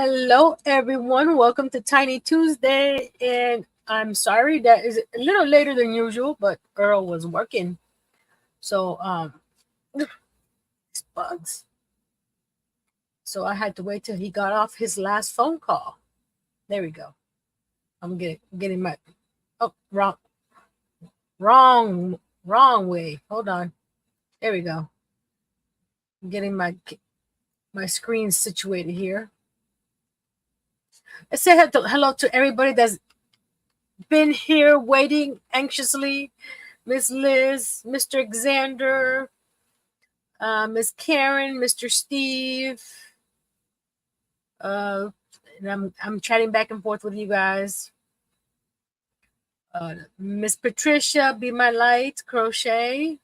Hello, everyone. Welcome to Tiny Tuesday. And I'm sorry that is a little later than usual, but Earl was working. So, it's bugs. So I had to wait till he got off his last phone call. There we go. I'm getting my oh wrong way. Hold on. There we go. I'm getting my screen situated here. I say hello to everybody that's been here waiting anxiously. Miss Liz, Mr. Xander, Miss Karen, Mr. Steve. And I'm chatting back and forth with you guys. Miss Patricia, Be My Light, Crochet.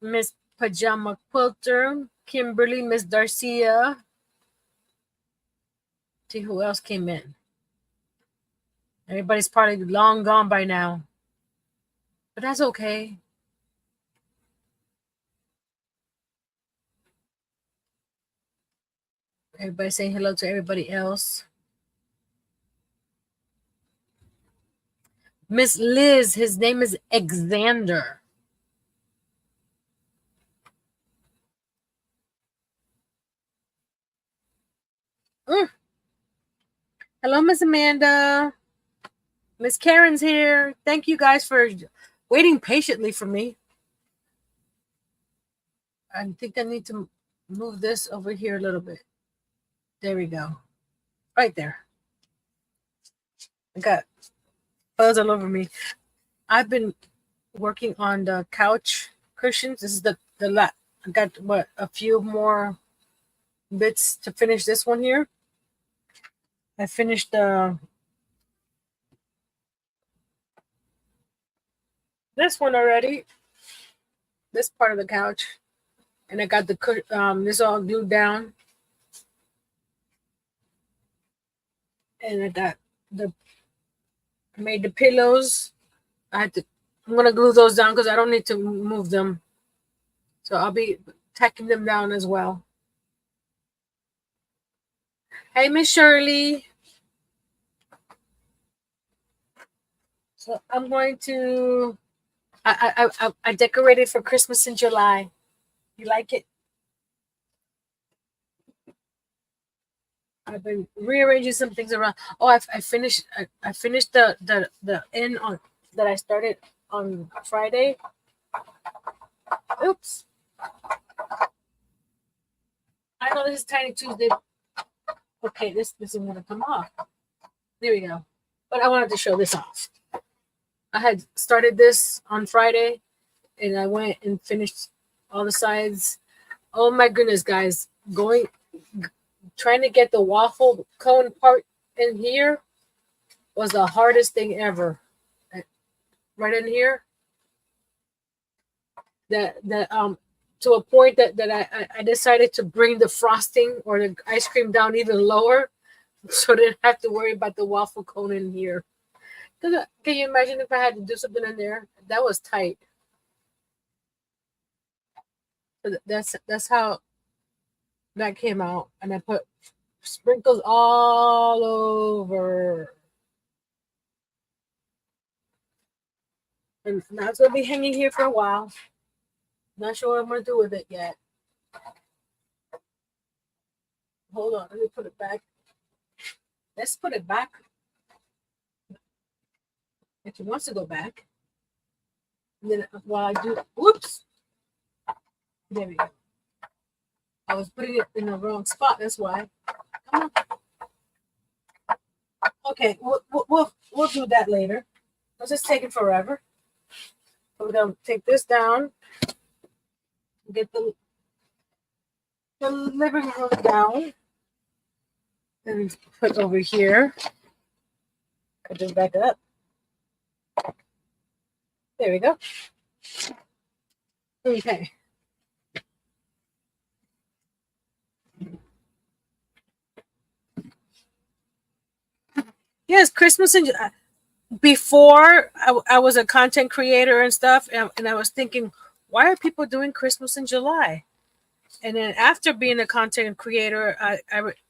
Miss Pajama Quilter, Kimberly, Miss Darcia. See who else came in. Everybody's probably long gone by now, but that's okay. Everybody saying hello to everybody else. Miss Liz, his name is Xander. Hello, Miss Amanda. Miss Karen's here. Thank you guys for waiting patiently for me. I think I need to move this over here a little bit. There we go. Right there. I got fuzz all over me. I've been working on the couch cushions. This is the lot. I got a few more bits to finish this one here. I finished this one already. This part of the couch, and I got the this all glued down, and I got made the pillows. I'm gonna glue those down because I don't need to move them, so I'll be tacking them down as well. Hey, Miss Shirley. So I'm going to. I decorated for Christmas in July. You like it? I've been rearranging some things around. Oh, I finished. I finished the end on that I started on Friday. Oops. I know this is Tiny Tuesday. Okay, this isn't gonna come off. There we go. But I wanted to show this off. I had started this on Friday, and I went and finished all the sides. Oh my goodness, guys! Trying to get the waffle cone part in here was the hardest thing ever. Right in here. That to a point that I decided to bring the frosting or the ice cream down even lower, so I didn't have to worry about the waffle cone in here. Can you imagine if I had to do something in there? That was tight. That's how that came out, and I put sprinkles all over, and that's gonna be hanging here for a while. Not sure what I'm gonna do with it yet. Hold on, let me put it back. Let's put it back. If he wants to go back. And then while I do, whoops. There we go. I was putting it in the wrong spot. That's why. Come on. Okay, we'll do that later. Let's just take it forever. We're gonna take this down. Get the living room down. And put over here. Put this back up. There we go. Okay. Yes, Christmas and before I was a content creator and stuff, and I was thinking, why are people doing Christmas in July? And then after being a content creator,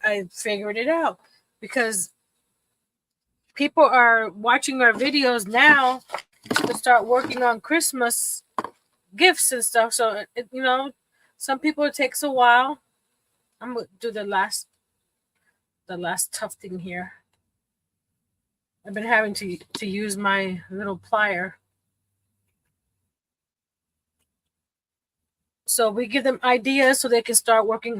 I figured it out because people are watching our videos now to start working on Christmas gifts and stuff. So some people it takes a while. I'm gonna do the last tufting here. I've been having to use my little plier. So we give them ideas so they can start working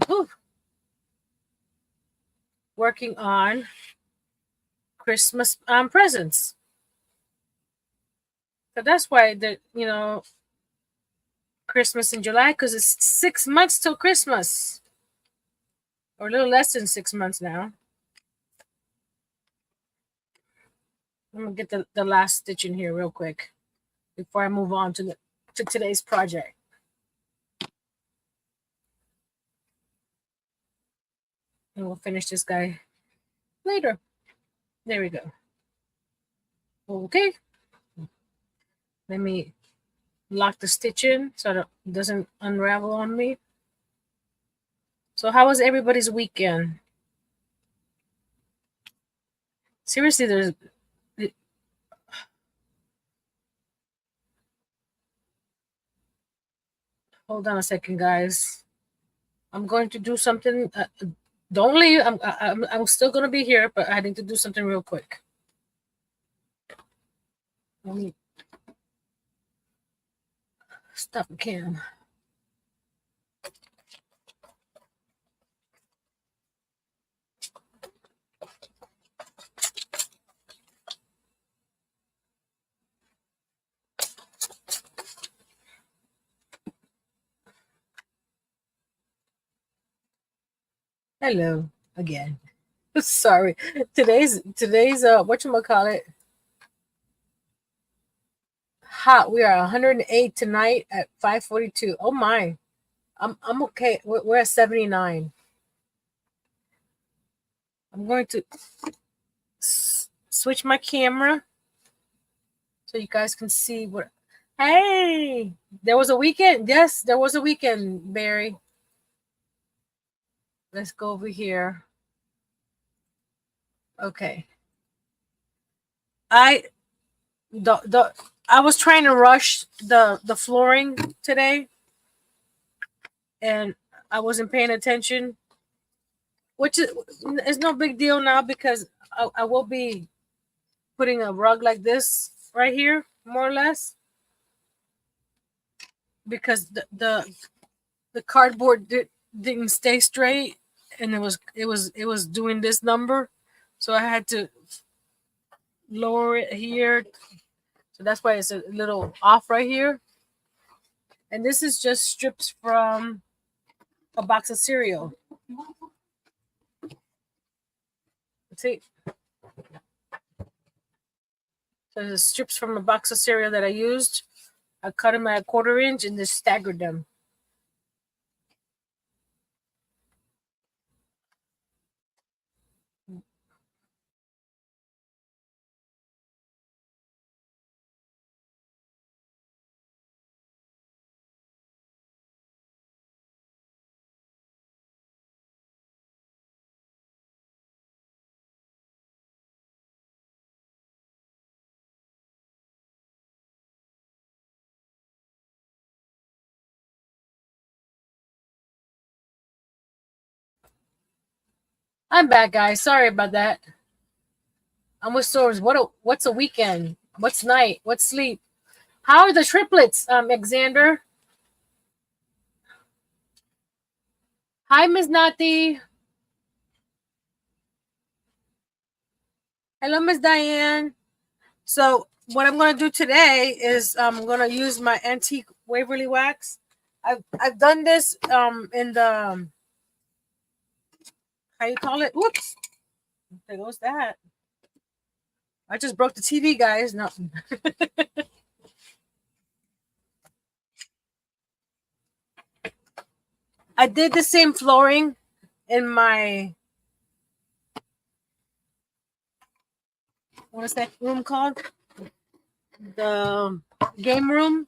on Christmas presents. So that's why Christmas in July, because it's 6 months till Christmas, or a little less than 6 months now. I'm gonna get the last stitch in here real quick before I move on to today's project. And we'll finish this guy later. There we go. Okay. Let me lock the stitch in so it doesn't unravel on me. So how was everybody's weekend? Seriously, hold on a second, guys. I'm going to do something. Don't leave. I'm still gonna be here, but I need to do something real quick. Let me stop the cam. Hello again. Sorry. Today's whatchamacallit? Hot. We are 108 tonight at 5:42. Oh my. I'm okay. We're at 79. I'm going to switch my camera so you guys can see what. Hey, there was a weekend. Yes, there was a weekend, Barry. Let's go over here. Okay. I was trying to rush the flooring today, and I wasn't paying attention, which is no big deal now because I will be putting a rug like this right here, more or less, because the cardboard didn't stay straight, and it was doing this number, so I had to lower it here. So that's why it's a little off right here. And this is just strips from a box of cereal. See? So the strips from a box of cereal that I used. I cut them at 1/4 inch and just staggered them. I'm back, guys. Sorry about that. I'm with stores. What's a weekend? What's night? What's sleep? How are the triplets, Alexander? Hi, Miss Nati. Hello, Miss Diane. So what I'm going to do today is I'm going to use my antique Waverly wax. I've done this in the how you call it? Whoops! There goes that. I just broke the TV, guys. No. I did the same flooring in my what is that room called? The game room.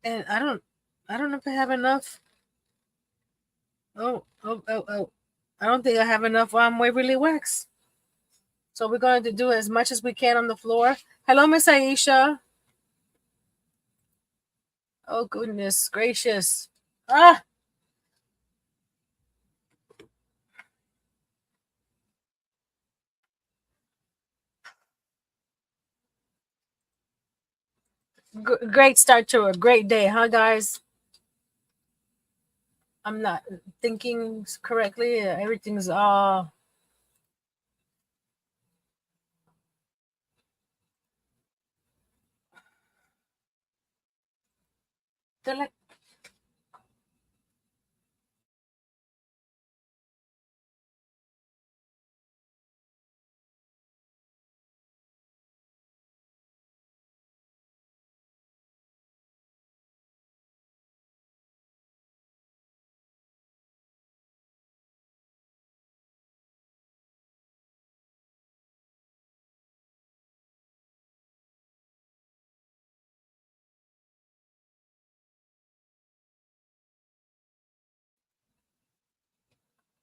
And I don't know if I have enough. Oh. I don't think I have enough Waverly wax. So we're going to do as much as we can on the floor. Hello, Miss Aisha. Oh, goodness gracious. Ah, great start to a great day, huh, guys? I'm not thinking correctly. Everything's they're like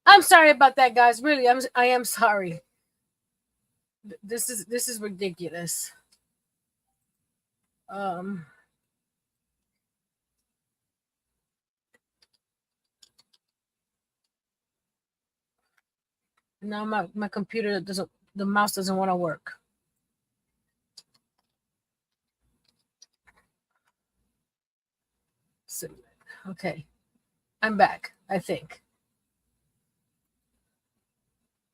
I'm sorry about that, guys. Really, I am sorry. This is ridiculous. Um Now my computer doesn't, the mouse doesn't want to work. So, okay. I'm back, I think.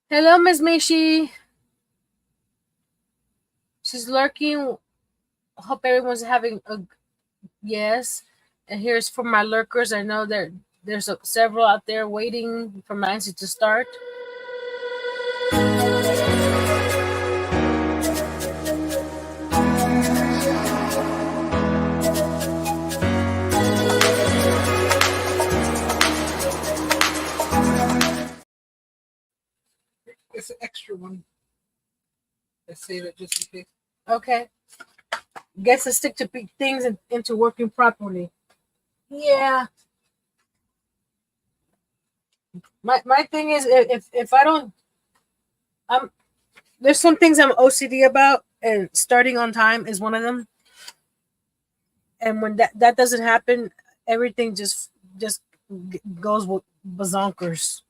Hello, Miss Mishi. She's lurking. Hope everyone's having a yes. And here's for my lurkers. I know there's several out there waiting for Nancy to start. It's an extra one. Let's save it just in case. Okay. Gets to stick to things into working properly. Yeah. My thing is, if I don't, I'm there's some things I'm OCD about, and starting on time is one of them. And when that doesn't happen, everything just goes with bazonkers.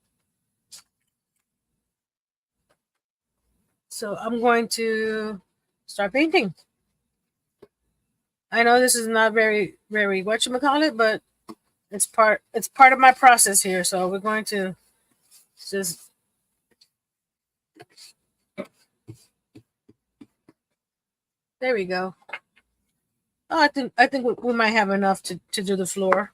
So I'm going to start painting. I know this is not very whatchamacallit, but it's part of my process here. So we're going to just there we go. Oh, I think we might have enough to do the floor.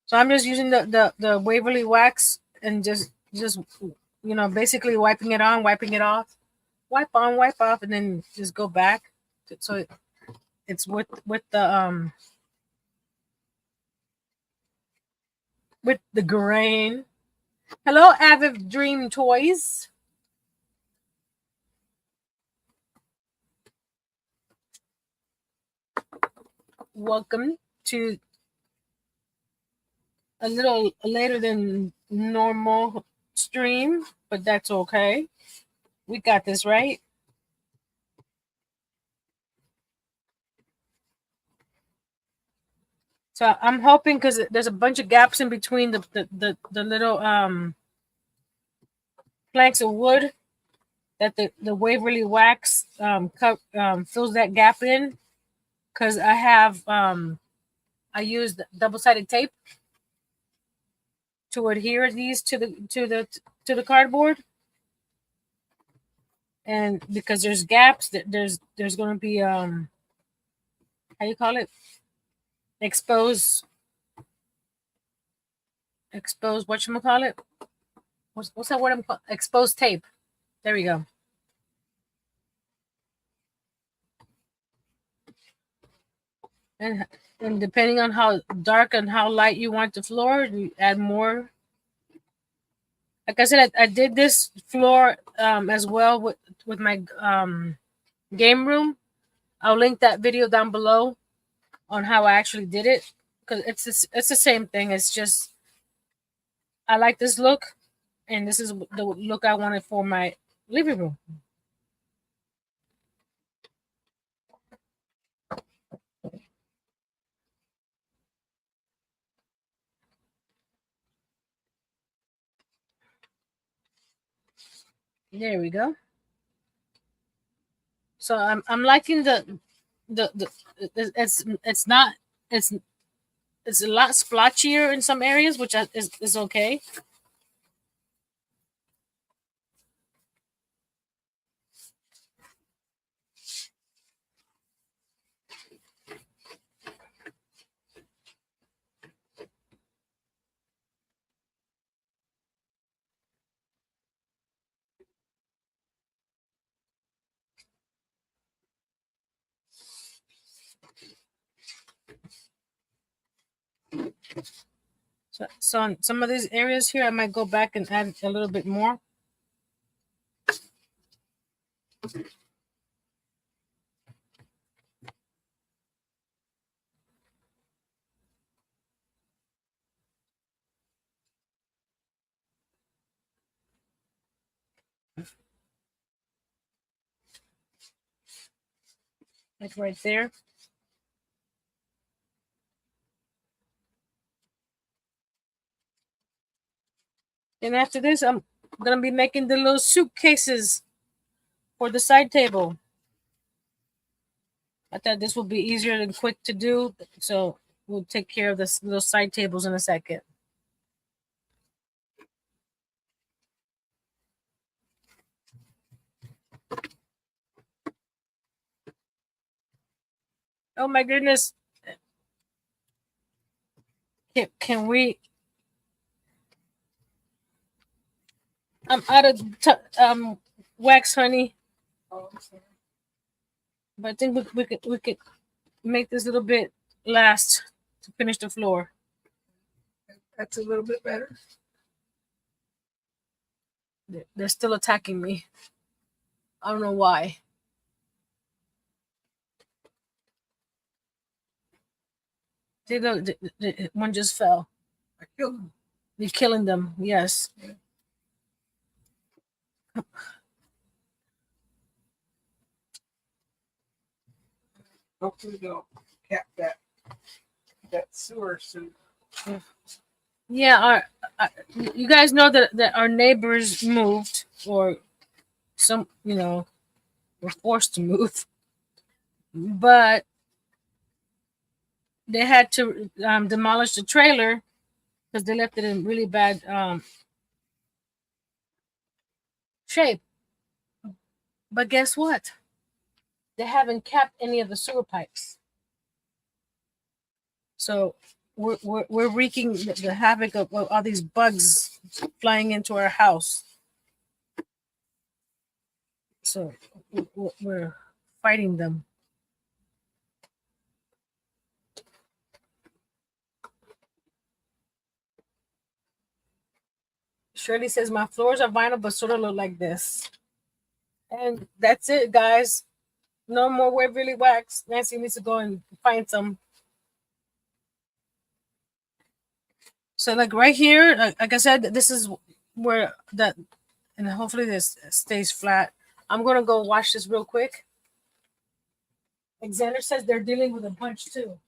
So I'm just using the Waverly wax and just basically wiping it on, wiping it off, wipe on, wipe off, and then just go back. So it's with the grain. Hello, Aviv Dream Toys. Welcome to a little later than normal stream, but that's okay. We got this, right? So I'm hoping, because there's a bunch of gaps in between the little planks of wood, that the Waverly wax fills that gap in, because I used double-sided tape to adhere these to the cardboard, and because there's gaps, there's going to be how you call it, exposed whatchamacallit, what's that word I'm called? Exposed tape. There we go. And depending on how dark and how light you want the floor, you add more. Like I said, I did this floor as well with my game room. I'll link that video down below. on how I actually did it, because it's the same thing. It's just I like this look, and this is the look I wanted for my living room. There we go. So I'm liking the it's not it's it's a lot splotchier in some areas, which is okay. So on some of these areas here, I might go back and add a little bit more. Like right there. And after this, I'm gonna be making the little suitcases for the side table. I thought this would be easier and quick to do, so we'll take care of this little side tables in a second. Oh my goodness! Can we? I'm out of wax, honey. Oh, I'm sorry. But I think we could make this little bit last to finish the floor. That's a little bit better. They're still attacking me. I don't know why. See, the one just fell. I killed him. You're killing them. Yes. Hopefully they'll cap that sewer soon. Yeah. You guys know that our neighbors moved, or some, were forced to move, but they had to demolish the trailer because they left it in really bad shape. But guess what? They haven't capped any of the sewer pipes. So we're wreaking the havoc of all these bugs flying into our house. So we're fighting them. Shirley says my floors are vinyl, but sort of look like this. And that's it, guys. No more Waverly wax. Nancy needs to go and find some. So like right here, like I said, this is where that, and hopefully this stays flat. I'm gonna go wash this real quick. Alexander says they're dealing with a bunch too.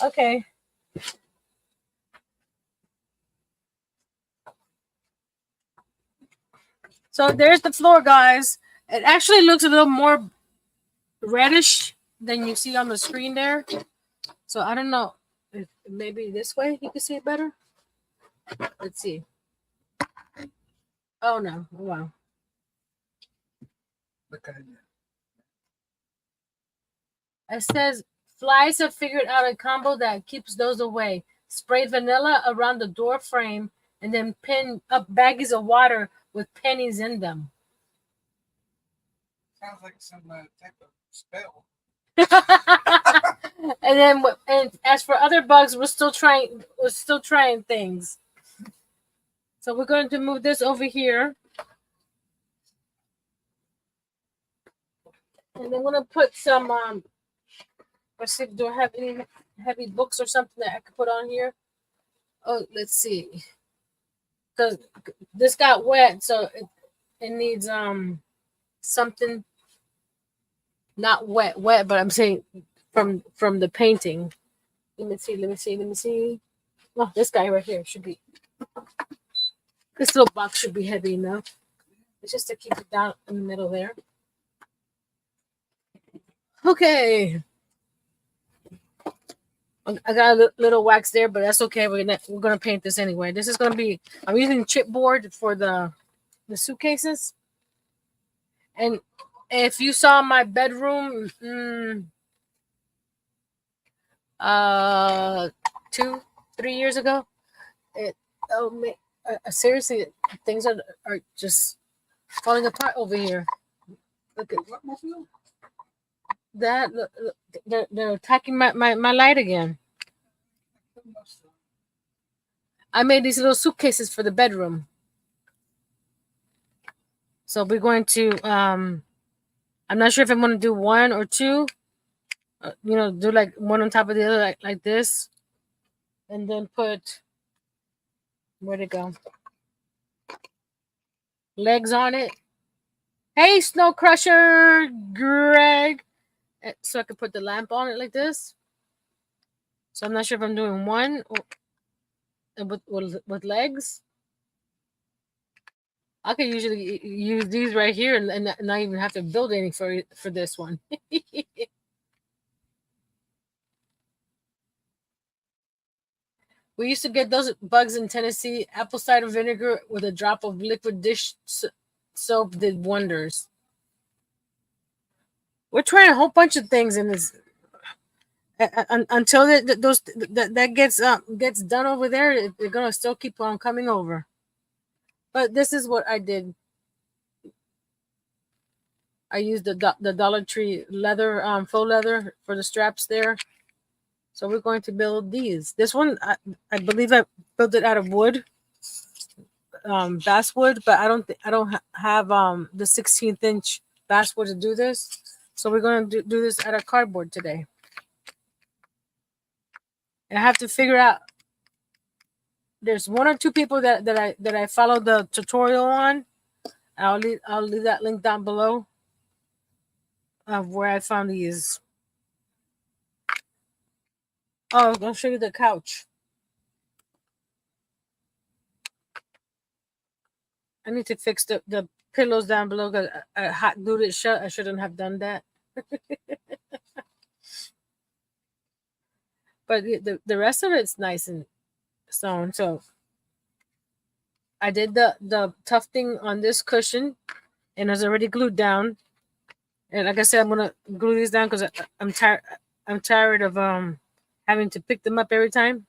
Okay. So there's the floor, guys. It actually looks a little more reddish than you see on the screen there. So I don't know if maybe this way you can see it better. Let's see. Oh no! Oh, wow. Look at it. It says flies have figured out a combo that keeps those away. Spray vanilla around the door frame and then pin up baggies of water with pennies in them. Sounds like some type of spell. And as for other bugs, we're still trying things. So we're going to move this over here. And I'm gonna put some let's see, do I have any heavy books or something that I could put on here? Oh, let's see. Because this got wet, so it needs something not wet, but I'm saying from the painting. Let me see. Oh, this guy right here should be. This little box should be heavy enough. It's just to keep it down in the middle there. Okay. I got a little wax there, but that's okay. We're gonna paint this anyway. This is gonna be. I'm using chipboard for the suitcases, and if you saw my bedroom, 2-3 years ago, seriously, things are just falling apart over here. Look at that. They're attacking my light again. I made these little suitcases for the bedroom. So we're going to, I'm not sure if I'm going to do one or two, do like one on top of the other, like this. And then put, where'd it go? Legs on it. Hey, Snow Crusher, Greg. So I can put the lamp on it like this. So I'm not sure if I'm doing one with legs. I could usually use these right here and not even have to build any for this one. We used to get those bugs in Tennessee. Apple cider vinegar with a drop of liquid dish soap did wonders. We're trying a whole bunch of things in this. Until that gets done over there, they're gonna still keep on coming over. But this is what I did. I used the Dollar Tree leather, faux leather for the straps there. So we're going to build these. This one, I believe I built it out of wood, basswood, but I don't have the 16th inch basswood to do this. So we're going to do this out of cardboard today. And I have to figure out. There's one or two people that I follow the tutorial on. I'll leave that link down below of where I found these. Oh, I'll show you the couch. I need to fix the pillows down below because I hot glued it shut. I shouldn't have done that. But the rest of it's nice and sewn. So I did the tufting on this cushion, and it's already glued down. And like I said, I'm gonna glue these down because I'm tired. I'm tired of having to pick them up every time.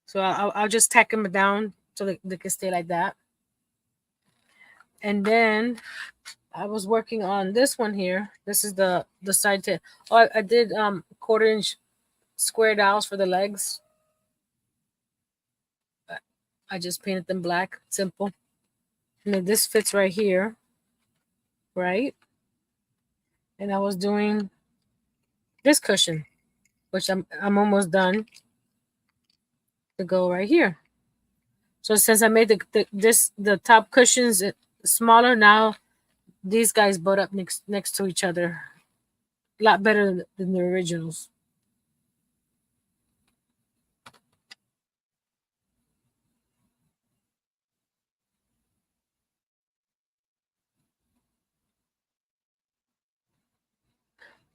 So I'll just tack them down so they can stay like that. And then I was working on this one here. This is the side tail. Oh, I did 1/4 inch square dowels for the legs. I just painted them black, simple. And then this fits right here, right? And I was doing this cushion, which I'm almost done to go right here. So since I made the top cushions smaller, now these guys butt up next to each other. A lot better than the originals.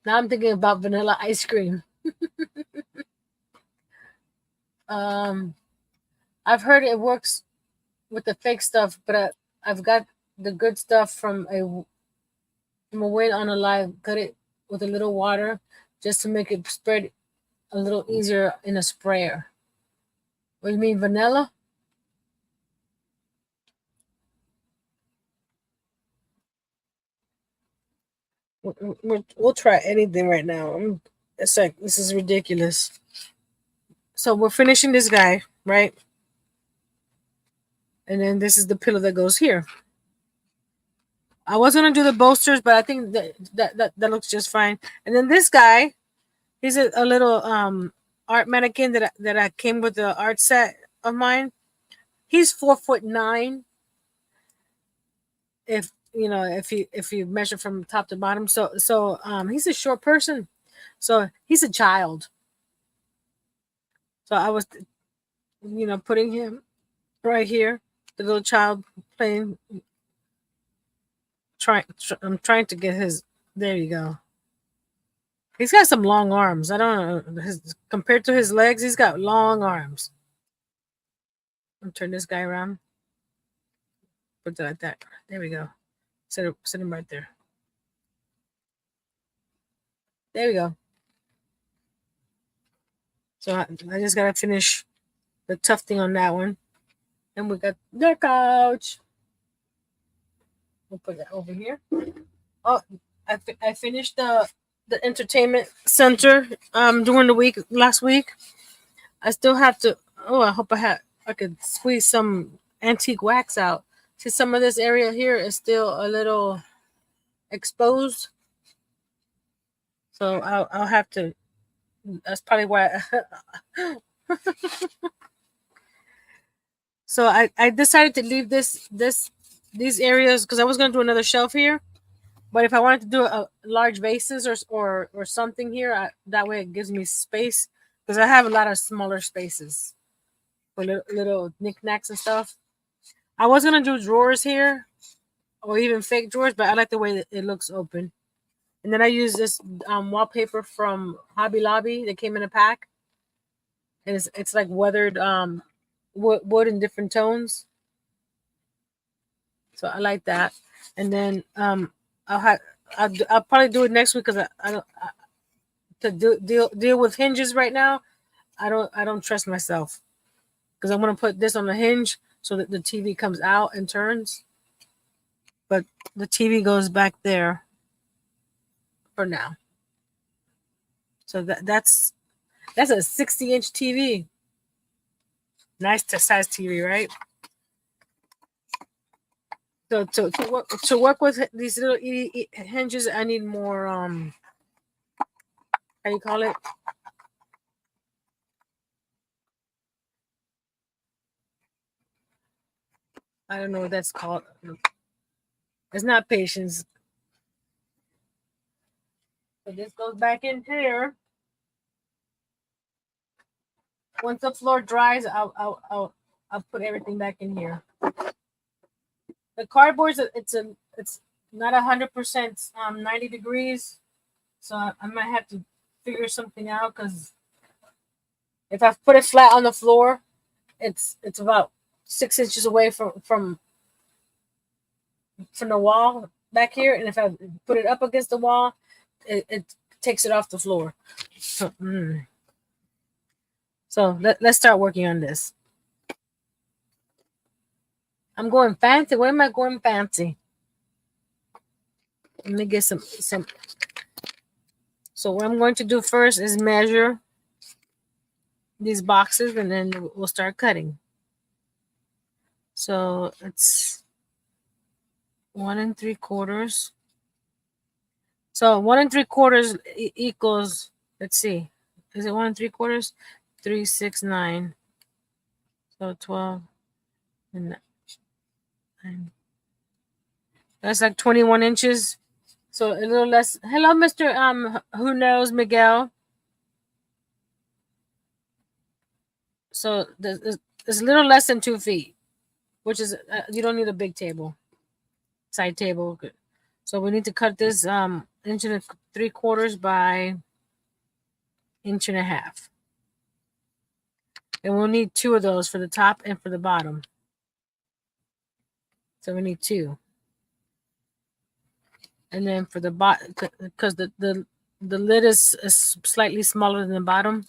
Now I'm thinking about vanilla ice cream. I've heard it works with the fake stuff, but I've got the good stuff from I'm gonna wait on a live, cut it with a little water just to make it spread a little easier in a sprayer. What do you mean, vanilla? We'll try anything right now. It's like, this is ridiculous. So we're finishing this guy, right? And then this is the pillow that goes here. I was gonna do the bolsters, but I think that looks just fine. And then this guy, he's a little art mannequin that I came with the art set of mine. He's 4'9". If you know, if you measure from top to bottom, so he's a short person, so he's a child. So I was, putting him right here, the little child playing. I'm trying to get his. There you go. He's got some long arms. I don't know. Compared to his legs, he's got long arms. I'll turn this guy around. Put it like that. There we go. Set him right there. There we go. So I just gotta finish the tufting on that one. And we got the couch. We'll put that over here. Oh, I finished the entertainment center during the week last week. I still have to. Oh, I hope I could squeeze some antique wax out. See, some of this area here is still a little exposed, so I'll have to. That's probably why. So I decided to leave these areas because I was gonna do another shelf here, but if I wanted to do a large vases or something here, that way it gives me space because I have a lot of smaller spaces for little knickknacks and stuff. I was gonna do drawers here, or even fake drawers, but I like the way that it looks open. And then I use this wallpaper from Hobby Lobby that came in a pack, and it's like weathered wood in different tones. So I like that. And then I'll probably do it next week because I don't to deal with hinges right now. I don't trust myself because I'm gonna put this on the hinge so that the TV comes out and turns, but the TV goes back there for now. So that's a 60-inch TV. Nice to size TV, right? So to work with these little hinges, I need more how you call it? I don't know what that's called. It's not patience. So this goes back in here. Once the floor dries, I'll put everything back in here. The cardboard, it's not 100% 90 degrees, so I might have to figure something out because if I put it flat on the floor, it's about 6 inches away from the wall back here, and if I put it up against the wall, it takes it off the floor. So let's start working on this. I'm going fancy. Where am I going fancy? Let me get some. So what I'm going to do first is measure these boxes, and then we'll start cutting. So it's 1 3/4. So 1 3/4 equals. Let's see. Is it 1 3/4? 3, 6, 9. So 12 and 9. That's like 21 inches. So a little less. Hello, Mr. Who knows, Miguel. So it's a little less than 2 feet, which is you don't need a big table, side table. So we need to cut this 1 3/4 by 1.5 inches, and we'll need 2 of those for the top and for the bottom. So we need 2. And then for the bottom, because the lid is slightly smaller than the bottom,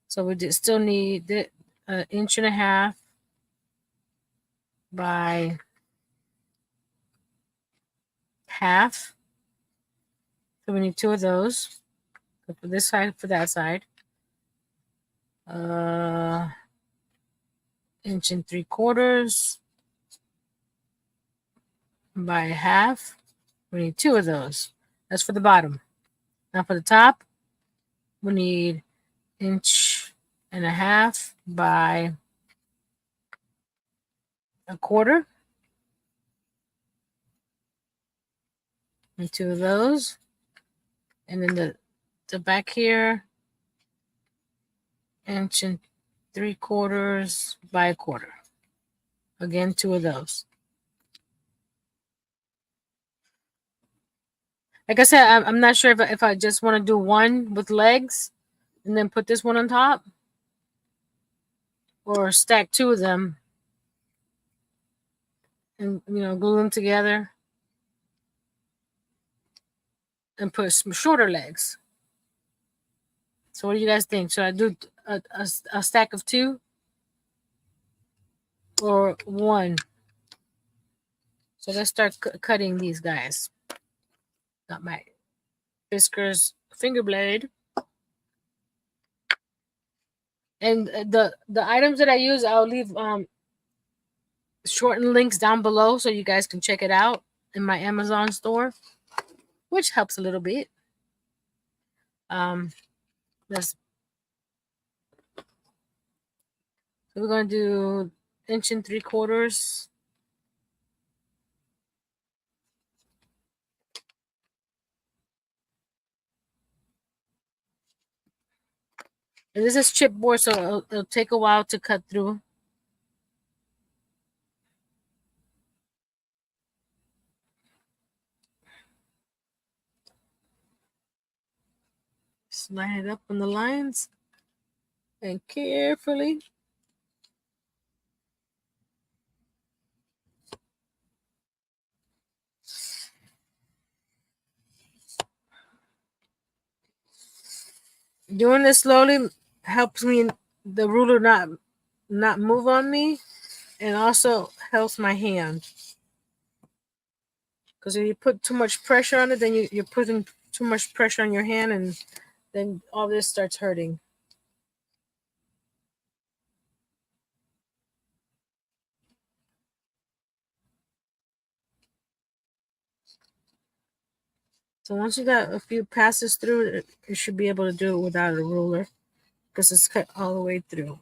so we still need an inch and a half by half. So we need 2 of those. So for this side, for that side. Inch and 3/4 by half. We need 2 of those. That's for the bottom. Now for the top, we need inch and a half by 1/4. And 2 of those. And then the back here, inch and 3/4 by 1/4. Again, 2 of those. Like I said, I'm not sure if I just want to do one with legs and then put this one on top, or stack 2 of them and glue them together and put some shorter legs. So what do you guys think? Should I do a stack of 2 or 1? So let's start cutting these guys. Got my Fiskars finger blade. And the items that I use, I'll leave shortened links down below so you guys can check it out in my Amazon store, which helps a little bit. So we're going to do inch and 3/4. And this is chipboard, so it'll take a while to cut through. Just line it up on the lines and carefully. Doing this slowly helps me, the ruler not move on me, and also helps my hand. Because if you put too much pressure on it, then you're putting too much pressure on your hand, and then all this starts hurting. So once you got a few passes through, you should be able to do it without a ruler because it's cut all the way through.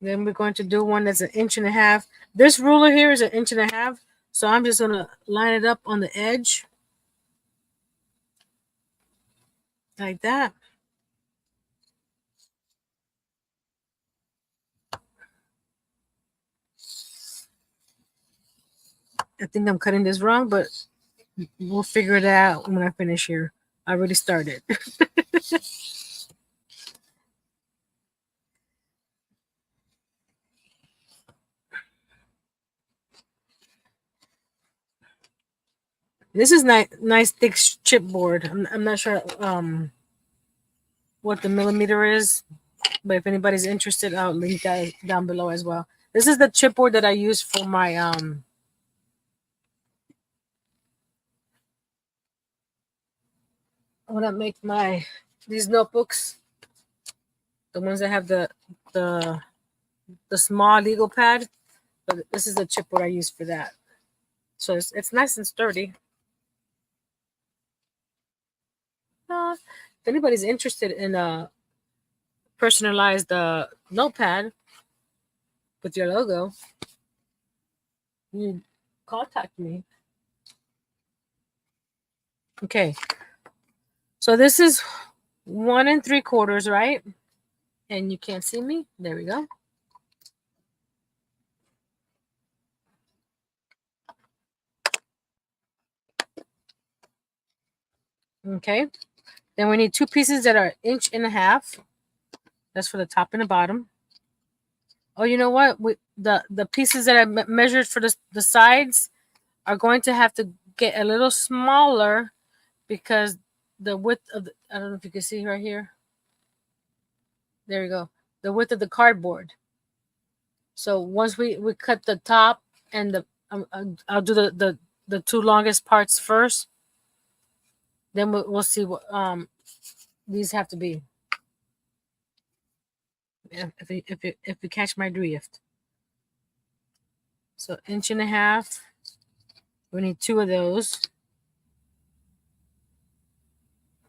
Then we're going to do one that's 1.5 inches. This ruler here is 1.5 inches, so I'm just going to line it up on the edge like that. I think I'm cutting this wrong, but we'll figure it out when I finish here. I already started. This is nice thick chipboard. I'm not sure what the millimeter is, but if anybody's interested, I'll link that down below as well. This is the chipboard that I use for my when I make these notebooks, the ones that have the small legal pad. But this is the chipboard I use for that. So it's nice and sturdy. If anybody's interested in a personalized notepad with your logo, you contact me. Okay. So this is 1 3/4, right? And you can't see me. There we go. Okay. Then we need 2 pieces that are 1.5 inches. That's for the top and the bottom. Oh, you know what? The pieces that I measured for the sides are going to have to get a little smaller because the width of I don't know if you can see right here. There you go. The width of the cardboard. So once we cut the top and the I'll do the two longest parts first. Then we'll see what these have to be. If you catch my drift. So 1.5 inches. We need 2 of those.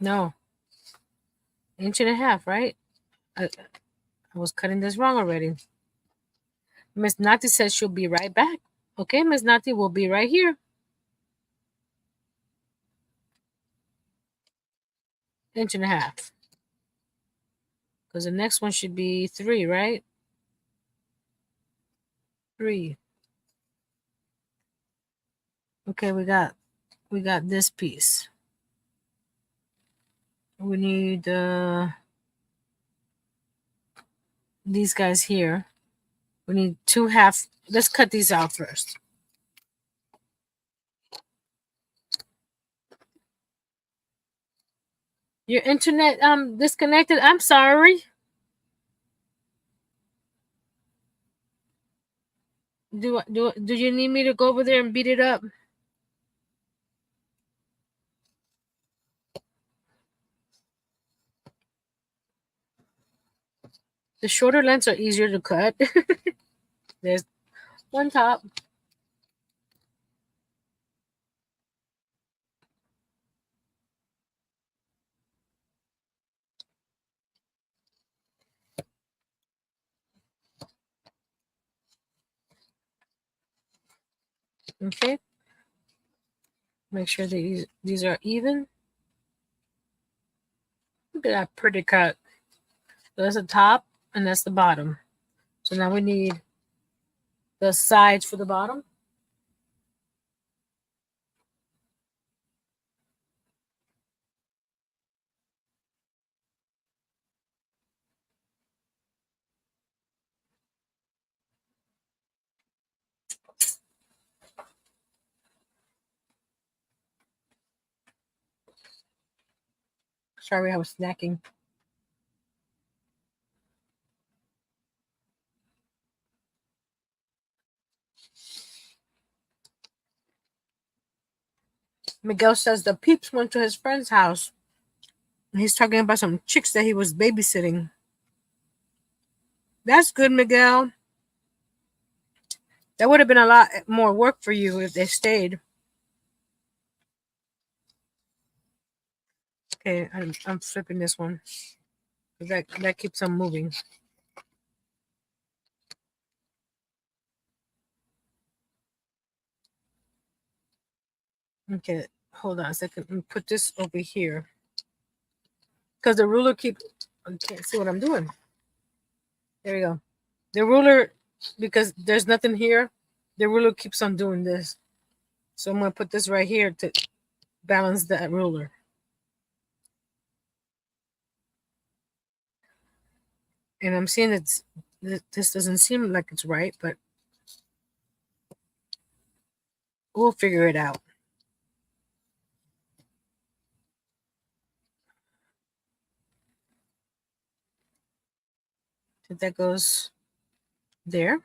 No, 1.5 inches, right? I was cutting this wrong already. Miss Nati says she'll be right back. Okay, Miss Nati will be right here. 1.5 inches. Because the next one should be 3, right? 3. Okay, we got this piece. We need these guys here. We need 2 half. Let's cut these out first. Your internet disconnected. I'm sorry. Do you need me to go over there and beat it up? The shorter lengths are easier to cut. There's one top. Okay. Make sure these are even. Look at that pretty cut. So that's the top and that's the bottom. So now we need the sides for the bottom. Sorry, I was snacking. Miguel says the peeps went to his friend's house. And he's talking about some chicks that he was babysitting. That's good, Miguel. That would have been a lot more work for you if they stayed. Okay, I'm flipping this one. That keeps on moving. Okay, hold on a second. Let me put this over here. Because the ruler keeps... I can't see what I'm doing. There we go. The ruler, because there's nothing here, the ruler keeps on doing this. So I'm going to put this right here to balance that ruler. And I'm seeing this doesn't seem like it's right, but we'll figure it out. So that goes there.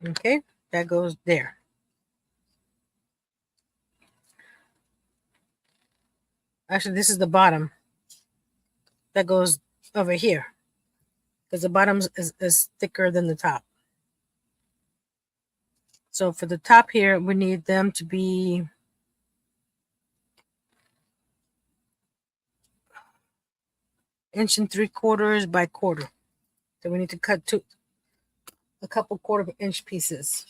Okay, that goes there. Actually, this is the bottom. That goes over here. Because the bottom is thicker than the top. So for the top here, we need them to be 1.75 inches by quarter. So we need to cut a couple 1/4-inch pieces.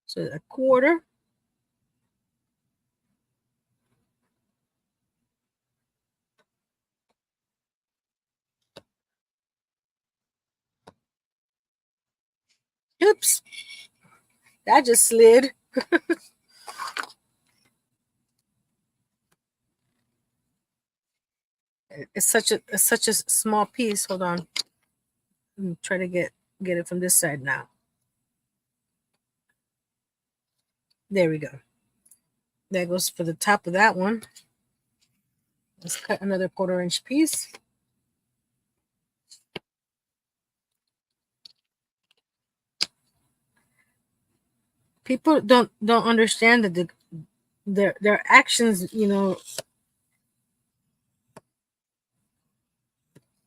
So 1/4. Oops, that just slid. It's such a small piece. Hold on. Try to get it from this side now. There we go. That goes for the top of that one. Let's cut another 1/4 inch piece. People don't understand that their actions,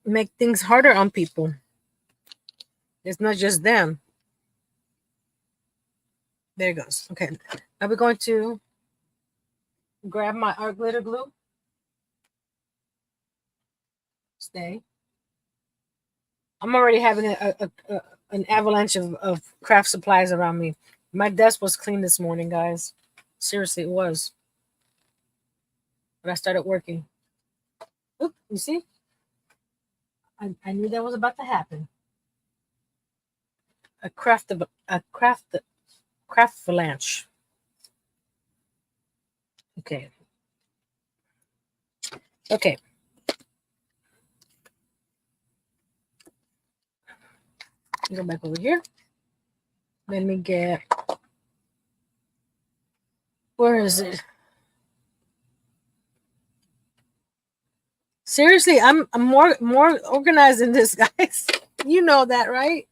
make things harder on people. It's not just them. There it goes. Okay. Now we're going to grab my art glitter glue. Stay. I'm already having an avalanche of craft supplies around me. My desk was clean this morning, guys. Seriously, it was. But I started working. Oop, you see? I knew that was about to happen. A craft avalanche. Okay. Okay. Go back over here. Let me get. Where is it? Seriously, I'm more organized than this, guys. You know that, right?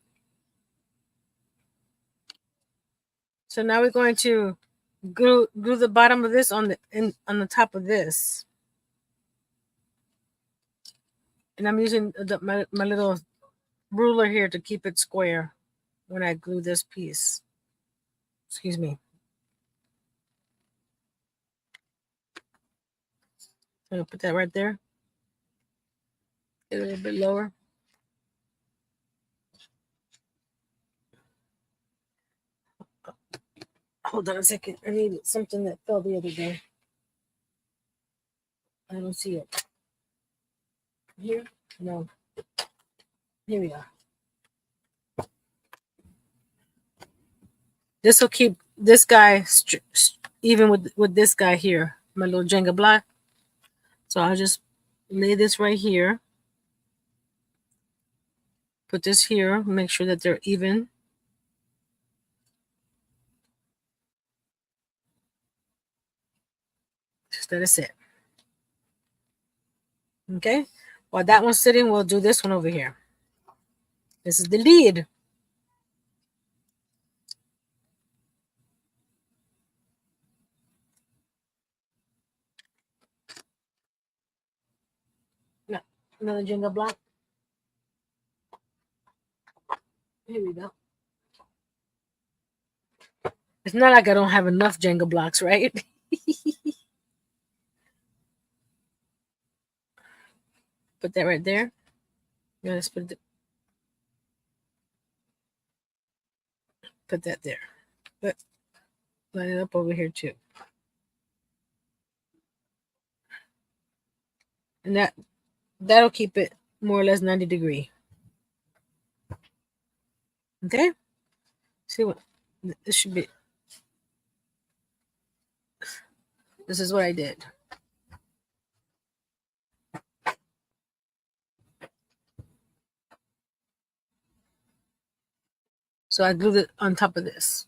So now we're going to glue the bottom of this on the top of this, and I'm using my little ruler here to keep it square when I glue this piece. Excuse me. I'm gonna put that right there. Get a little bit lower. Hold on a second. I need something that fell the other day. I don't see it. Here? No. Here we are. This will keep this guy even with this guy here, my little Jenga block. So I'll just lay this right here. Put this here. Make sure that they're even. Just let it sit. Okay. While that one's sitting, we'll do this one over here. This is the lead. No, another Jenga block. Here we go. It's not like I don't have enough Jenga blocks, right? Put that right there. Yeah, let's put that there. But line it up over here too. And that'll keep it more or less 90 degree. Okay? See what this should be. This is what I did. So I glued it on top of this.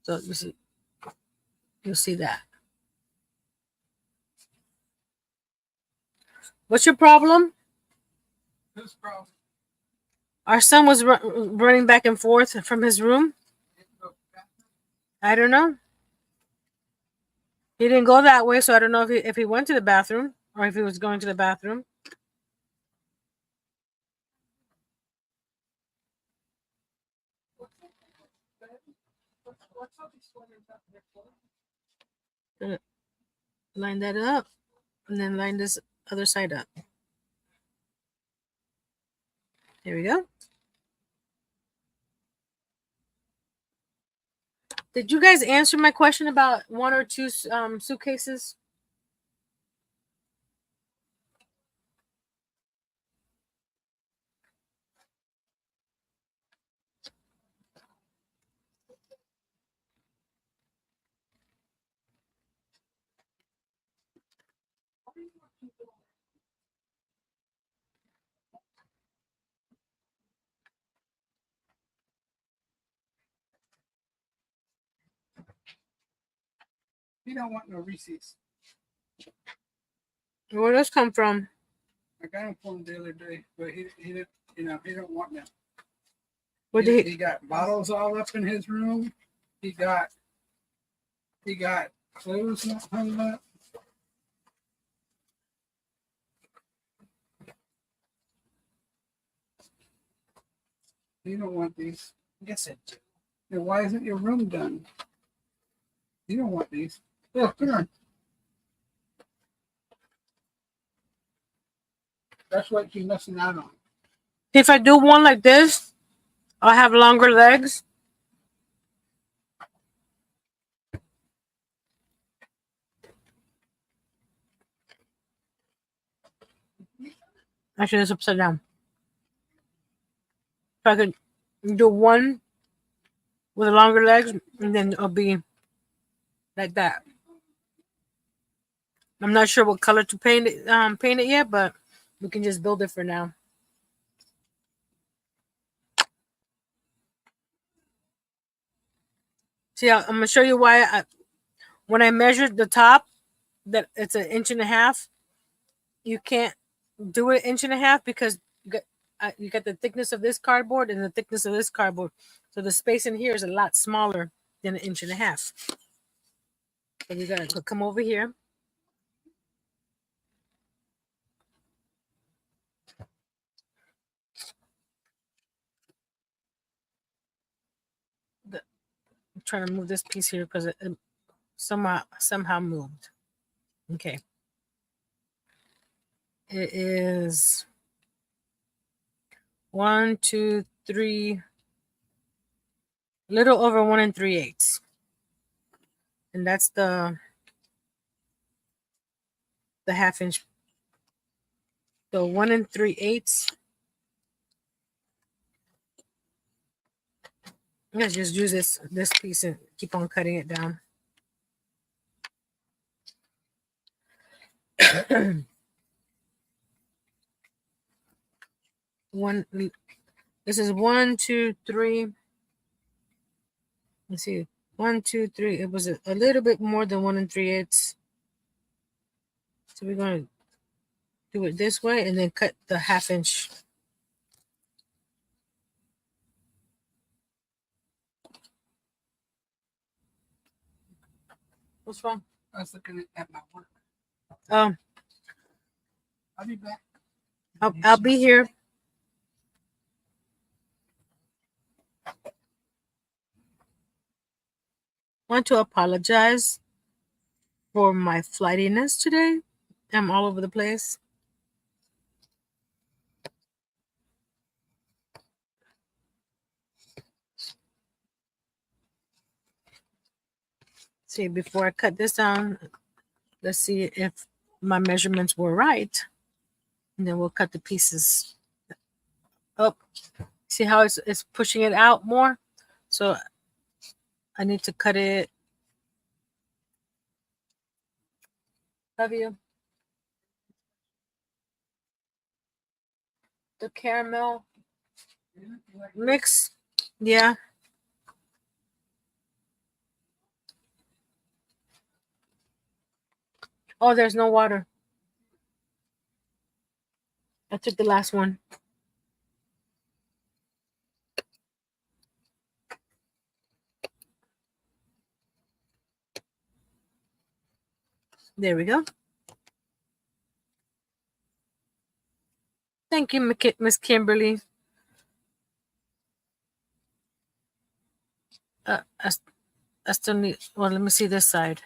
So you'll see that. What's your problem? Whose problem? Our son was running back and forth from his room. I don't know. He didn't go that way, so I don't know if he went to the bathroom or if he was going to the bathroom. Line that up, and then line this other side up. There we go. Did you guys answer my question about 1 or 2 suitcases? He don't want no Reese's. Where does come from? I got him for him the other day, but he didn't. You know, he don't want them. What did He got bottles all up in his room. He got clothes hung up. You don't want these. Yes, it do. Then why isn't your room done? You don't want these. Look, come on. That's what you're missing out on. If I do one like this, I'll have longer legs. Actually, it's upside down. If I could do one with the longer legs, and then it'll be like that. I'm not sure what color to paint it yet, but we can just build it for now. See, I'm gonna show you why. When I measured the top, that it's 1.5 inches. You can't do it 1.5 inches because you got the thickness of this cardboard and the thickness of this cardboard, so the space in here is a lot smaller than 1.5 inches. So you gotta come over here. I'm trying to move this piece here because it somehow moved. Okay. It is 1, 2, 3, a little over 1 3/8, and that's the 1/2 inch. So 1 3/8. Let's just use this piece and keep on cutting it down. This is 1, 2, 3. Let's see, 1, 2, 3. It was a little bit more than 1 3/8. So we're going to do it this way and then cut the 1/2 inch. What's wrong? I was looking at my work. I'll be back. I'll be here. Want to apologize for my flightiness today. I'm all over the place. See, before I cut this down, let's see if my measurements were right. And then we'll cut the pieces up. See how it's pushing it out more? So I need to cut it. Love you. The caramel mix. Yeah. Oh, there's no water. I took the last one. There we go. Thank you, Miss Kimberly. I still need, well, let me see this side.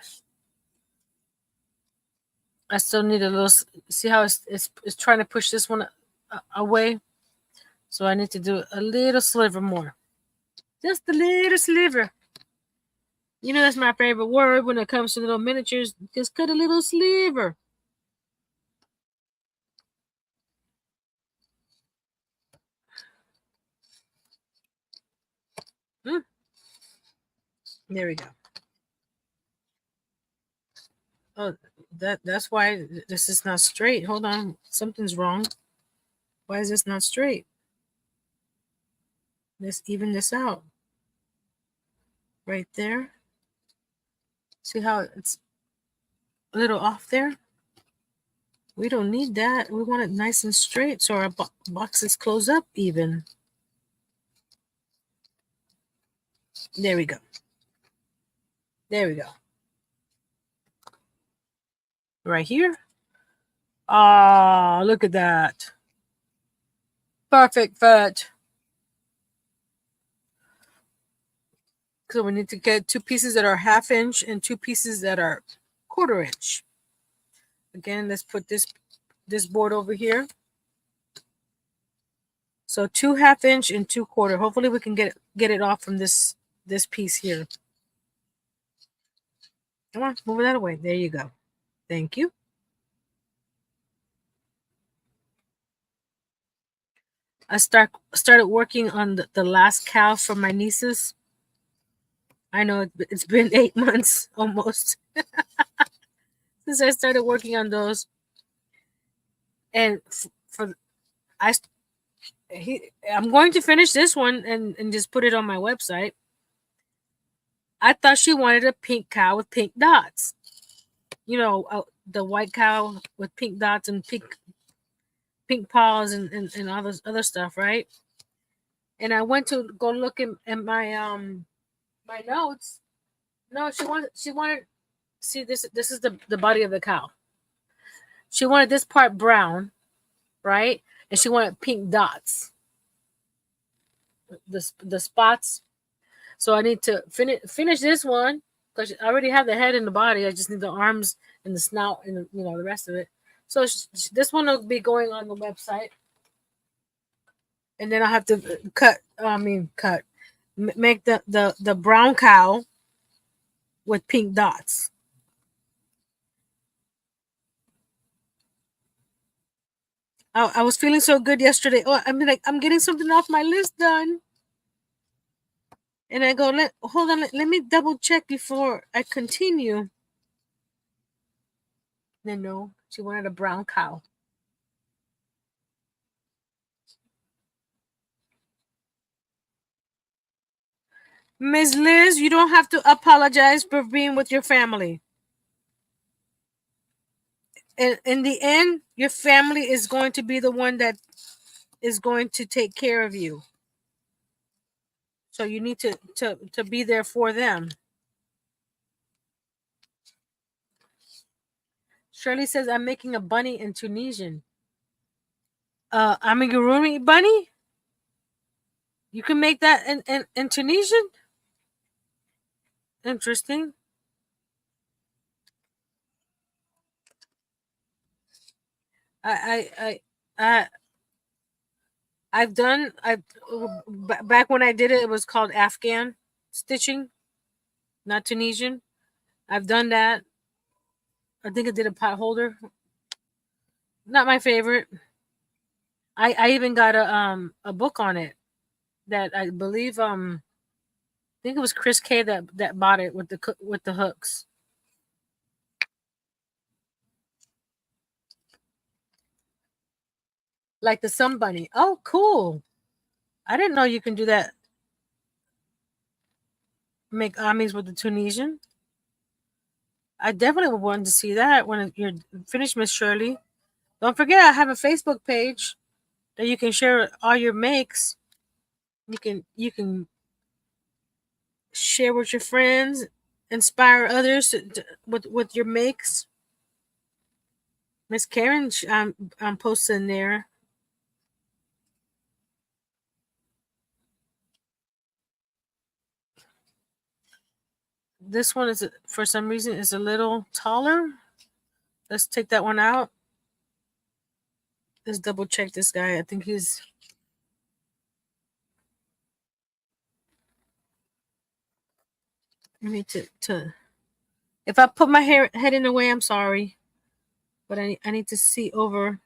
I still need a little, see how it's trying to push this one away. So I need to do a little sliver more. Just a little sliver. You know, that's my favorite word when it comes to little miniatures. Just cut a little sliver. There we go. Oh, that's why this is not straight. Hold on. Something's wrong. Why is this not straight? Let's even this out. Right there. See how a little off there. We don't need that. We want it nice and straight so our boxes close up even. There we go. There we go. Right here. Ah, look at that. Perfect fit. So we need to get 2 pieces that are 1/2 inch and 2 pieces that are 1/4 inch. Again, let's put this board over here. So 2 1/2 inch and 2 1/4. Hopefully we can get it off from this piece here. Come on, move that away. There you go. Thank you. I started working on the last cow for my nieces. I know it's been 8 months almost since I started working on those. And I'm going to finish this one and just put it on my website. I thought she wanted a pink cow with pink dots. You know, the white cow with pink dots and pink paws and all this other stuff, right? And I went to go look at my notes. No, she wanted see this is the body of the cow. She wanted this part brown, right? And she wanted pink dots. The spots. So I need to finish this one because I already have the head and the body. I just need the arms and the snout and the rest of it. So this one will be going on the website, and then I have to make the brown cow with pink dots. I was feeling so good yesterday. Oh, I mean, like I'm getting something off my list done. And I go, hold on, let me double check before I continue. Then no, she wanted a brown cow. Ms. Liz, you don't have to apologize for being with your family. In the end, your family is going to be the one that is going to take care of you. So you need to be there for them. Shirley says, I'm making a bunny in Tunisian. Amigurumi bunny? You can make that in Tunisian? Interesting. I've done back when I did it was called Afghan stitching, not Tunisian. I've done that. I think I did a pot holder. Not my favorite. I even got a book on it that I believe I think it was Chris K that bought it with the hooks. Like the Sun Bunny. Oh, cool. I didn't know you can do that. Make amis with the Tunisian. I definitely would want to see that when you're finished, Miss Shirley. Don't forget, I have a Facebook page that you can share all your makes. You can share with your friends, inspire others with your makes. Miss Karen, I'm posting there. This one is for some reason is a little taller. Let's take that one out. Let's double check this guy. I think he's. I need to. If I put my head in the way, I'm sorry. But I need to see over.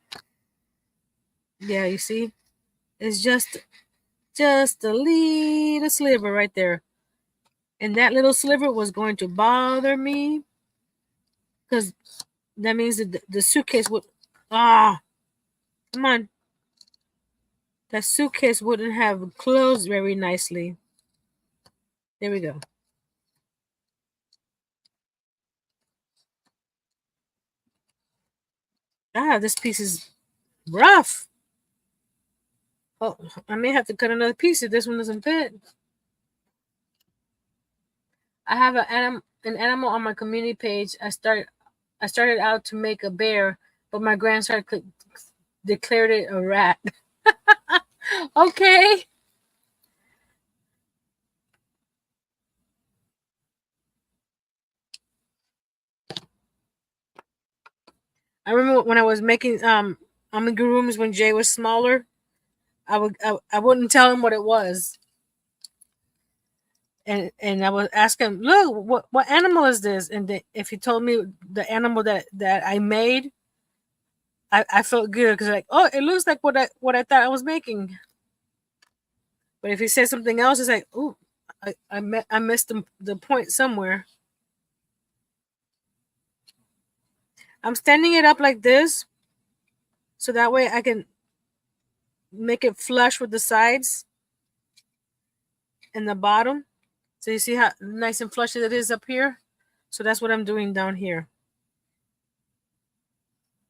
Yeah, you see, it's just a little sliver right there, and that little sliver was going to bother me because that means that the suitcase would. Come on. That suitcase wouldn't have closed very nicely. There we go. This piece is rough. Oh, I may have to cut another piece if this one doesn't fit. I have an animal on my community page. I started out to make a bear, but my grandson declared it a rat. Okay. I remember when I was making amigurumis when Jay was smaller. I wouldn't tell him what it was, and I would ask him, "Look, what animal is this?" And if he told me the animal that I made, I felt good because like, oh, it looks like what I thought I was making. But if he says something else, it's like, oh, I missed the point somewhere. I'm standing it up like this, so that way I can make it flush with the sides and the bottom. So you see how nice and flush it is up here? So that's what I'm doing down here.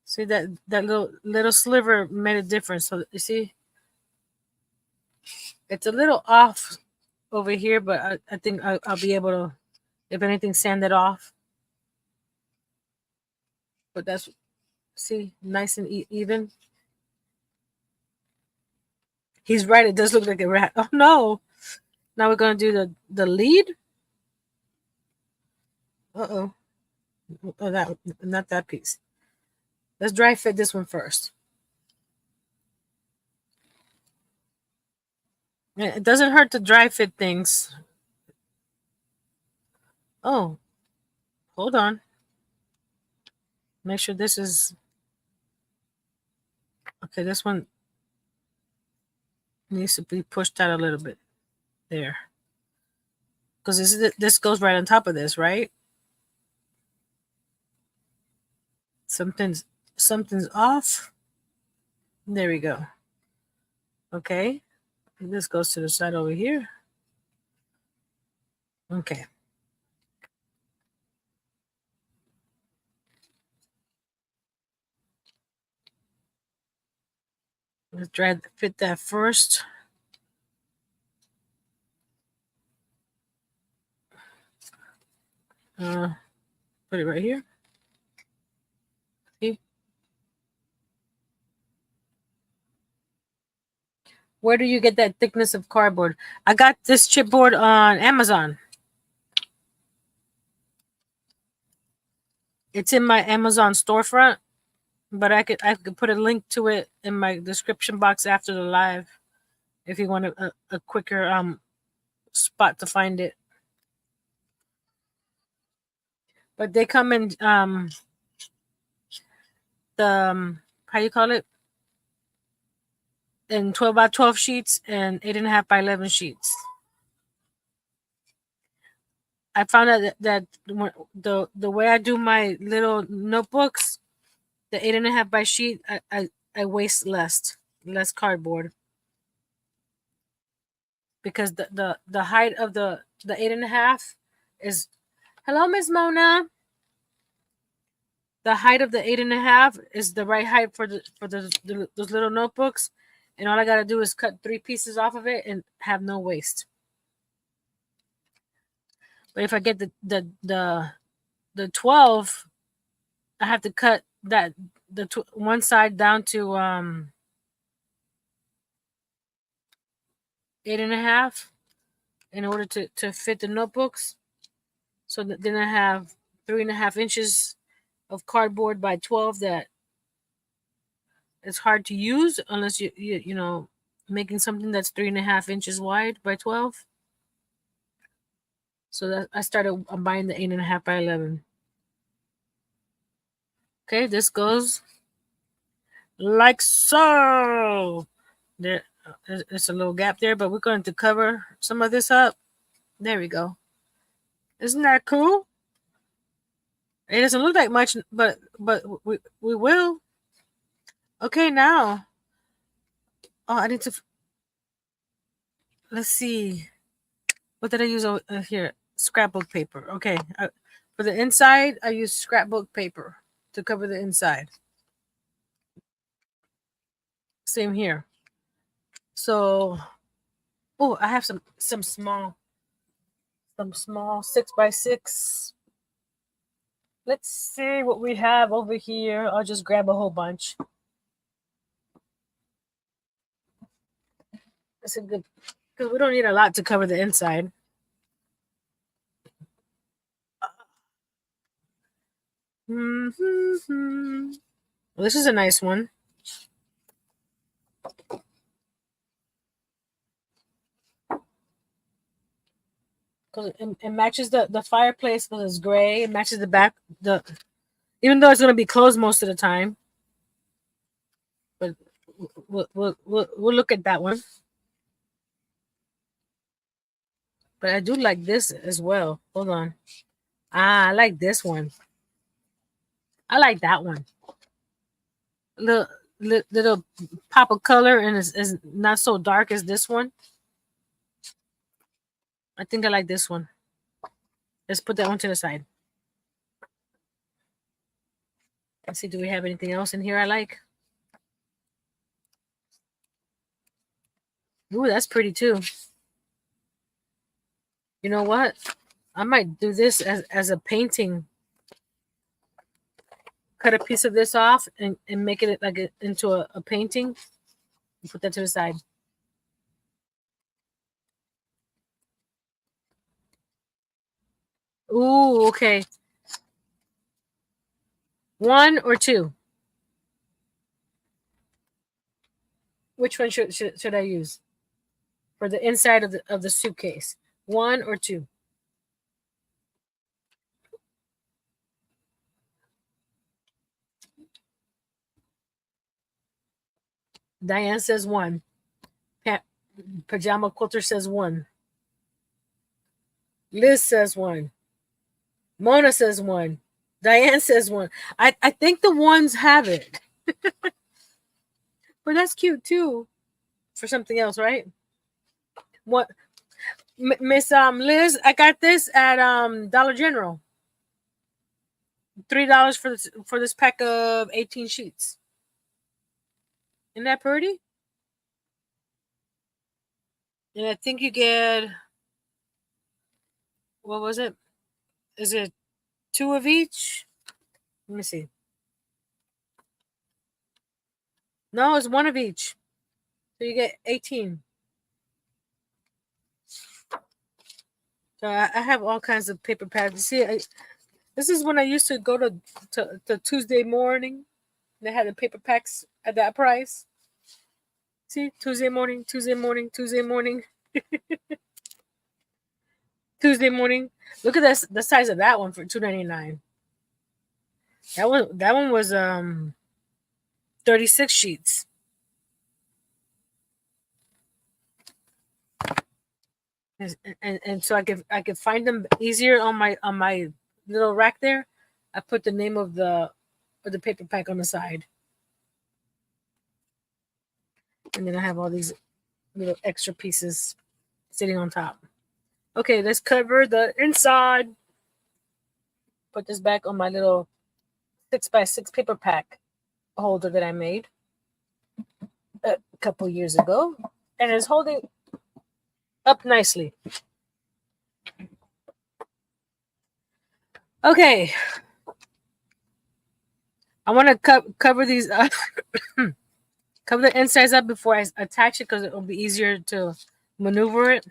See that little sliver made a difference. So you see, it's a little off over here, but I think I'll be able to, if anything, sand it off. But that's, see, nice and even. He's right. It does look like a rat. Oh no! Now we're gonna do the lead. Oh, that not that piece. Let's dry fit this one first. It doesn't hurt to dry fit things. Oh, hold on. Make sure this is okay. This one needs to be pushed out a little bit there, because this goes right on top of this, right? Something's off. There we go. Okay, and this goes to the side over here. Okay. Let's try to fit that first. Put it right here. See? Where do you get that thickness of cardboard? I got this chipboard on Amazon. It's in my Amazon storefront, but I could put a link to it in my description box after the live if you want a quicker spot to find it. But they come in the how you call it, in 12 by 12 sheets and 8.5 by 11 sheets. I found out that the way I do my little notebooks, the 8.5 by sheet, I waste less cardboard, because the height of the 8.5 is, hello, Miss Mona. The height of the 8.5 is the right height for those little notebooks, and all I gotta do is cut 3 pieces off of it and have no waste. But if I get the 12, I have to cut that one side down to 8.5 in order to fit the notebooks. So then I have 3.5 inches of cardboard by 12 that is hard to use unless you know, making something that's 3.5 inches wide by 12. So that I started buying the 8.5 by 11. Okay, this goes like so. There's a little gap there, but we're going to cover some of this up. There we go. Isn't that cool? It doesn't look like much, but we will. Okay, now. Oh, I need to. Let's see. What did I use here? Scrapbook paper. Okay. For the inside, I use scrapbook paper to cover the inside. Same here. So, oh, I have some small 6x6. Let's see what we have over here. I'll just grab a whole bunch. That's a good, because we don't need a lot to cover the inside. Mm-hmm. Well, this is a nice one. Because it matches the fireplace, because it's gray. It matches the back, even though it's going to be closed most of the time. But we'll look at that one. But I do like this as well. Hold on. I like this one. I like that one. Little pop of color, and is not so dark as this one. I think I like this one. Let's put that one to the side. Let's see, do we have anything else in here I like? Ooh, that's pretty too. You know what? I might do this as a painting. Cut a piece of this off and make it like into a painting. Put that to the side. Ooh, okay. 1 or 2? Which one should I use for the inside of the suitcase? 1 or 2? Diane says 1. Pajama Quilter says 1. Liz says 1. Mona says 1. Diane says 1. I think the ones have it. But that's cute too. For something else, right? What, Miss Liz? I got this at Dollar General. $3 for this pack of 18 sheets. Isn't that pretty? And I think you get, what was it? Is it 2 of each? Let me see. No, it's 1 of each. So you get 18. So I have all kinds of paper pads. See, this is when I used to go to Tuesday morning. They had the paper packs at that price. See, Tuesday morning, Tuesday morning, Tuesday morning. Tuesday morning. Look at this, the size of that one for $2.99. That one was 36 sheets. And so I could find them easier on my little rack there. I put the name of the paper pack on the side. And then I have all these little extra pieces sitting on top. Okay, let's cover the inside. Put this back on my little 6x6 paper pack holder that I made a couple years ago. And it's holding up nicely. Okay. I want to cover these cover the insides up before I attach it, because it will be easier to maneuver it.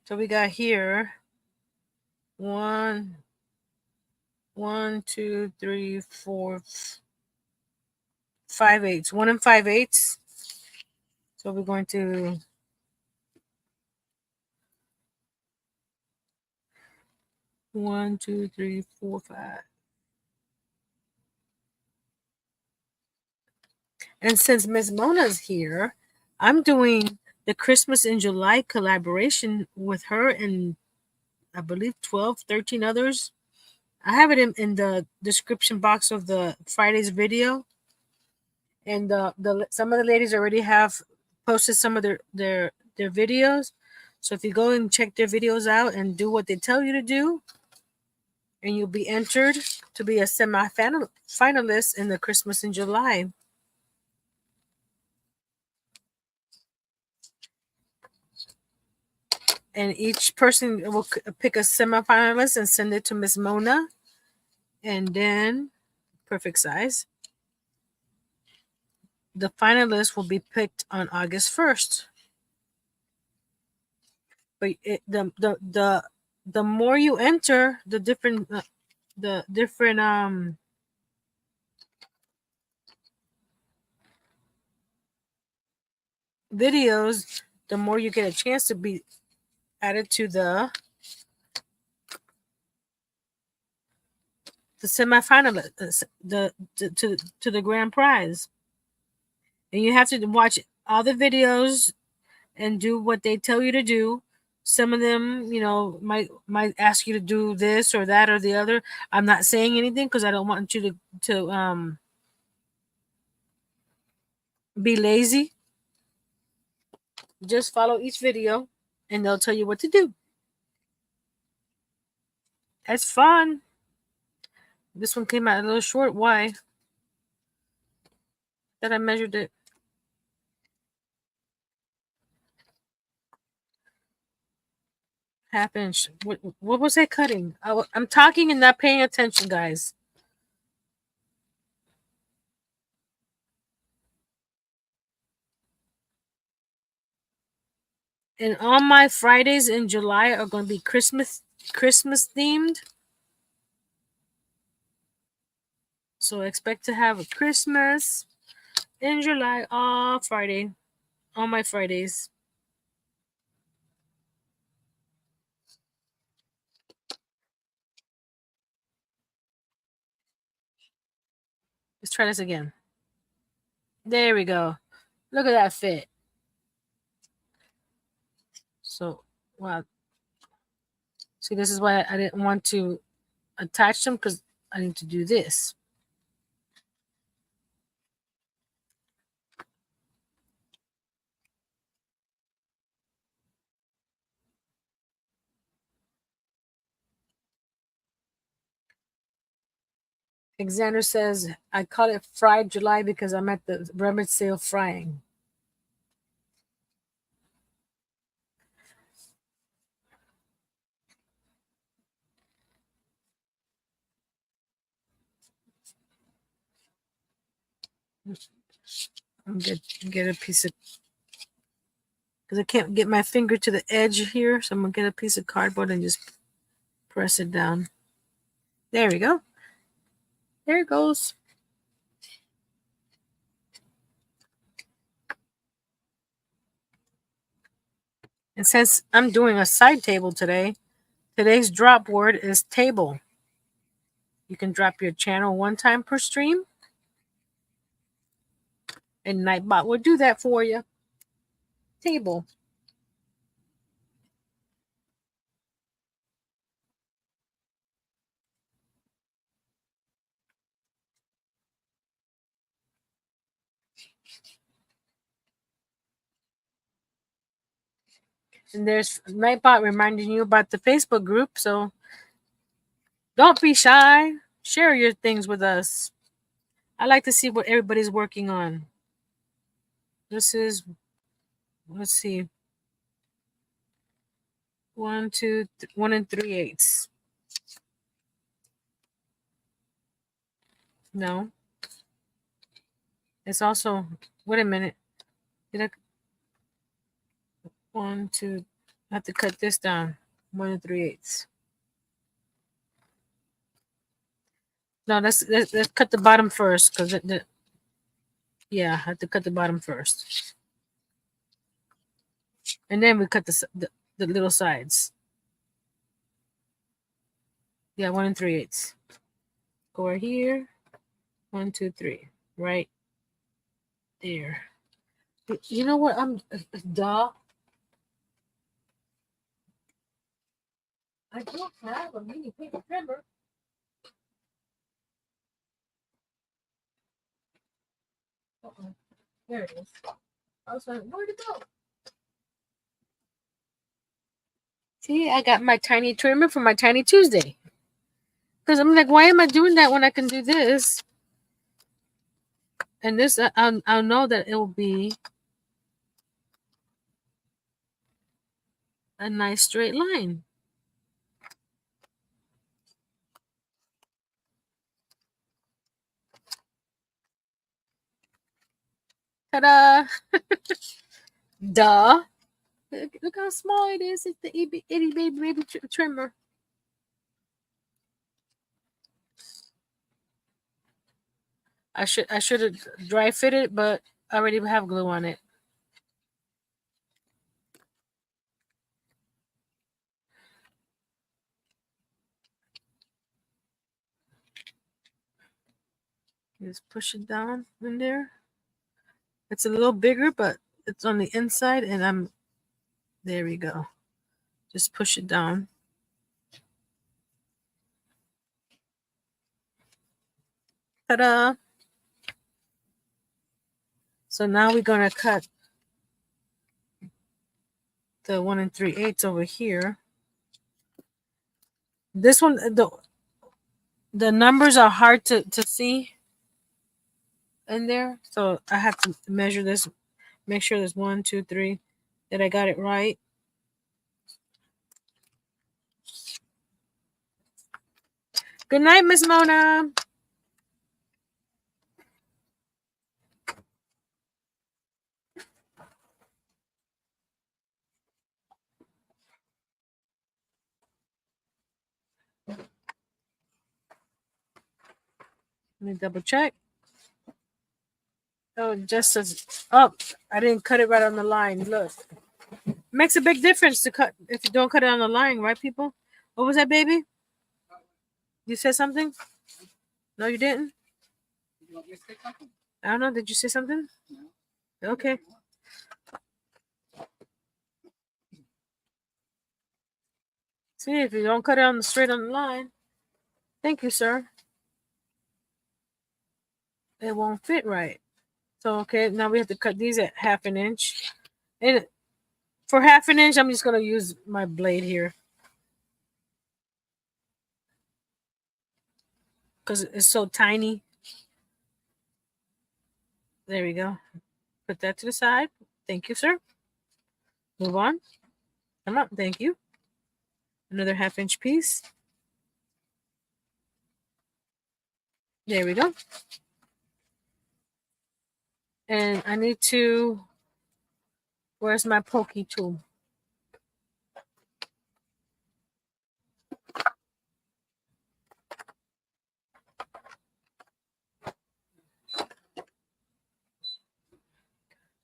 So we got here 1, 2, 3, 4, 5/8. 1 5/8. So we're going to one, 2, 3, 4, 5. And since Miss Mona's here, I'm doing the Christmas in July collaboration with her and I believe 12, 13 others. I have it in the description box of the Friday's video. And some of the ladies already have posted some of their videos. So if you go and check their videos out and do what they tell you to do, and you'll be entered to be a semi-finalist in the Christmas in July. And each person will pick a semi-finalist and send it to Miss Mona, and then perfect size. The finalists will be picked on August 1st. But the more you enter, the different videos, the more you get a chance to be added to the semifinalists, to the grand prize. And you have to watch all the videos and do what they tell you to do. Some of them, might ask you to do this or that or the other. I'm not saying anything because I don't want you to be lazy. Just follow each video and they'll tell you what to do. It's fun. This one came out a little short. Why? That I measured it. Half inch. What was I cutting? I'm talking and not paying attention, guys. And all my Fridays in July are going to be Christmas themed. So expect to have a Christmas in July all Friday. All my Fridays. Let's try this again. There we go. Look at that fit. So, wow. See, this is why I didn't want to attach them, because I need to do this. Alexander says, I call it Fried July because I'm at the rummage sale frying. I'm gonna get a piece of, because I can't get my finger to the edge here, so I'm gonna get a piece of cardboard and just press it down. There we go. There it goes. And since I'm doing a side table today, today's drop word is table. You can drop your channel one time per stream, and Nightbot will do that for you. Table. And there's Nightbot reminding you about the Facebook group, so don't be shy. Share your things with us. I like to see what everybody's working on. This is, let's see, 1 3/8. No, it's also, wait a minute. Did I 1 2? I have to cut this down. 1 3/8. No, let's cut the bottom first, because yeah, I have to cut the bottom first, and then we cut the little sides. Yeah, 1 3/8. Go right here. 1 2 3. Right there. You know what? I'm duh. I don't have a mini paper trimmer. Uh-oh. There it is. I was like, where'd it go? See, I got my tiny trimmer for my Tiny Tuesday. Because I'm like, why am I doing that when I can do this? And this, I'll know that it will be a nice straight line. Ta-da! Duh. Look how small it is. It's the itty baby trimmer. I should have dry fitted, but I already have glue on it. Just push it down in there. It's a little bigger, but it's on the inside, and there we go. Just push it down. Ta-da! So now we're gonna cut the 1 3/8 over here. This one, the numbers are hard to see in there, so I have to measure this, make sure there's 1, 2, 3, that I got it right. Good night, Miss Mona. Let me double check. Oh, just as I didn't cut it right on the line. Look, makes a big difference to cut if you don't cut it on the line, right, people? What was that, baby? You said something? No, you didn't. You want me to say something? I don't know. Did you say something? No. Okay. See, if you don't cut it on straight on the line, thank you, sir. It won't fit right. So okay, now we have to cut these at 1/2 inch. And for 1/2 inch, I'm just gonna use my blade here because it's so tiny. There we go. Put that to the side. Thank you, sir. Move on. Come up. Thank you. Another 1/2 inch piece. There we go. And I need to, where's my pokey tool?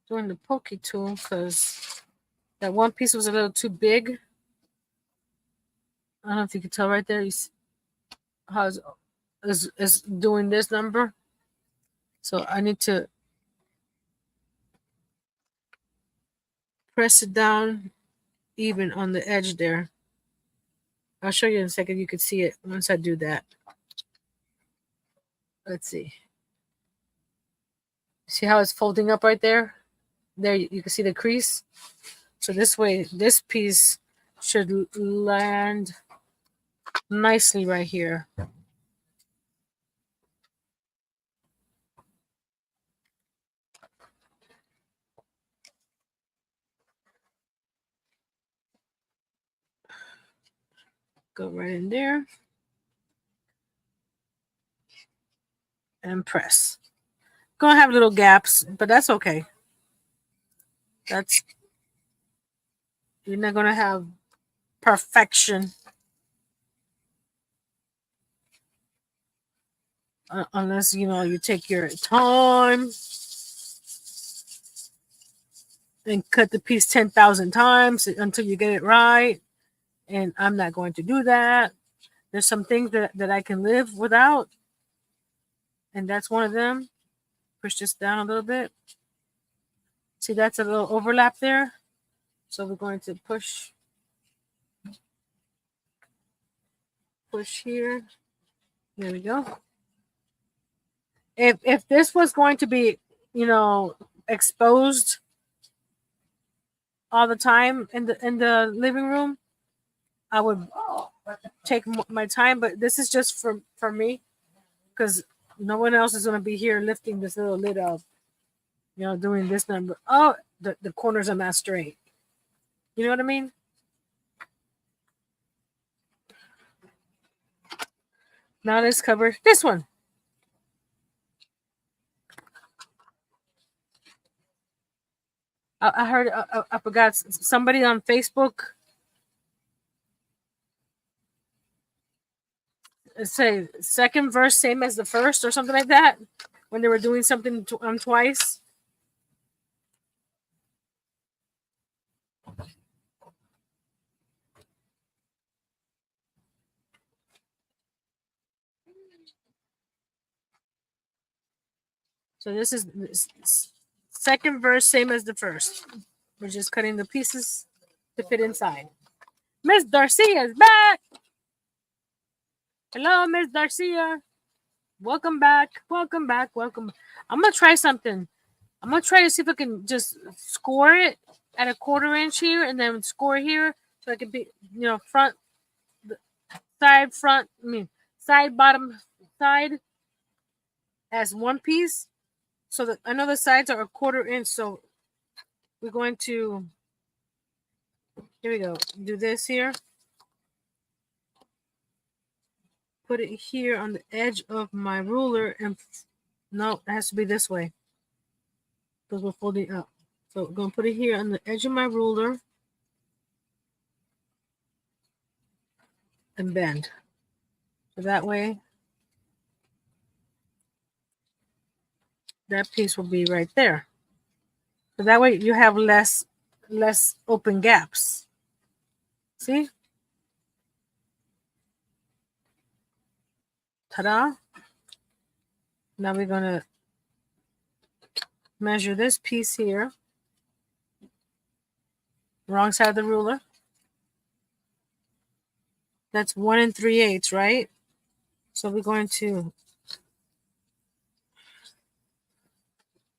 Doing the pokey tool because that one piece was a little too big. I don't know if you can tell right there. You see how it's doing this number. So I need to press it down even on the edge there. I'll show you in a second. You can see it once I do that. Let's see. See how it's folding up right there? There you can see the crease. So this way, this piece should land nicely right here. Go right in there and press. Gonna have little gaps, but that's okay. You're not gonna have perfection unless you take your time and cut the piece 10,000 times until you get it right. And I'm not going to do that. There's some things that I can live without, and that's one of them. Push this down a little bit. See, that's a little overlap there. So we're going to push here. There we go. If this was going to be, exposed all the time in the living room, I would take my time, but this is just for me because no one else is going to be here lifting this little lid up, doing this number. Oh, the corners are not straight. You know what I mean? Now let's cover this one. I heard, I forgot, somebody on Facebook say second verse same as the first or something like that when they were doing something twice. So this is second verse same as the first. We're just cutting the pieces to fit inside. Miss Darcia is back. Hello, Miss Darcia. Welcome back. Welcome back. Welcome. I'm gonna try something. I'm gonna try to see if I can just score it at a 1/4 inch here, and then score here, so it can be, front, side, front. Side, bottom, side as one piece. So that I know the sides are a 1/4 inch. So we're going to. Here we go. Do this here. Put it here on the edge of my ruler, and no, it has to be this way because we're folding up. So we're going to put it here on the edge of my ruler and bend. So that way, that piece will be right there. So that way you have less open gaps. See? Ta-da! Now we're going to measure this piece here. Wrong side of the ruler. That's 1 3/8, right? So we're going to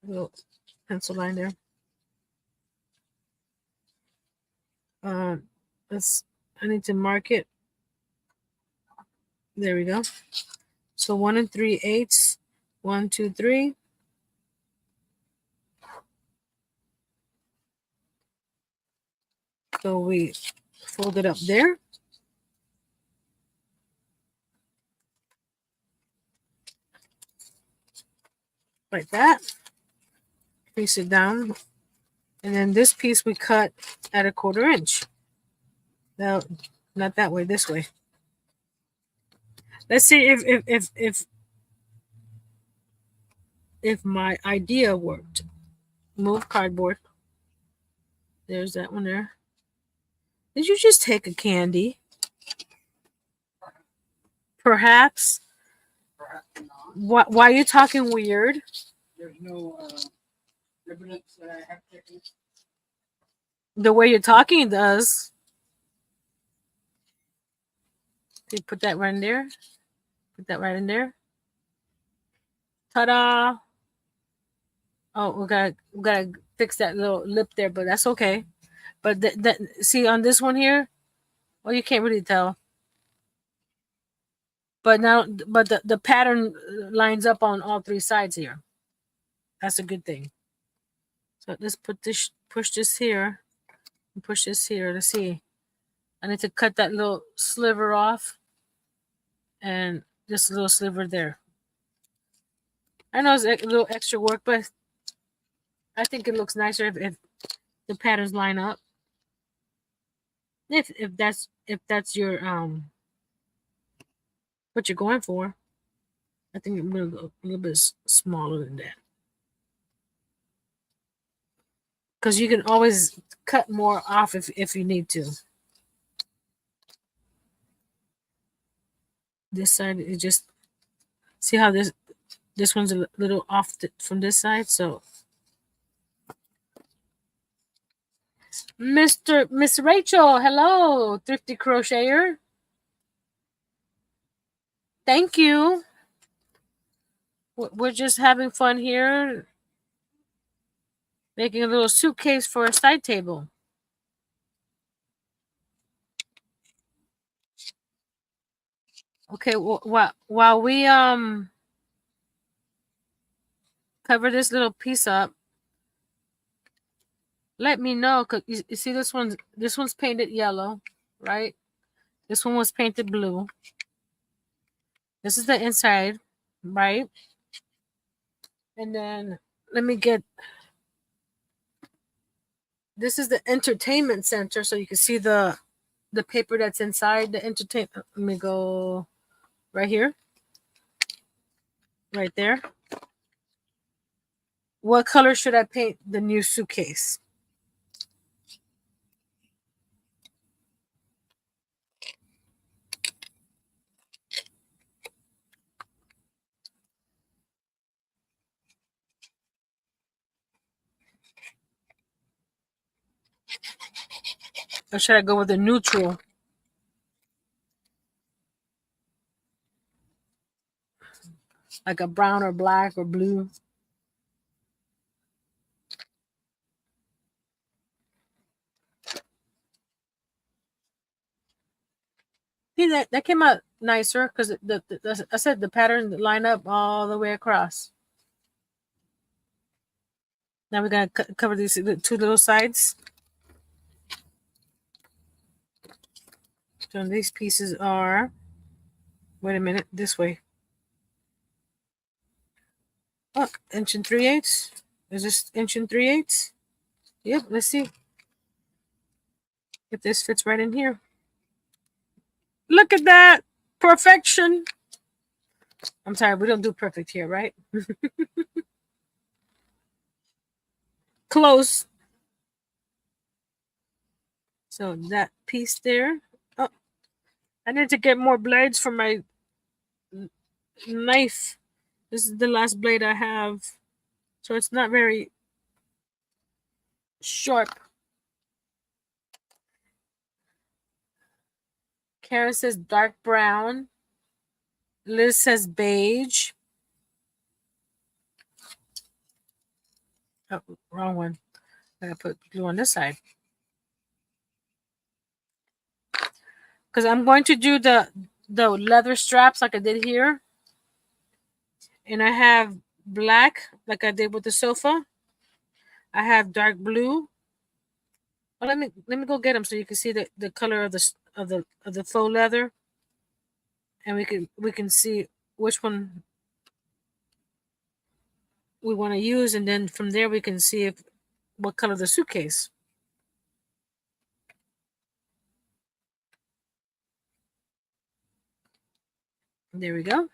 little pencil line there. I need to mark it. There we go. So 1 3/8. 1, 2, 3. So we fold it up there. Like that. Crease it down. And then this piece we cut at a 1/4 inch. Now, not that way, this way. Let's see if my idea worked. Move cardboard. There's that one there. Did you just take a candy? Perhaps. Why are you talking weird? There's no evidence that I have taken. The way you're talking does. You put that right in there. Put that right in there. Ta-da! Oh, we gotta fix that little lip there, but that's okay. But see on this one here, well, you can't really tell. But now, the pattern lines up on all 3 sides here. That's a good thing. So let's push this here, and push this here. Let's see. I need to cut that little sliver off, and just a little sliver there. I know it's a little extra work, but I think it looks nicer if the patterns line up. If that's your what you're going for. I think I'm gonna go a little bit smaller than that. Because you can always cut more off if you need to. This side is just, see how this one's a little off from this side. So Miss Rachel, hello, Thrifty Crocheter. Thank you. We're just having fun here, making a little suitcase for a side table. Okay, while we cover this little piece up, let me know, cause you see this one's painted yellow, right? This one was painted blue. This is the inside, right? And then let me get, this is the entertainment center, so you can see the paper that's inside the entertainment. Let me go right here, right there. What color should I paint the new suitcase? Or should I go with a neutral? Like a brown or black or blue? See, that came out nicer because I said the pattern line up all the way across. Now we're going to cover these two little sides. So these pieces are, wait a minute, this way. Oh, 1 3/8. Is this 1 3/8? Yep, let's see if this fits right in here. Look at that! Perfection! I'm sorry, we don't do perfect here, right? Close. So that piece there. Oh, I need to get more blades for my knife. This is the last blade I have. So it's not very sharp. Karen says dark brown. Liz says beige. Oh, wrong one. I gotta put blue on this side. Because I'm going to do the leather straps like I did here. And I have black like I did with the sofa. I have dark blue. Oh, let me go get them so you can see the color of the faux leather, and we can see which one we want to use, and then from there we can see if what color the suitcase. There we go.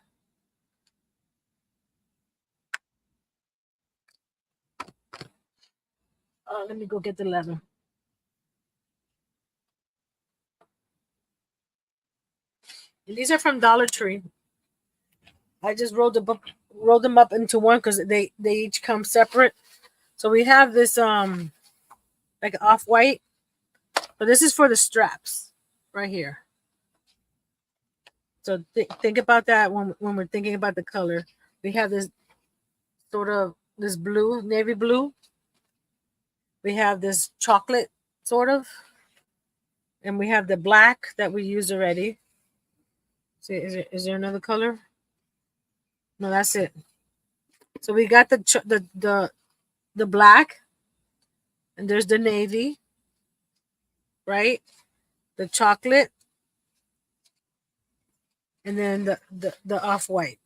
Let me go get the leather. And these are from Dollar Tree. I just rolled them up into one because they each come separate. So we have this like off white, but this is for the straps right here. So think about that when we're thinking about the color. We have this sort of this blue, navy blue. We have this chocolate sort of, and we have the black that we used already. See, is there another color? No, that's it. So we got the black, and there's the navy, right? The chocolate, and then the off white.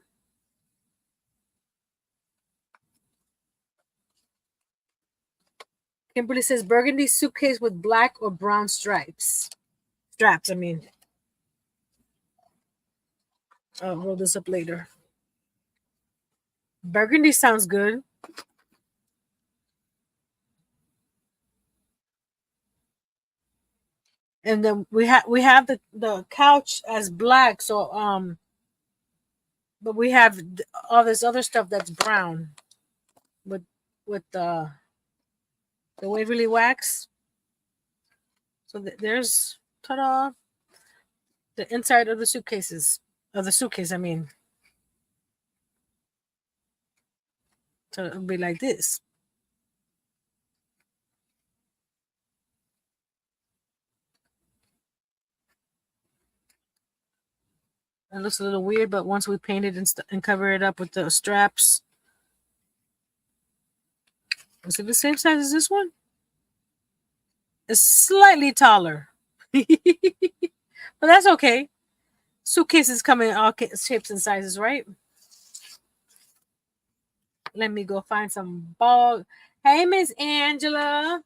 Kimberly says burgundy suitcase with black or brown stripes. Straps, I mean. I'll roll this up later. Burgundy sounds good. And then we have the couch as black, so but we have all this other stuff that's brown with the Waverly wax. So there's, ta-da, the inside of the suitcase, I mean. So it'll be like this. It looks a little weird, but once we paint it and cover it up with the straps. Is it the same size as this one? It's slightly taller. But that's okay. Suitcases come in all shapes and sizes, right? Let me go find some ball. Hey, Miss Angela.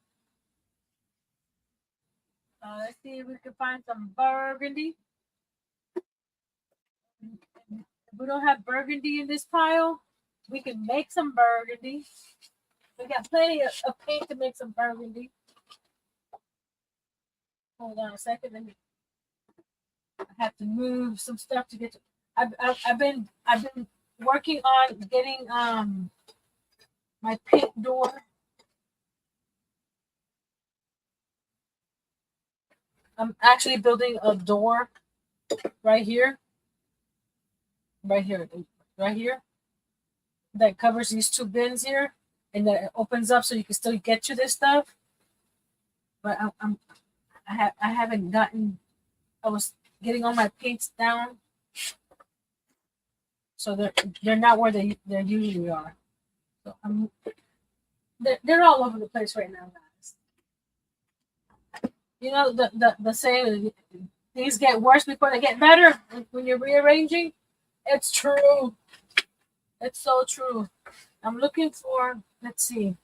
Let's see if we can find some burgundy. If we don't have burgundy in this pile, we can make some burgundy. We got plenty of paint to make some burgundy. Hold on a second. I have to move some stuff to get to. I've been working on getting my pink door. I'm actually building a door right here. Right here. Right here. That covers these two bins here. And that opens up so you can still get to this stuff. But I haven't gotten. I was getting all my paints down, so they're not where they usually are. So they're all over the place right now, guys. You know the saying, things get worse before they get better when you're rearranging. It's true. It's so true. I'm looking for. Let's see.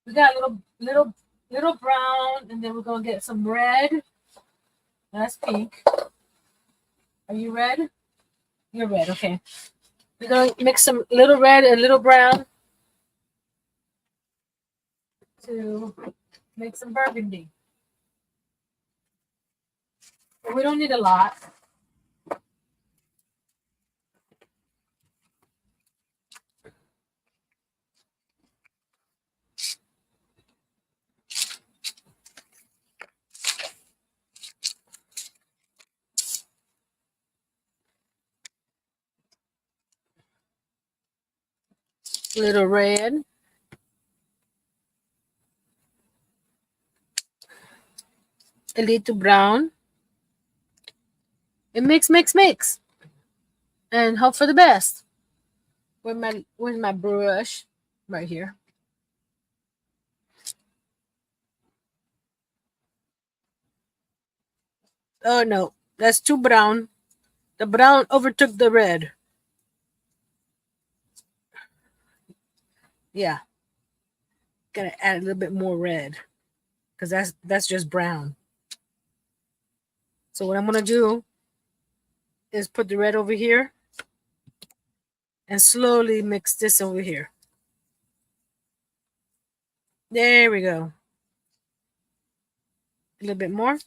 We got little brown, and then we're gonna get some red. That's pink. Are you red? You're red. Okay. We're gonna mix some little red and little brown to make some burgundy. But we don't need a lot. Little red. A little brown. And mix. And hope for the best. Where's my brush? Right here. Oh no, that's too brown. The brown overtook the red. Yeah. Gotta add a little bit more red. Because that's just brown. So what I'm gonna do is put the red over here and slowly mix this over here. There we go. A little bit more.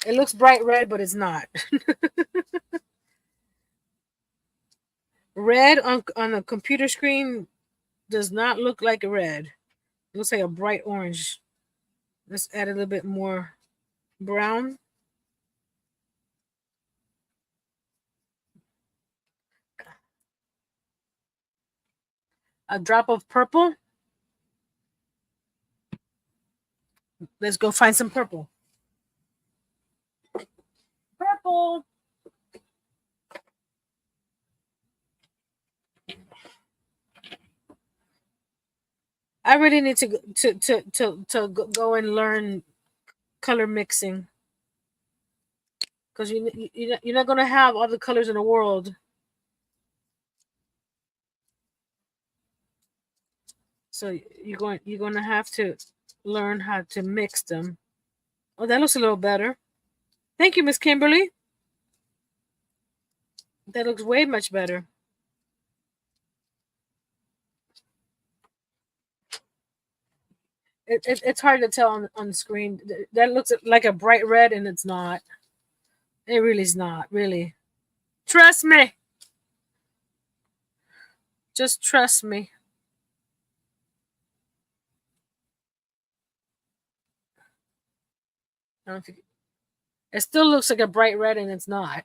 It looks bright red, but it's not. Red on a computer screen does not look like a red. It looks like a bright orange. Let's add a little bit more brown. A drop of purple. Let's go find some purple. Purple. I really need to go and learn color mixing, because you're not gonna have all the colors in the world. So you're going to have to learn how to mix them. Oh, that looks a little better. Thank you, Miss Kimberly. That looks way much better. It's hard to tell on the screen. That looks like a bright red, and it's not. It really is not. Really. Trust me. Just trust me. I don't know if you, it still looks like a bright red, and it's not.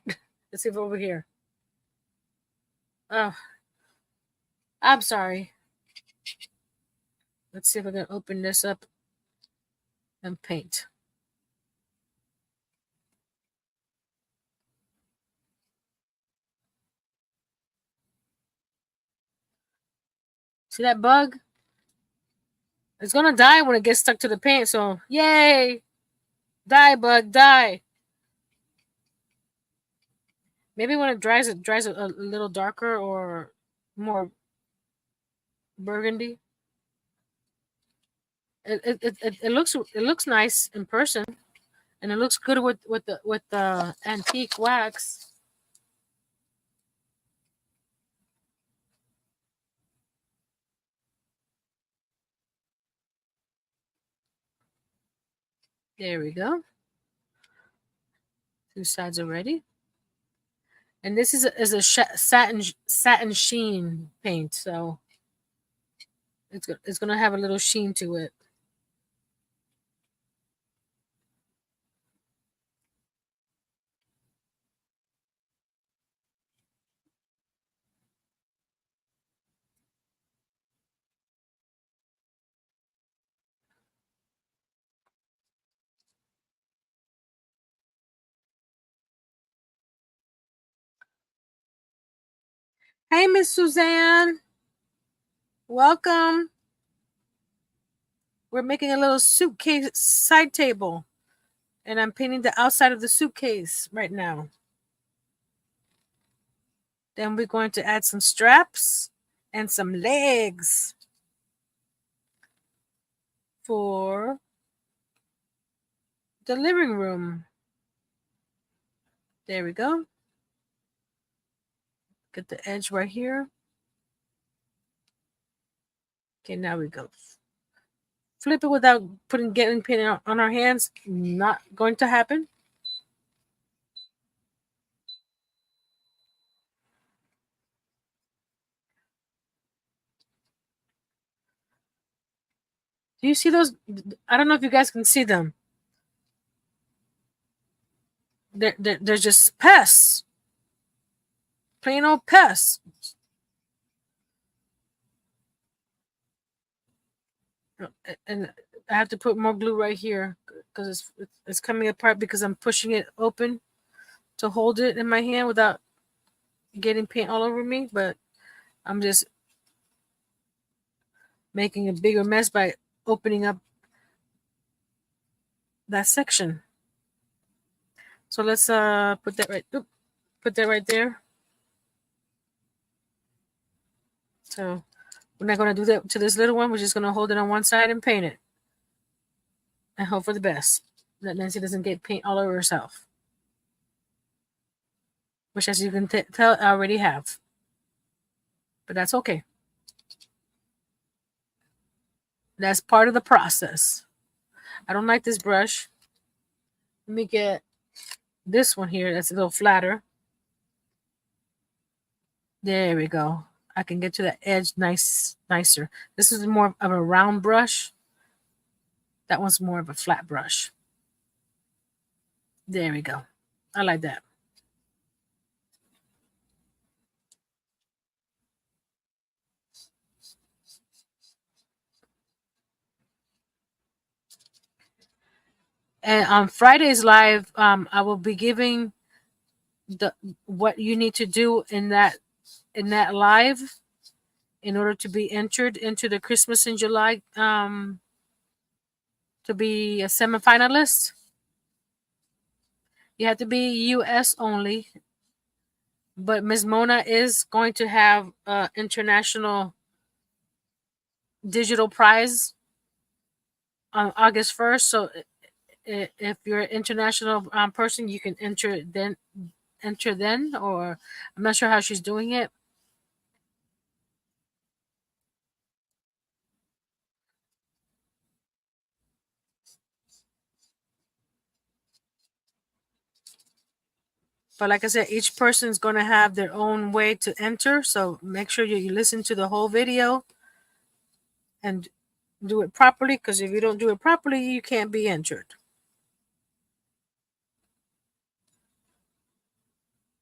Let's see if over here. Oh, I'm sorry. Let's see if I can open this up. and paint. See that bug? It's gonna die when it gets stuck to the paint, so yay! Die, bug, die! Maybe when it dries a little darker or more burgundy. It looks nice in person, and it looks good with the antique wax. There we go. Two sides are ready. And this is a satin sheen paint, so it's gonna have a little sheen to it. Hey, Miss Suzanne, welcome. We're making a little suitcase side table, and I'm painting the outside of the suitcase right now. Then we're going to add some straps and some legs for the living room. There we go. Get the edge right here. Okay, now we go. Flip it without getting paint on our hands. Not going to happen. Do you see those? I don't know if you guys can see them. They're just pests. Plain old pests. And I have to put more glue right here because it's coming apart because I'm pushing it open to hold it in my hand without getting paint all over me. But I'm just making a bigger mess by opening up that section. So let's put that right there. So we're not going to do that to this little one. We're just going to hold it on one side and paint it. And hope for the best that Nancy doesn't get paint all over herself. Which, as you can tell, I already have. But that's okay. That's part of the process. I don't like this brush. Let me get this one here that's a little flatter. There we go. I can get to the edge nicer. This is more of a round brush. That one's more of a flat brush. There we go. I like that. And on Friday's live, I will be giving what you need to do in that live in order to be entered into the Christmas in July to be a semifinalist. You have to be U.S. only, but Ms. Mona is going to have an international digital prize on August 1st. So if you're an international person, you can enter then, or I'm not sure how she's doing it. But like I said, each person is going to have their own way to enter. So make sure you listen to the whole video and do it properly, because if you don't do it properly, you can't be entered.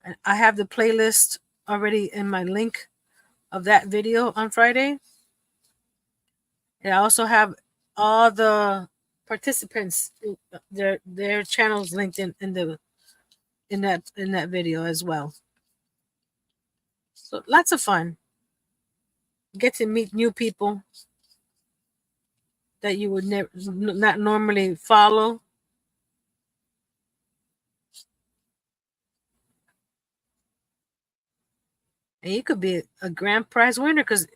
And I have the playlist already in my link of that video on Friday. And I also have all the participants, their channels linked in that video as well. So lots of fun. Get to meet new people that you would never not normally follow. And you could be a grand prize winner, because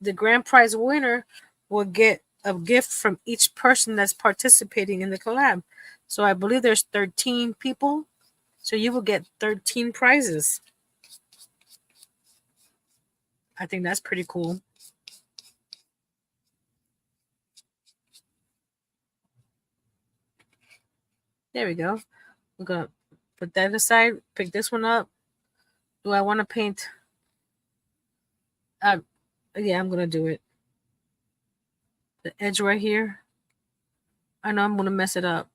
the grand prize winner will get a gift from each person that's participating in the collab. So I believe there's 13 people. So you will get 13 prizes. I think that's pretty cool. There we go. We're going to put that aside, pick this one up. Do I want to paint? Yeah, I'm going to do it. The edge right here. I know I'm going to mess it up.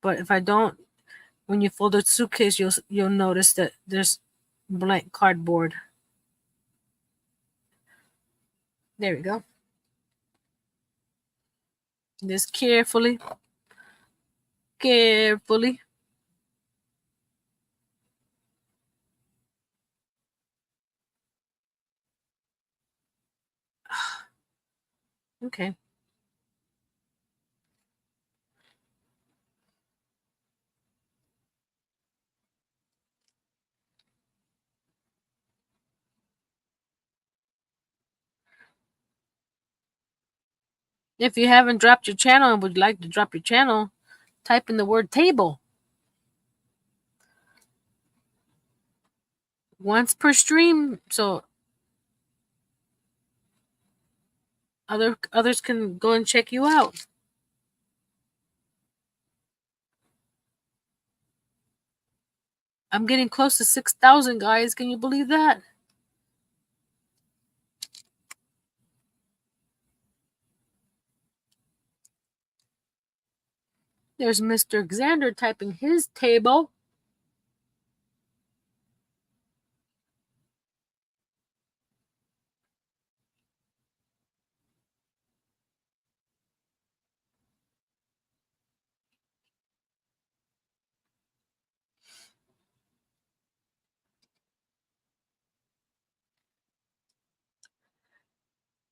But if I don't, when you fold the suitcase, you'll notice that there's blank cardboard. There we go. Just carefully. Okay. If you haven't dropped your channel and would like to drop your channel, type in the word table. Once per stream, so others can go and check you out. I'm getting close to 6,000, guys. Can you believe that? There's Mr. Xander typing his table.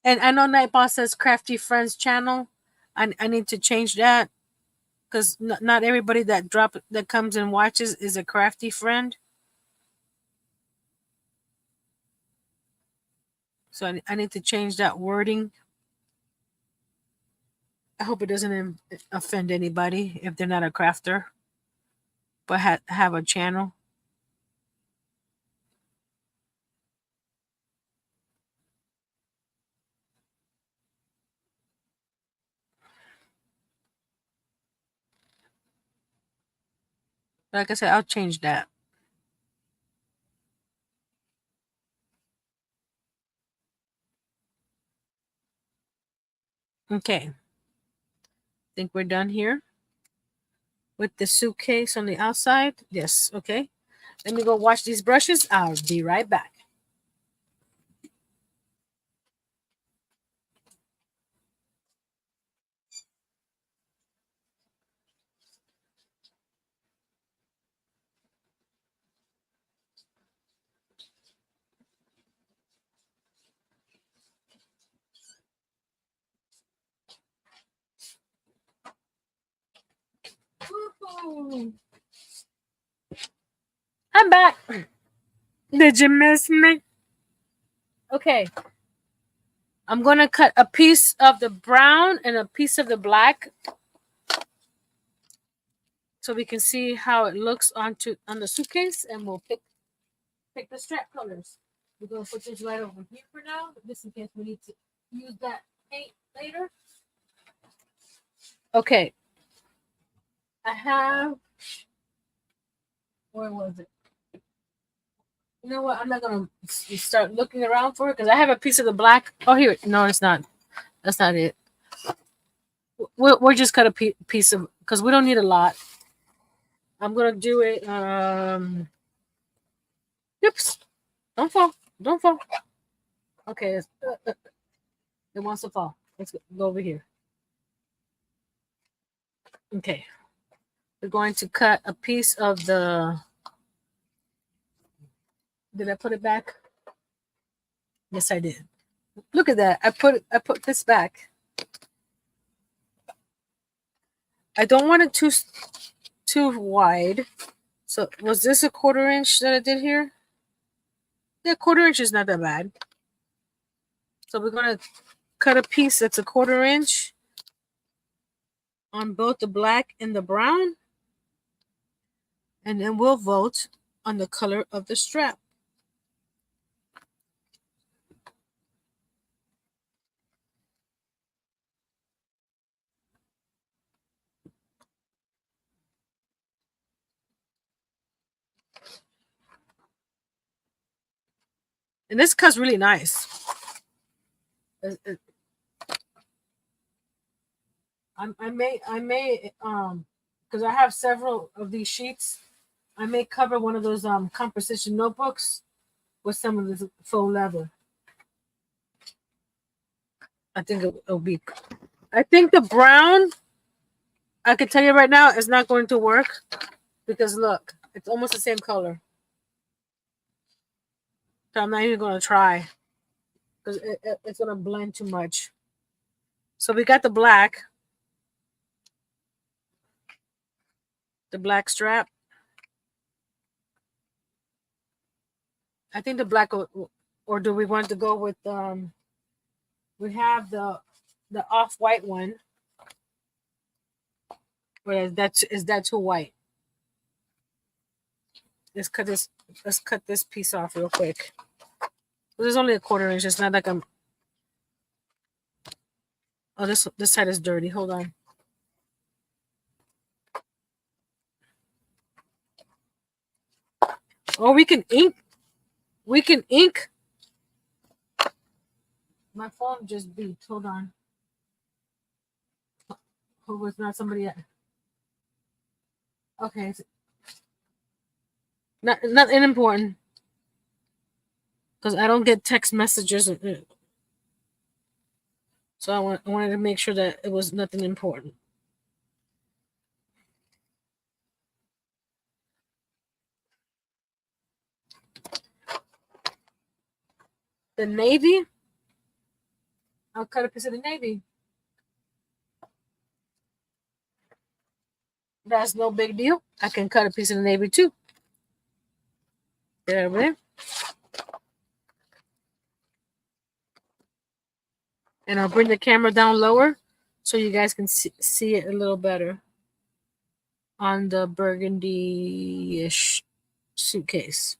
And I know Nightboss says Crafty Friends channel. I need to change that, because not everybody that comes and watches is a crafty friend. So I need to change that wording. I hope it doesn't offend anybody if they're not a crafter, but have a channel. Like I said, I'll change that. Okay. Think we're done here with the suitcase on the outside. Yes. Okay. Let me go wash these brushes. I'll be right back. Woo-hoo. I'm back. Did you miss me? Okay. I'm going to cut a piece of the brown and a piece of the black so we can see how it looks on the suitcase, and we'll pick the strap colors. We're going to put this right over here for now, just in case we need to use that paint later. Okay. I have, where was it? You know what? I'm not going to start looking around for it, because I have a piece of the black. Oh, here. No, it's not. That's not it. We'll just cut a piece of, because we don't need a lot. I'm going to do it. Oops. Don't fall. Don't fall. Okay. It wants to fall. Let's go over here. Okay. We're going to cut a piece of the. Did I put it back? Yes, I did. Look at that. I put this back. I don't want it too wide. So was this a 1/4 inch that I did here? Yeah, 1/4 inch is not that bad. So we're gonna cut a piece that's a 1/4 inch on both the black and the brown, and then we'll vote on the color of the strap. And this cut's really nice. I may because I have several of these sheets. I may cover one of those composition notebooks with some of this faux leather. I think it'll be. I think the brown, I can tell you right now, is not going to work because look, it's almost the same color. So I'm not even going to try because it's going to blend too much. So we got the black strap. I think the black, or do we want to go with we have the off-white one. Or is that too white? Let's cut this piece off real quick. There's only a 1/4 inch. It's not like I'm. Oh, this side is dirty. Hold on. Oh, we can ink. We can ink. My phone just beeped. Hold on. Hope it's not somebody else. Okay. Nothing important. Because I don't get text messages. So I wanted to make sure that it was nothing important. The navy. I'll cut a piece of the navy. That's no big deal. I can cut a piece of the navy too. There. And I'll bring the camera down lower so you guys can see it a little better on the burgundy-ish suitcase.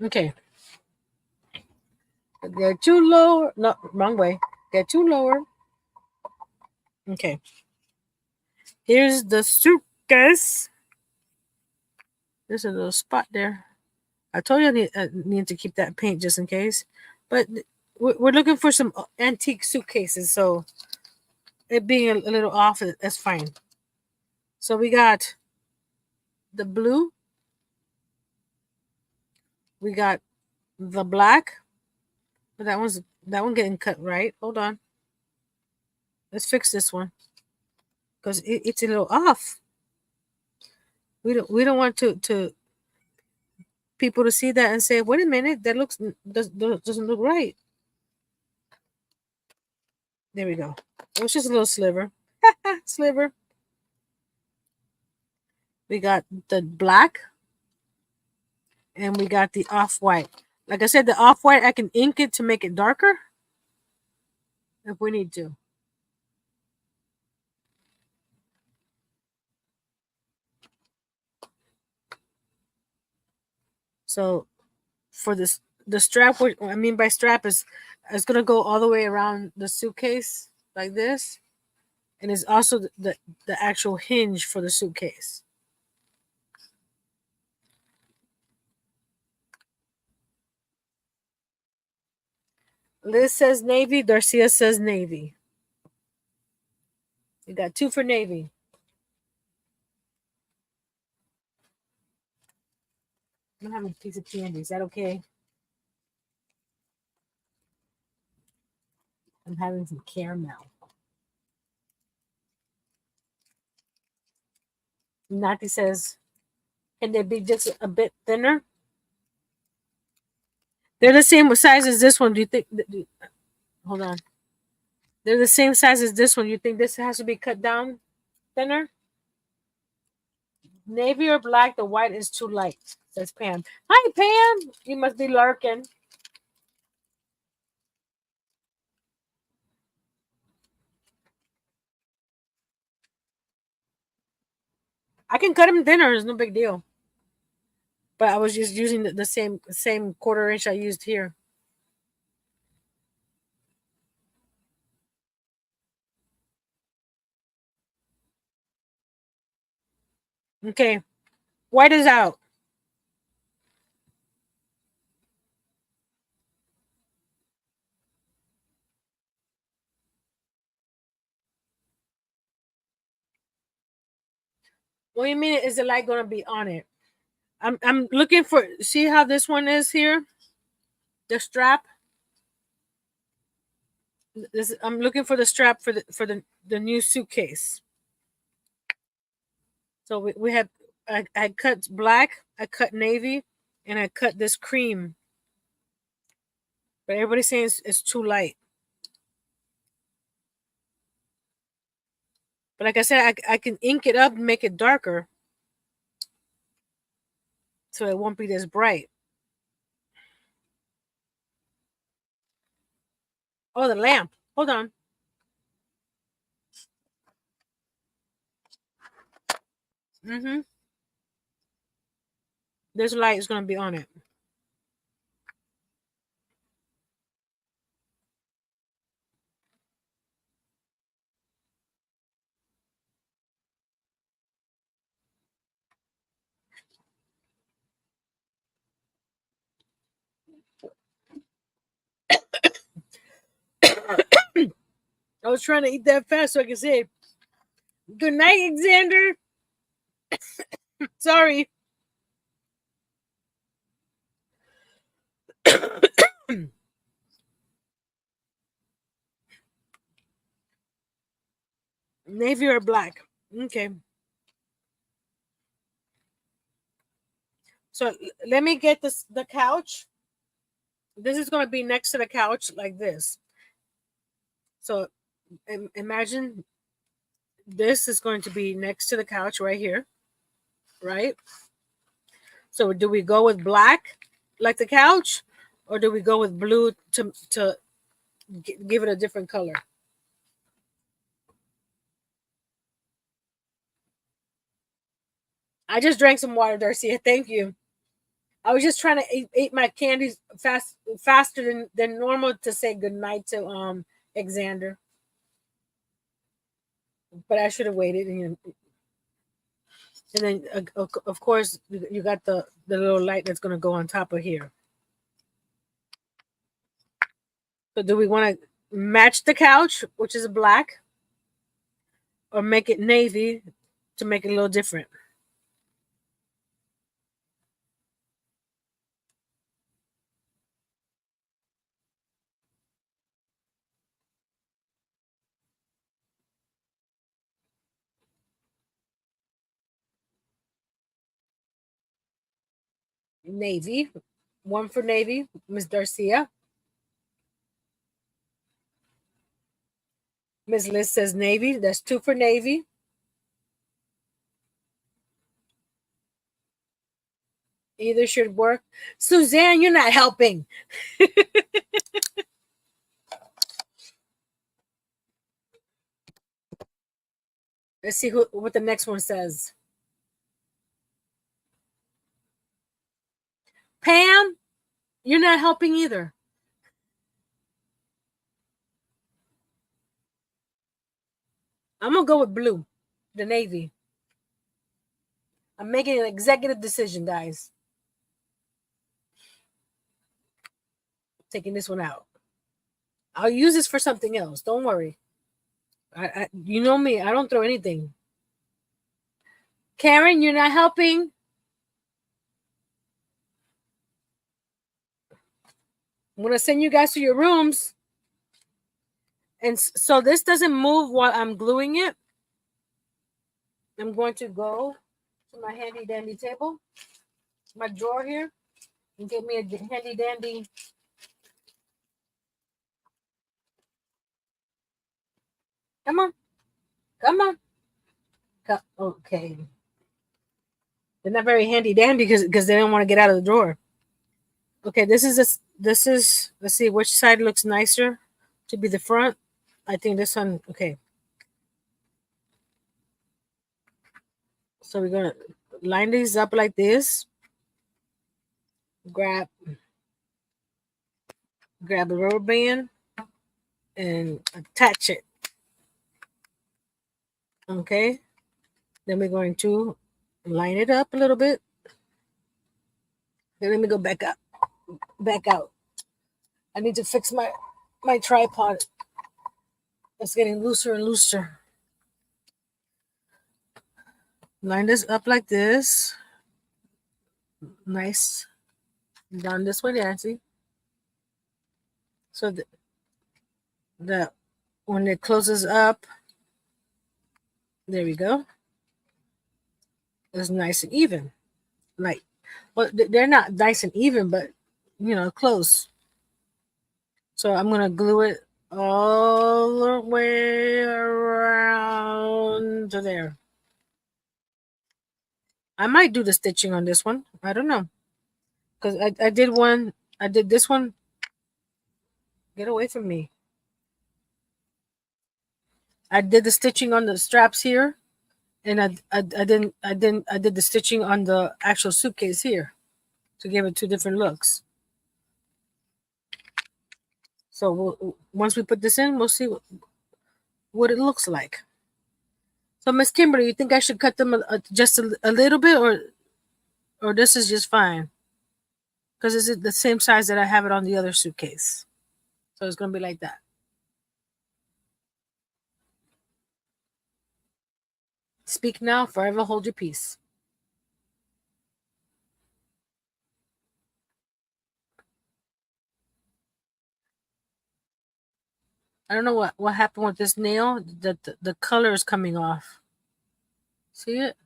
Okay. Get too lower. No, wrong way. Get too lower. Okay. Here's the suitcase. There's a little spot there. I told you I need to keep that paint just in case. But we're looking for some antique suitcases, so it being a little off, that's fine. So we got the blue. We got the black. But that one getting cut right. Hold on. Let's fix this one because it's a little off. We don't want to people to see that and say, wait a minute, that doesn't look right. There we go. It was just a little sliver. Sliver. We got the black and we got the off-white. Like I said, the off-white, I can ink it to make it darker if we need to. So for this, the strap, what I mean by strap is it's going to go all the way around the suitcase like this. And it's also the actual hinge for the suitcase. Liz says navy. Darcia says navy. You got 2 for navy. I'm having a piece of candy. Is that okay? I'm having some caramel. Nati says, can they be just a bit thinner? They're the same size as this one. Do you think? Hold on. They're the same size as this one. You think this has to be cut down thinner? Navy or black? The white is too light, says Pam. Hi, Pam. You must be lurking. I can cut them thinner. It's no big deal. But I was just using the same 1/4 inch I used here. Okay. White is out. What do you mean is the light going to be on it? I'm looking for, see how this one is here? The strap. I'm looking for the strap for the new suitcase. So we have I cut black, I cut navy, and I cut this cream. But everybody's saying it's too light. But like I said, I can ink it up and make it darker. So it won't be this bright. Oh, the lamp. Hold on. Mm-hmm. This light is going to be on it. I was trying to eat that fast so I can say, good night, Alexander. Sorry. Navy or black. Okay. So let me get the couch. This is going to be next to the couch like this. So imagine this is going to be next to the couch right here, right? So do we go with black like the couch, or do we go with blue to give it a different color? I just drank some water, Darcia. Thank you. I was just trying to eat my candies faster than normal to say goodnight to Alexander. But I should have waited, and then of course you got the little light that's going to go on top of here. So do we want to match the couch, which is black, or make it navy to make it a little different? Navy. 1 for navy, Miss Darcia. Miss Liz says navy. That's 2 for navy. Either should work. Suzanne, you're not helping. Let's see what the next one says. Pam, you're not helping either. I'm going to go with blue, the navy. I'm making an executive decision, guys. Taking this one out. I'll use this for something else. Don't worry. You know me, I don't throw anything. Karen, you're not helping. I'm gonna send you guys to your rooms. And so this doesn't move while I'm gluing it. I'm going to go to my handy dandy table, my drawer here, and get me a handy dandy. Come on, come on. Okay. They're not very handy dandy because they don't want to get out of the drawer. Okay, this is let's see which side looks nicer to be the front. I think this one. Okay, so we're gonna line these up like this. Grab a rubber band and attach it. Okay, then we're going to line it up a little bit. Then let me go back out. I need to fix my tripod. It's getting looser and looser. Line this up like this. Nice. Down this way, Nancy. So that when it closes up, there we go. It's nice and even. Like, well, they're not nice and even, but close. So I'm gonna glue it all the way around to there. I might do the stitching on this one. I don't know, because I did one. I did this one. Get away from me. I did the stitching on the straps here, and I did the stitching on the actual suitcase here to give it two different looks. So once we put this in, we'll see what it looks like. So Miss Kimberly, you think I should cut them just a little bit, or this is just fine? Because it's the same size that I have it on the other suitcase. So it's gonna be like that. Speak now, forever hold your peace. I don't know what happened with this nail. The color is coming off. See it?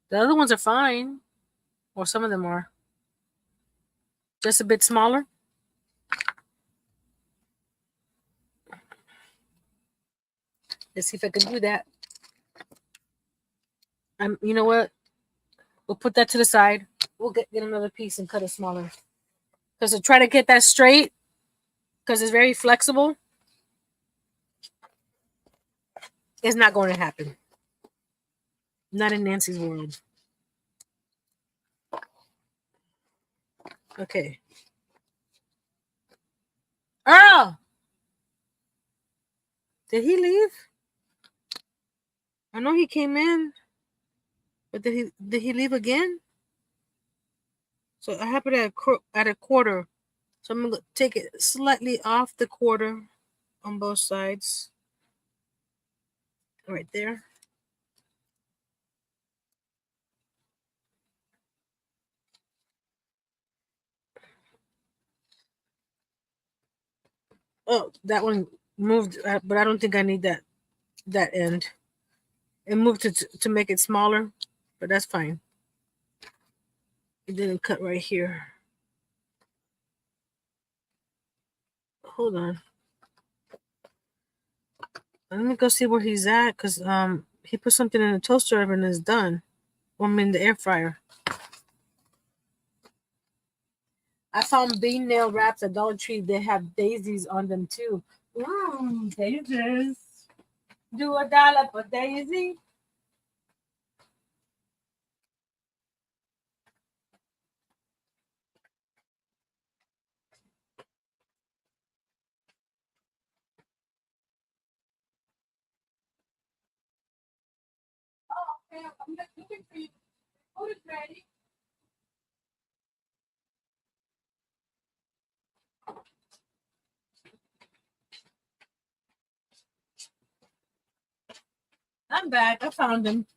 The other ones are fine, or some of them are. Just a bit smaller. Let's see if I can do that. You know what? We'll put that to the side. We'll get another piece and cut it smaller. Because to try to get that straight, because it's very flexible, it's not going to happen. Not in Nancy's world. Okay. Earl! Did he leave? I know he came in, but did he leave again? So I have it at a quarter. So I'm gonna take it slightly off the quarter on both sides. Right there. Oh, that one moved, but I don't think I need that end. It moved to make it smaller, but that's fine. It didn't cut right here. Hold on. Let me go see where he's at, because he put something in the toaster oven and it's done. I'm in the air fryer. I found bean nail wraps at Dollar Tree. They have daisies on them too. Daisies. Do $1 for daisy. Oh, okay. I'm looking for you. Food is ready. back. I found him.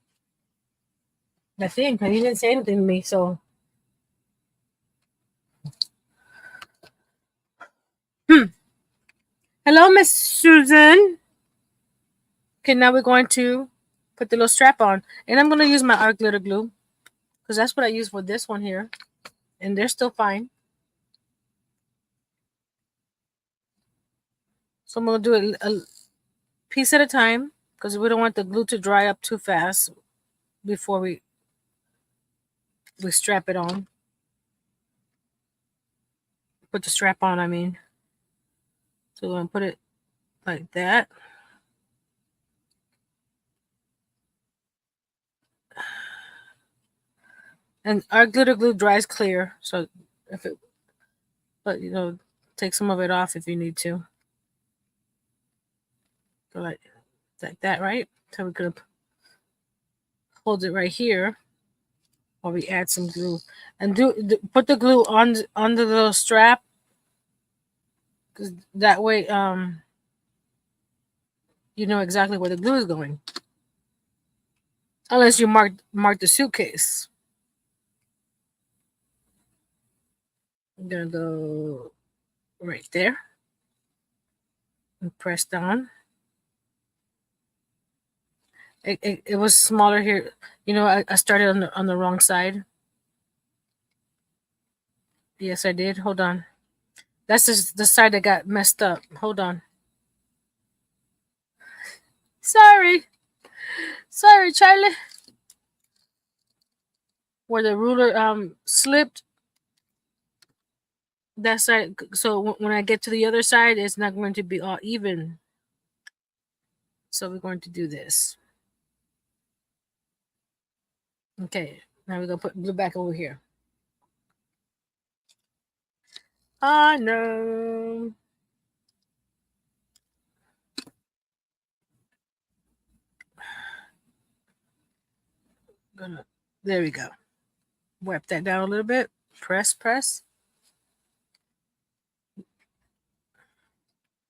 I think he didn't say anything to me, so. Hello, Miss Susan. Okay, now we're going to put the little strap on. And I'm going to use my art glitter glue because that's what I use for this one here. And they're still fine. So I'm going to do a piece at a time because we don't want the glue to dry up too fast before we strap it on. Put the strap on, I mean. So we're going to put it like that. And our glitter glue dries clear, so if it, but you know, take some of it off if you need to. So like that, right? So we're gonna hold it right here, while we add some glue, and put the glue on the little strap, because that way, you know exactly where the glue is going. Unless you mark the suitcase. I'm gonna go right there and press down. It was smaller here. You know, I started on the wrong side. Yes, I did. Hold on. That's just the side that got messed up. Hold on. Sorry, Charlie. Where the ruler slipped. That side. So when I get to the other side, it's not going to be all even. So we're going to do this. Okay. Now we're gonna put glue back over here. I know. There we go. Wipe that down a little bit. Press.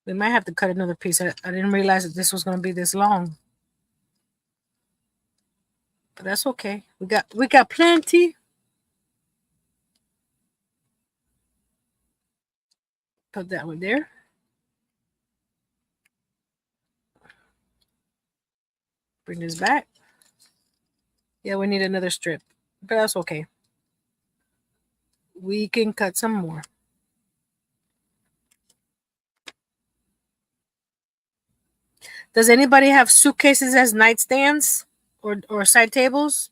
We might have to cut another piece. I didn't realize that this was going to be this long. But that's okay. We got plenty. Put that one there. Bring this back. Yeah, we need another strip. But that's okay. We can cut some more. Does anybody have suitcases as nightstands or side tables?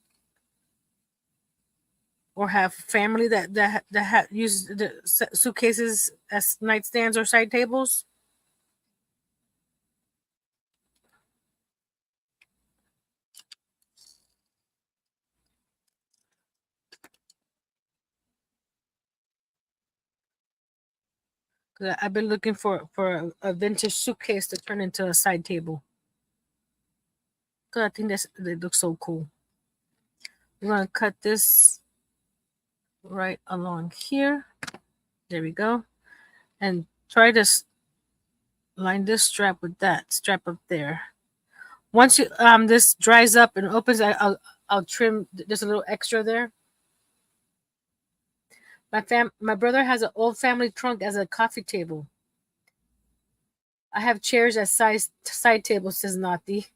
Or have family that use the suitcases as nightstands or side tables? Cause I've been looking for a vintage suitcase to turn into a side table. Cause I think they look so cool. We're gonna cut this right along here. There we go, and try to line this strap with that strap up there. Once you this dries up and opens, I'll trim. There's a little extra there. My brother has an old family trunk as a coffee table. I have chairs as side tables, says Nati.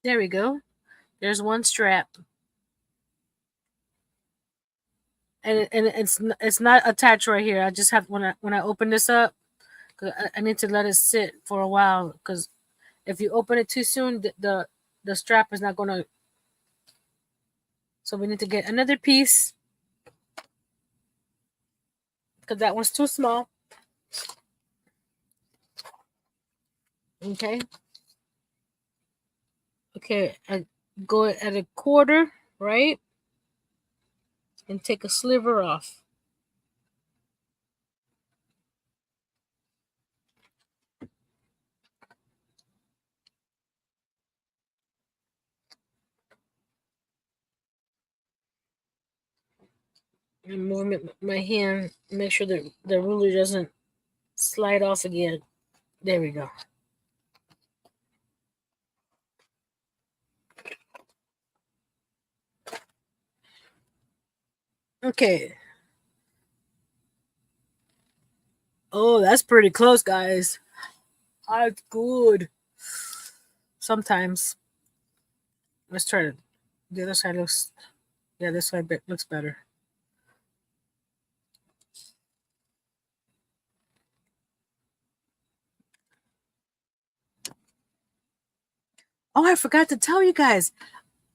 There we go. There's one strap. And it's not attached right here. I just have when I open this up, I need to let it sit for a while, because if you open it too soon, the strap is not gonna. So we need to get another piece, because that one's too small. Okay. Okay, I go at a quarter, right? And take a sliver off. And move my hand, make sure that the ruler doesn't slide off again. There we go. Okay. Oh, that's pretty close, guys. That's good. Sometimes. Let's try to. The other side looks. Yeah, this side looks better. Oh, I forgot to tell you guys.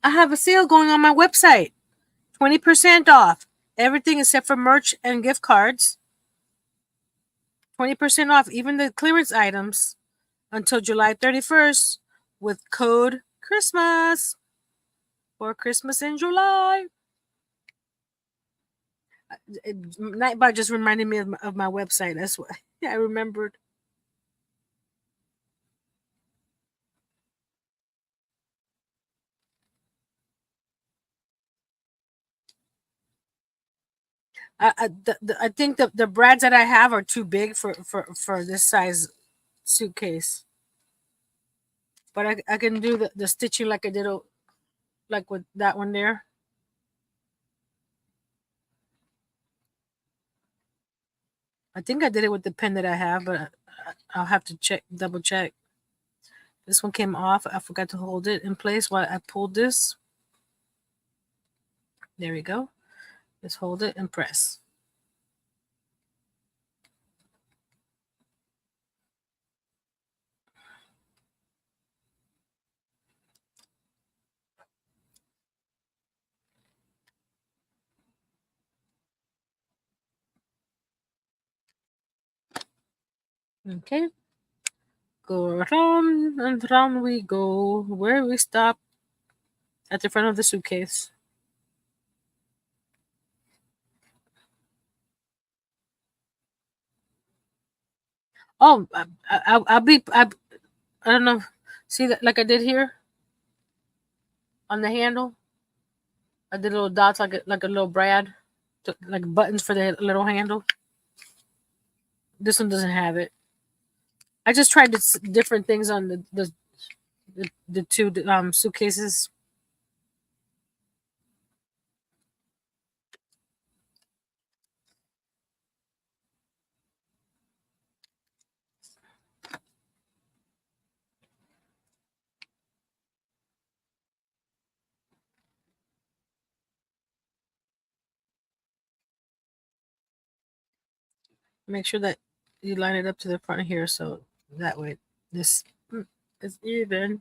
I have a sale going on my website. 20% off. Everything except for merch and gift cards. 20% off, even the clearance items, until July 31st with code Christmas for Christmas in July. Nightbot just reminded me of my website. That's what I remembered. I think the brands that I have are too big for this size suitcase. But I can do the stitching like I did like with that one there. I think I did it with the pen that I have, but I'll have to double check. This one came off. I forgot to hold it in place while I pulled this. There we go. Just hold it and press. Okay. Go around and round we go. Where we stop? At the front of the suitcase. Oh, I don't know. See that like I did here on the handle. I did little dots like a little brad, like buttons for the little handle. This one doesn't have it. I just tried different things on the two suitcases. Make sure that you line it up to the front here, so that way this is even.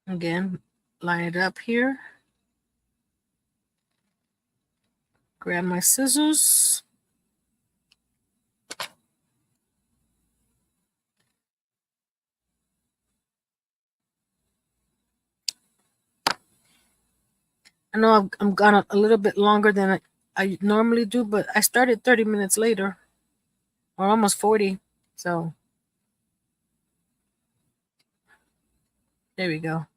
Again, line it up here. Grab my scissors. I know I'm gone a little bit longer than I normally do, but I started 30 minutes later, or almost 40. So there we go.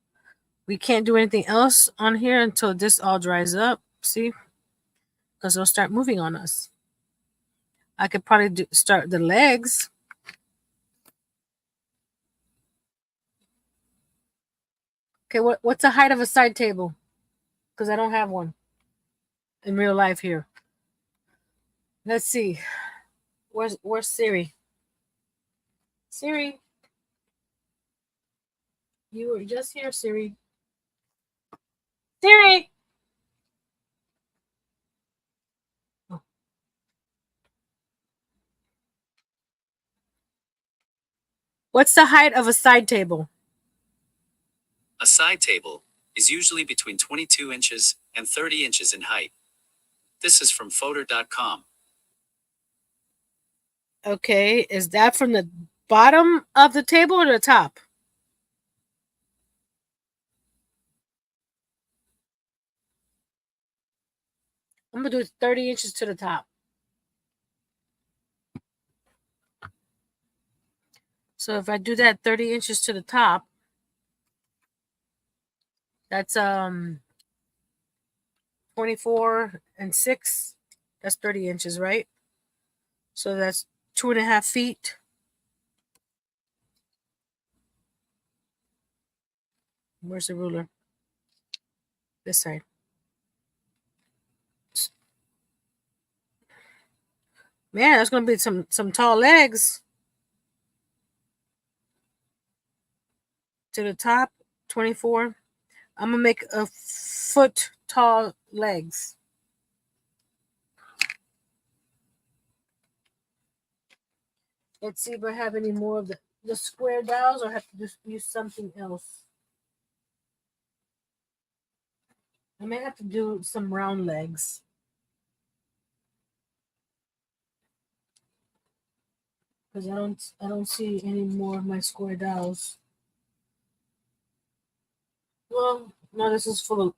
We can't do anything else on here until this all dries up. See? Because it'll start moving on us. I could probably start the legs. Okay, what's the height of a side table? Because I don't have one in real life here. Let's see. Where's Siri? Siri, you were just here, Siri. Siri. Oh. What's the height of a side table? A side table is usually between 22 inches and 30 inches in height. This is from Photo.com. Okay, is that from the bottom of the table or the top? I'm going to do 30 inches to the top. So if I do that 30 inches to the top, that's 24 and 6. That's 30 inches, right? So that's 2.5 feet. Where's the ruler? This side. Man, that's gonna be some tall legs. To the top, 24. I'm gonna make a foot tall legs. Let's see if I have any more of the square dowels, or have to just use something else. I may have to do some round legs. Because I don't see any more of my square dowels. Well, no, this is full of.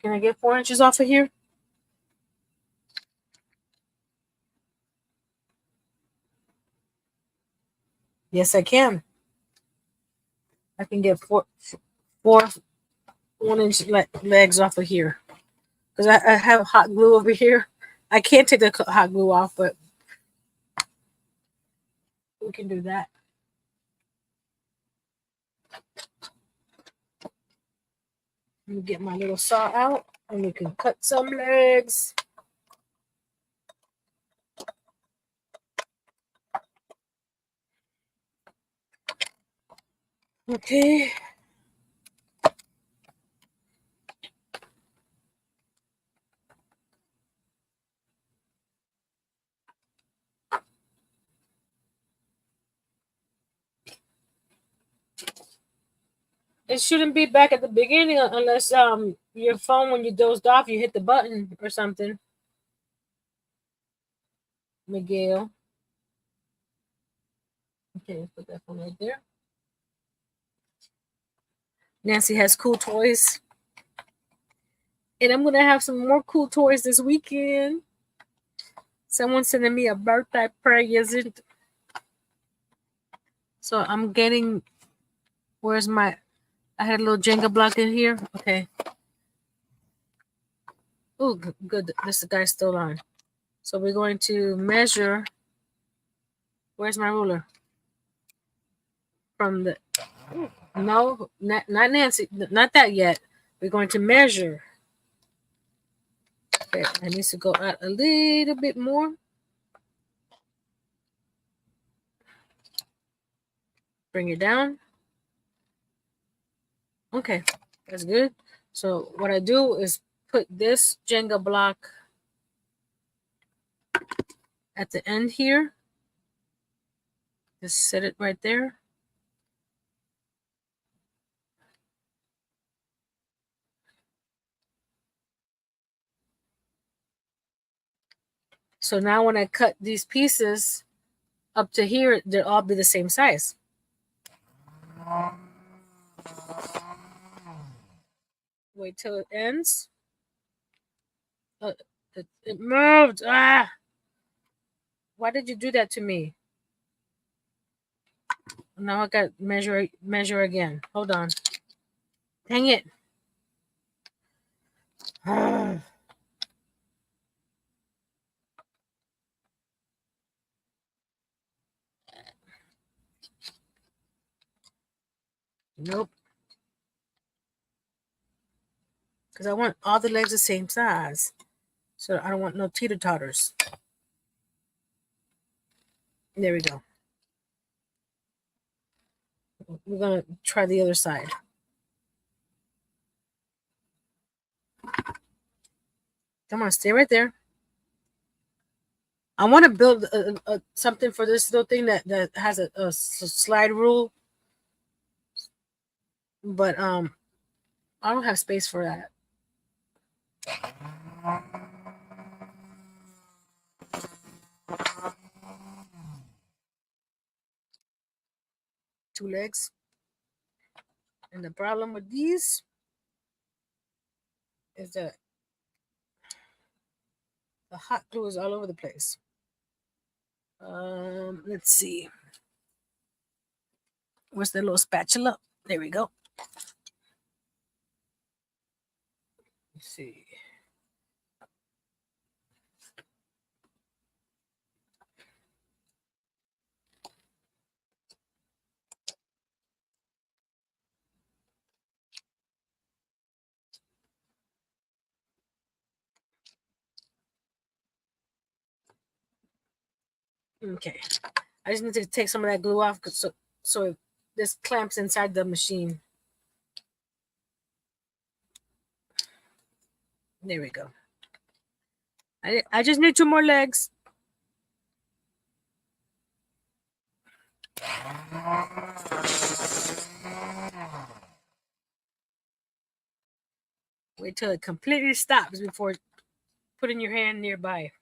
Can I get 4 inches off of here? Yes, I can. I can get four 1-inch legs off of here. Because I have hot glue over here. I can't take the hot glue off, but we can do that. Let me get my little saw out and we can cut some legs. Okay. It shouldn't be back at the beginning unless your phone, when you dozed off, you hit the button or something. Miguel. Okay, let's put that phone right there. Nancy has cool toys. And I'm going to have some more cool toys this weekend. Someone's sending me a birthday present. So I'm getting, where's my, I had a little Jenga block in here. Okay. Oh, good. This guy's still on. So we're going to measure. Where's my ruler? From the, no, not Nancy, not that yet. We're going to measure. Okay, I need to go out a little bit more. Bring it down. Okay, that's good. So what I do is put this Jenga block at the end here. Just set it right there. So now when I cut these pieces up to here, they'll all be the same size. Wait till it ends. It moved. Ah! Why did you do that to me? Now I got measure again. Hold on. Dang it. Nope. Because I want all the legs the same size. So I don't want no teeter-totters. There we go. We're going to try the other side. Come on, stay right there. I want to build something for this little thing that has a slide rule. But I don't have space for that. Two legs. And the problem with these is that the hot glue is all over the place. Let's see. Where's the little spatula? There we go. Let's see. Okay. I just need to take some of that glue off so this clamps inside the machine. There we go. I just need 2 more legs. Wait till it completely stops before putting your hand nearby.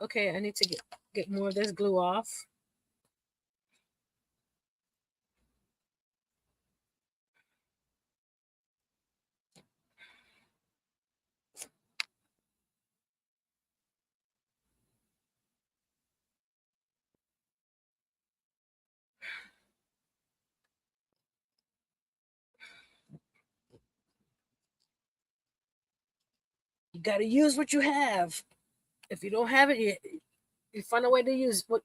Okay, I need to get more of this glue off. You got to use what you have. If you don't have it, you find a way to use what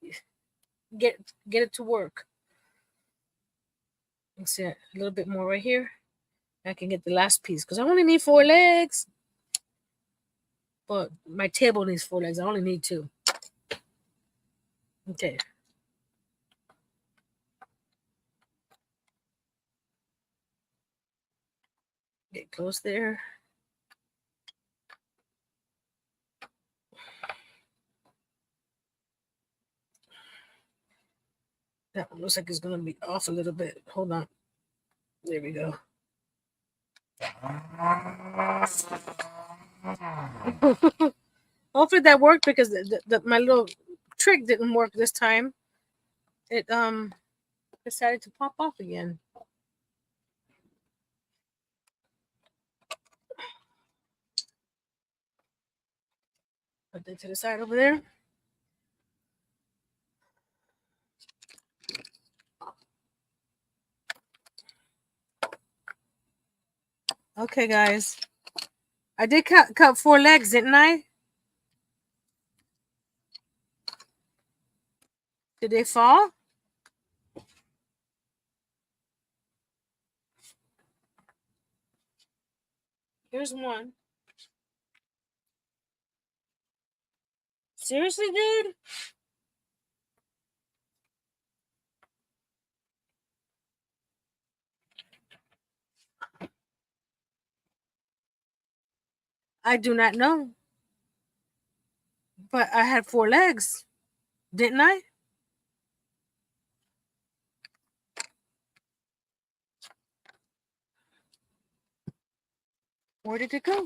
get it to work. Let's see a little bit more right here. I can get the last piece because I only need 4 legs. But my table needs 4 legs. I only need 2. Okay. Get close there. That one looks like it's going to be off a little bit. Hold on. There we go. Hopefully that worked because my little trick didn't work this time. It decided to pop off again. Put that to the side over there. Okay, guys. I did cut 4 legs, didn't I? Did they fall? Here's one. Seriously, dude? I do not know. But I had 4 legs, didn't I? Where did it go?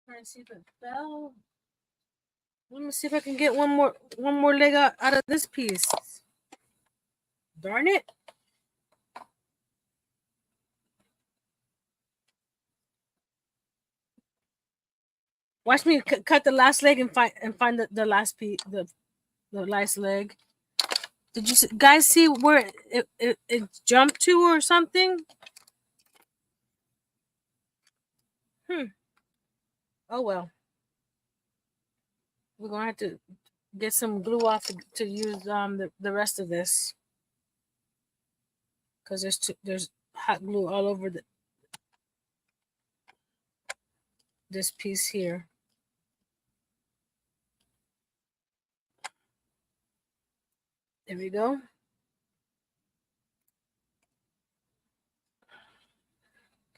Trying to see if it fell. Let me see if I can get one more leg out of this piece. Darn it. Watch me cut the last leg and find the last piece, the last leg. Did you guys see where it jumped to or something? Oh well. We're gonna have to get some glue off to use the rest of this because there's hot glue all over this piece here. There we go.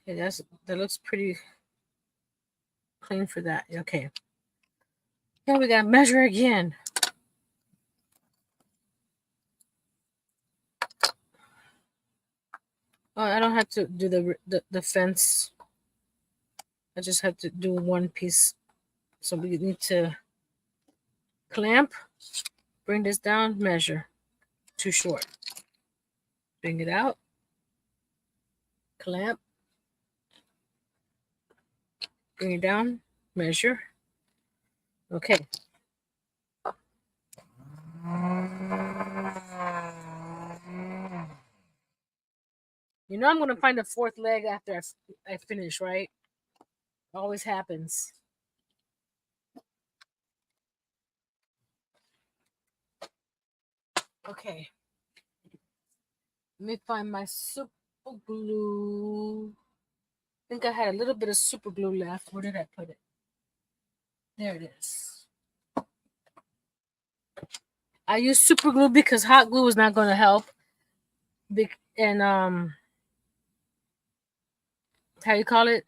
Okay, that looks pretty clean for that. Okay. Now we gotta measure again. Oh, I don't have to do the fence. I just have to do one piece. So we need to clamp, bring this down, measure. Too short. Bring it out. Clamp. Bring it down, measure. Okay. You know I'm going to find the 4th leg after I finish, right? Always happens. Okay. Let me find my super glue. I think I had a little bit of super glue left. Where did I put it? There it is. I use super glue because hot glue is not going to help. And how you call it?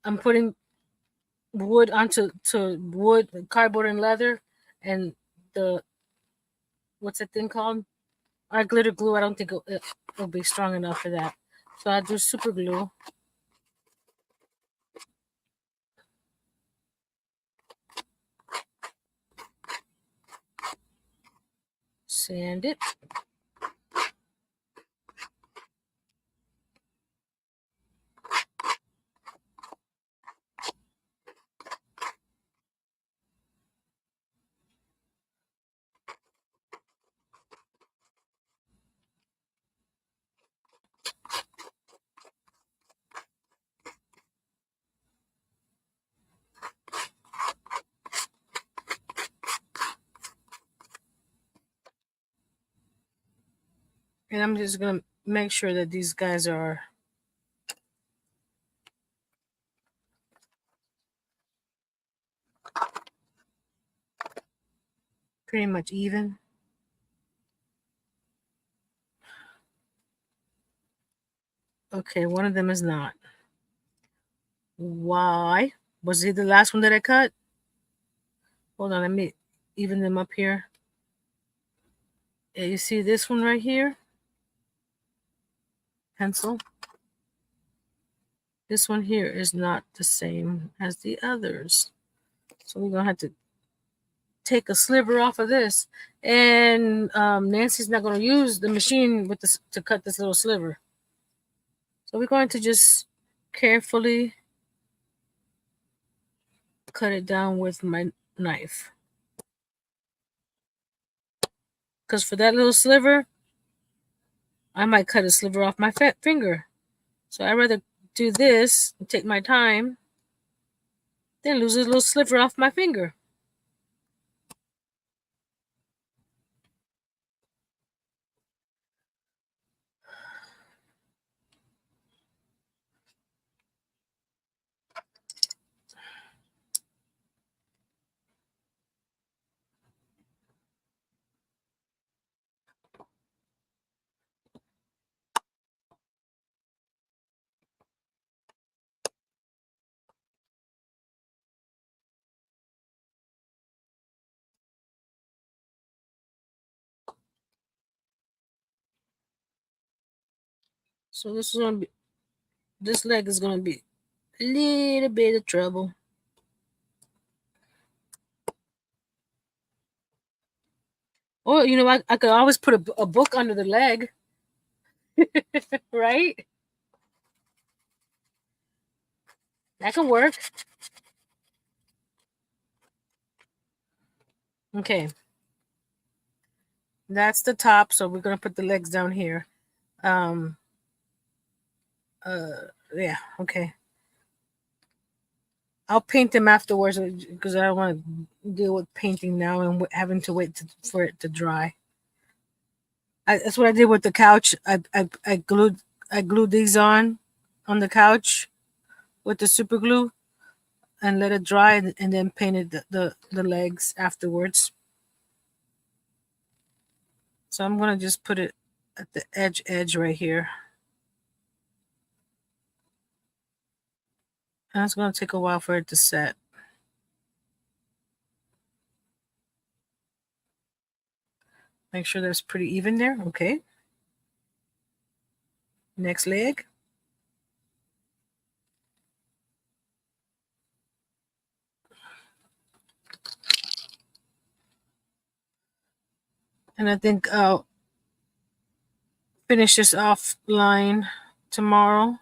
I'm putting wood onto wood, cardboard, and leather, and the what's that thing called? Our glitter glue. I don't think it'll be strong enough for that. So I do super glue. Sand it. And I'm just going to make sure that these guys are pretty much even. Okay, one of them is not. Why? Was he the last one that I cut? Hold on, let me even them up here. Yeah, you see this one right here? Pencil. This one here is not the same as the others. So we're going to have to take a sliver off of this. And Nancy's not going to use the machine with this to cut this little sliver. So we're going to just carefully cut it down with my knife. Because for that little sliver, I might cut a sliver off my finger. So I'd rather do this and take my time than lose a little sliver off my finger. So this leg is gonna be a little bit of trouble. Or you know, I could always put a book under the leg, right? That can work. Okay, that's the top. So we're gonna put the legs down here. Yeah, okay. I'll paint them afterwards because I don't want to deal with painting now and having to wait for it to dry. That's what I did with the couch. I glued these on the couch with the super glue and let it dry and then painted the legs afterwards. So I'm gonna just put it at the edge right here. And it's gonna take a while for it to set. Make sure that's pretty even there. Okay. Next leg. And I think I'll finish this off line tomorrow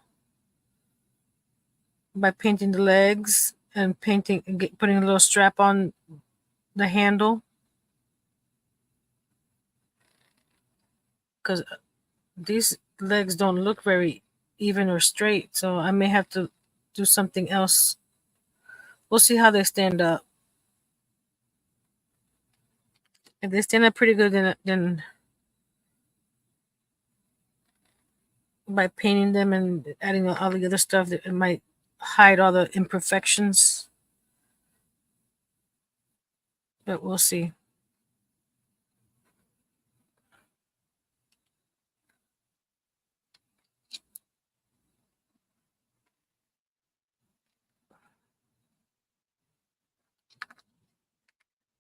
by painting the legs and putting a little strap on the handle. Because these legs don't look very even or straight, so I may have to do something else. We'll see how they stand up. If they stand up pretty good, then by painting them and adding all the other stuff that it might hide all the imperfections. But we'll see.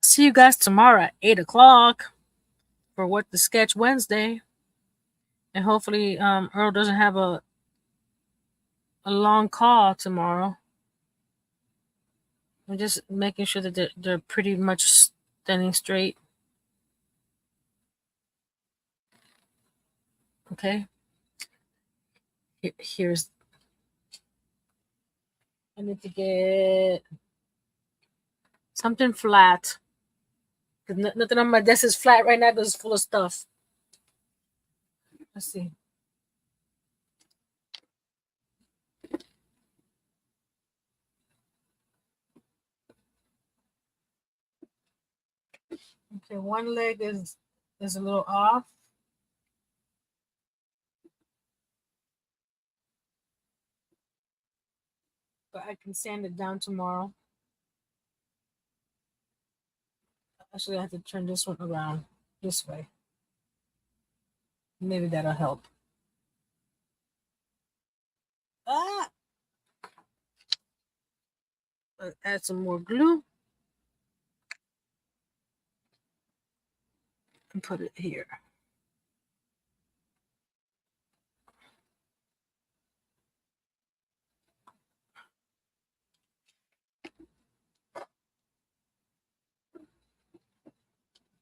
See you guys tomorrow at 8 o'clock for What the Sketch Wednesday. And hopefully Earl doesn't have a long call tomorrow. I'm just making sure that they're pretty much standing straight. Okay. Here's. I need to get something flat. Nothing on my desk is flat right now because it's full of stuff. Let's see. Okay, one leg is a little off. But I can sand it down tomorrow. Actually, I have to turn this one around this way. Maybe that'll help. Ah! Add some more glue. And put it here.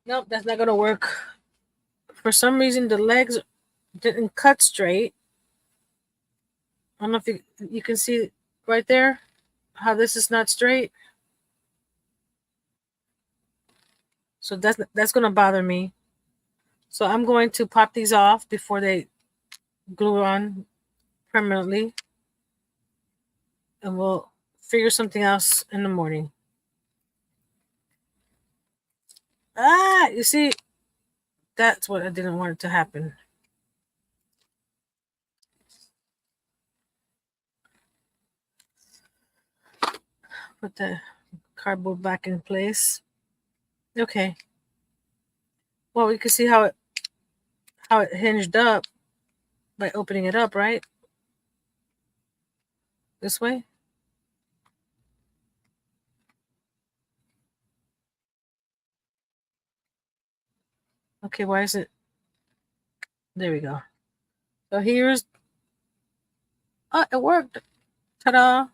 Nope, that's not gonna work. For some reason, the legs didn't cut straight. I don't know if you can see right there how this is not straight. So that's gonna bother me. So I'm going to pop these off before they glue on permanently. And we'll figure something else in the morning. Ah, you see, that's what I didn't want it to happen. Put the cardboard back in place. Okay. Well, you can see how it hinged up by opening it up, right? This way. Okay, why is it? There we go. So here's. Oh, it worked. Ta-da!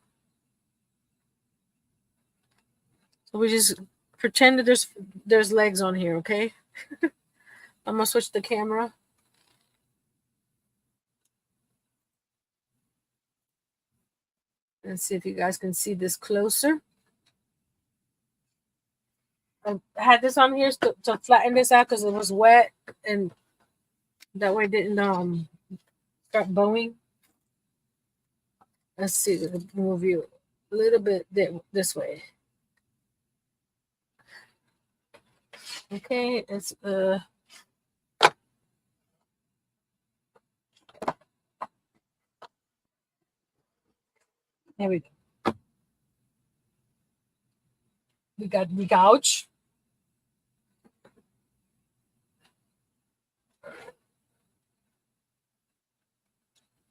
So we just pretend that there's legs on here, okay? I'm gonna switch the camera. And see if you guys can see this closer. I had this on here to flatten this out because it was wet and that way it didn't start bowing. Let's see, we'll move you a little bit this way. Okay, it's there we go. We got the couch.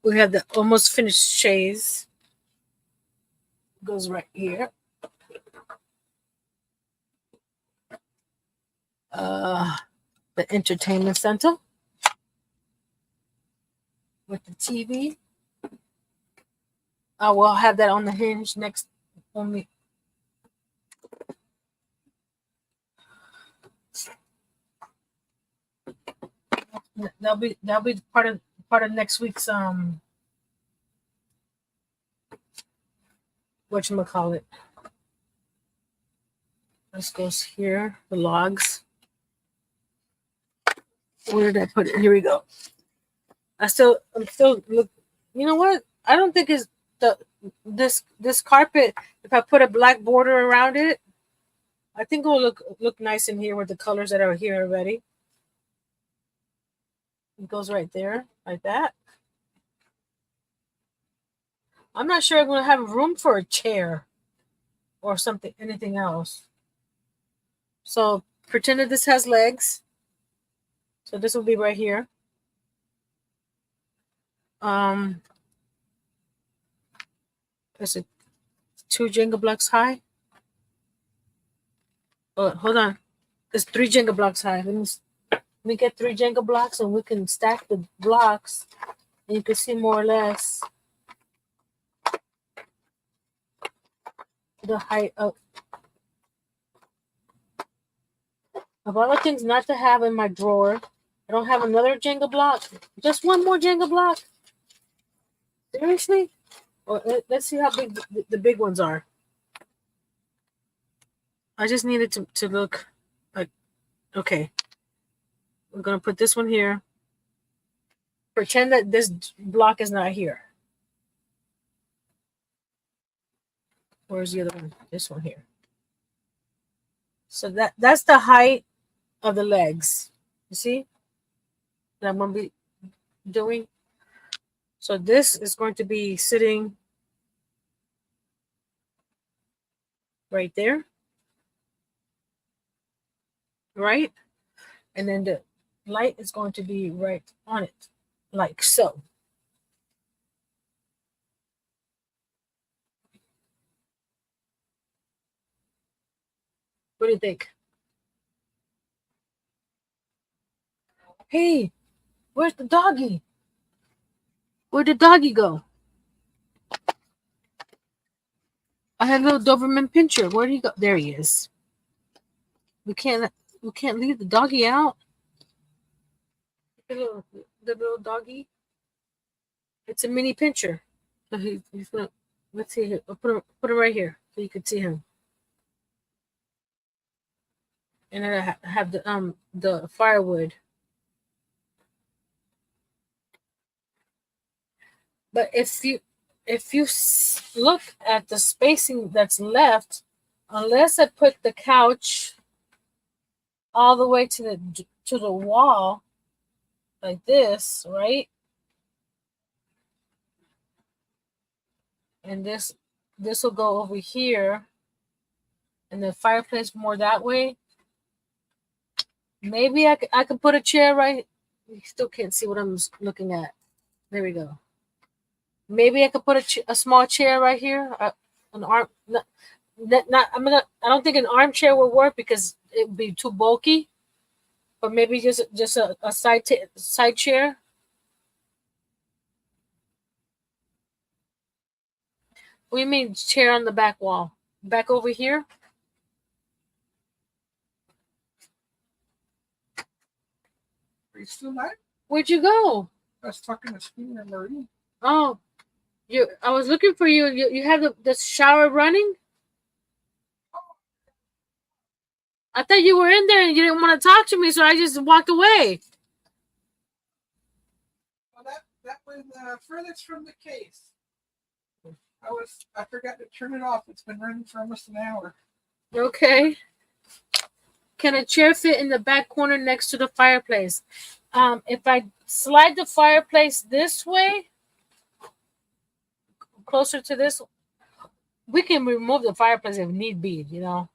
We have the almost finished chaise. Goes right here. The entertainment center with the TV. I will have that on the hinge next. Only. That'll be part of next week's whatchamacallit. This goes here, the logs. Where did I put it? Here we go. I'm still look. You know what? I don't think it's this carpet. If I put a black border around it, I think it will look nice in here with the colors that are here already. It goes right there, like that. I'm not sure I'm going to have room for a chair or something, anything else. So pretend that this has legs. So this will be right here. Is it 2 Jenga blocks high? Oh, hold on. It's 3 Jenga blocks high. Let me get 3 Jenga blocks and we can stack the blocks. And you can see more or less the height of all the things not to have in my drawer. I don't have another Jenga block. Just one more Jenga block. Seriously? Well, let's see how big the big ones are. I just needed to look like, okay. We're going to put this one here. Pretend that this block is not here. Where's the other one? This one here. So that's the height of the legs. You see? That I'm going to be doing. So this is going to be sitting right there. Right? And then the light is going to be right on it. Like so. What do you think? Hey, where's the doggy? Where'd the doggy go? I had a little Doberman Pinscher. Where'd he go? There he is. We can't leave the doggy out. The little doggy. It's a mini Pinscher. So he's gonna. Let's see here. I'll put him right here so you can see him. And then I have the firewood. But if you look at the spacing that's left, unless I put the couch all the way to the wall like this, right? And this will go over here, and the fireplace more that way. Maybe I could put a chair right. You still can't see what I'm looking at. There we go. Maybe I could put a small chair right here. An arm. I don't think an armchair would work because it would be too bulky. But maybe just a side chair. What do you mean chair on the back wall? Back over here? Are you still there? Where'd you go? I was talking to Scooter and Marie. Oh, I was looking for you. You have the shower running? I thought you were in there and you didn't want to talk to me, so I just walked away. Well, that was furthest from the case. I forgot to turn it off. It's been running for almost an hour. Okay. Can a chair fit in the back corner next to the fireplace? If I slide the fireplace this way, closer to this, we can remove the fireplace if need be, you know.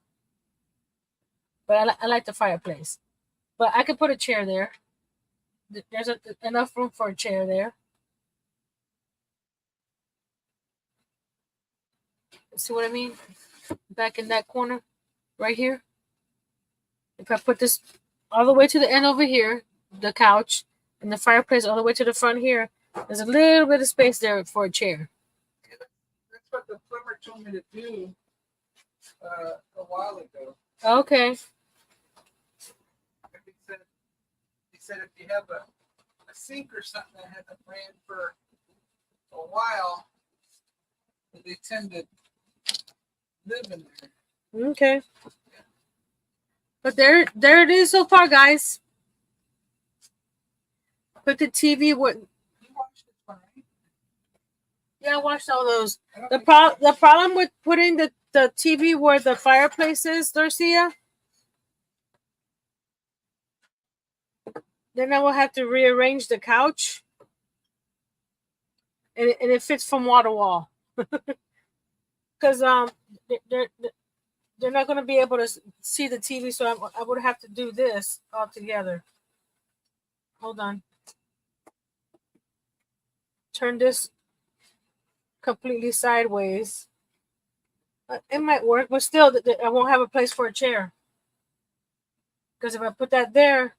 But I like the fireplace. But I could put a chair there. There's enough room for a chair there. See what I mean? Back in that corner, right here. If I put this all the way to the end over here, the couch, and the fireplace all the way to the front here, there's a little bit of space there for a chair. That's what the plumber told me to do a while ago. Okay. He said if you have a sink or something that hasn't ran for a while, they tend to live in there. Okay. But there it is so far, guys. Put the TV with. You watched it, right? Yeah, I watched all those. The problem with putting the TV where the fireplace is, Dorcia, then I will have to rearrange the couch. And it fits from wall to wall. because they're they're not going to be able to see the TV, so I would have to do this all together. Hold on. Turn this completely sideways. It might work, but still, I won't have a place for a chair. Because if I put that there,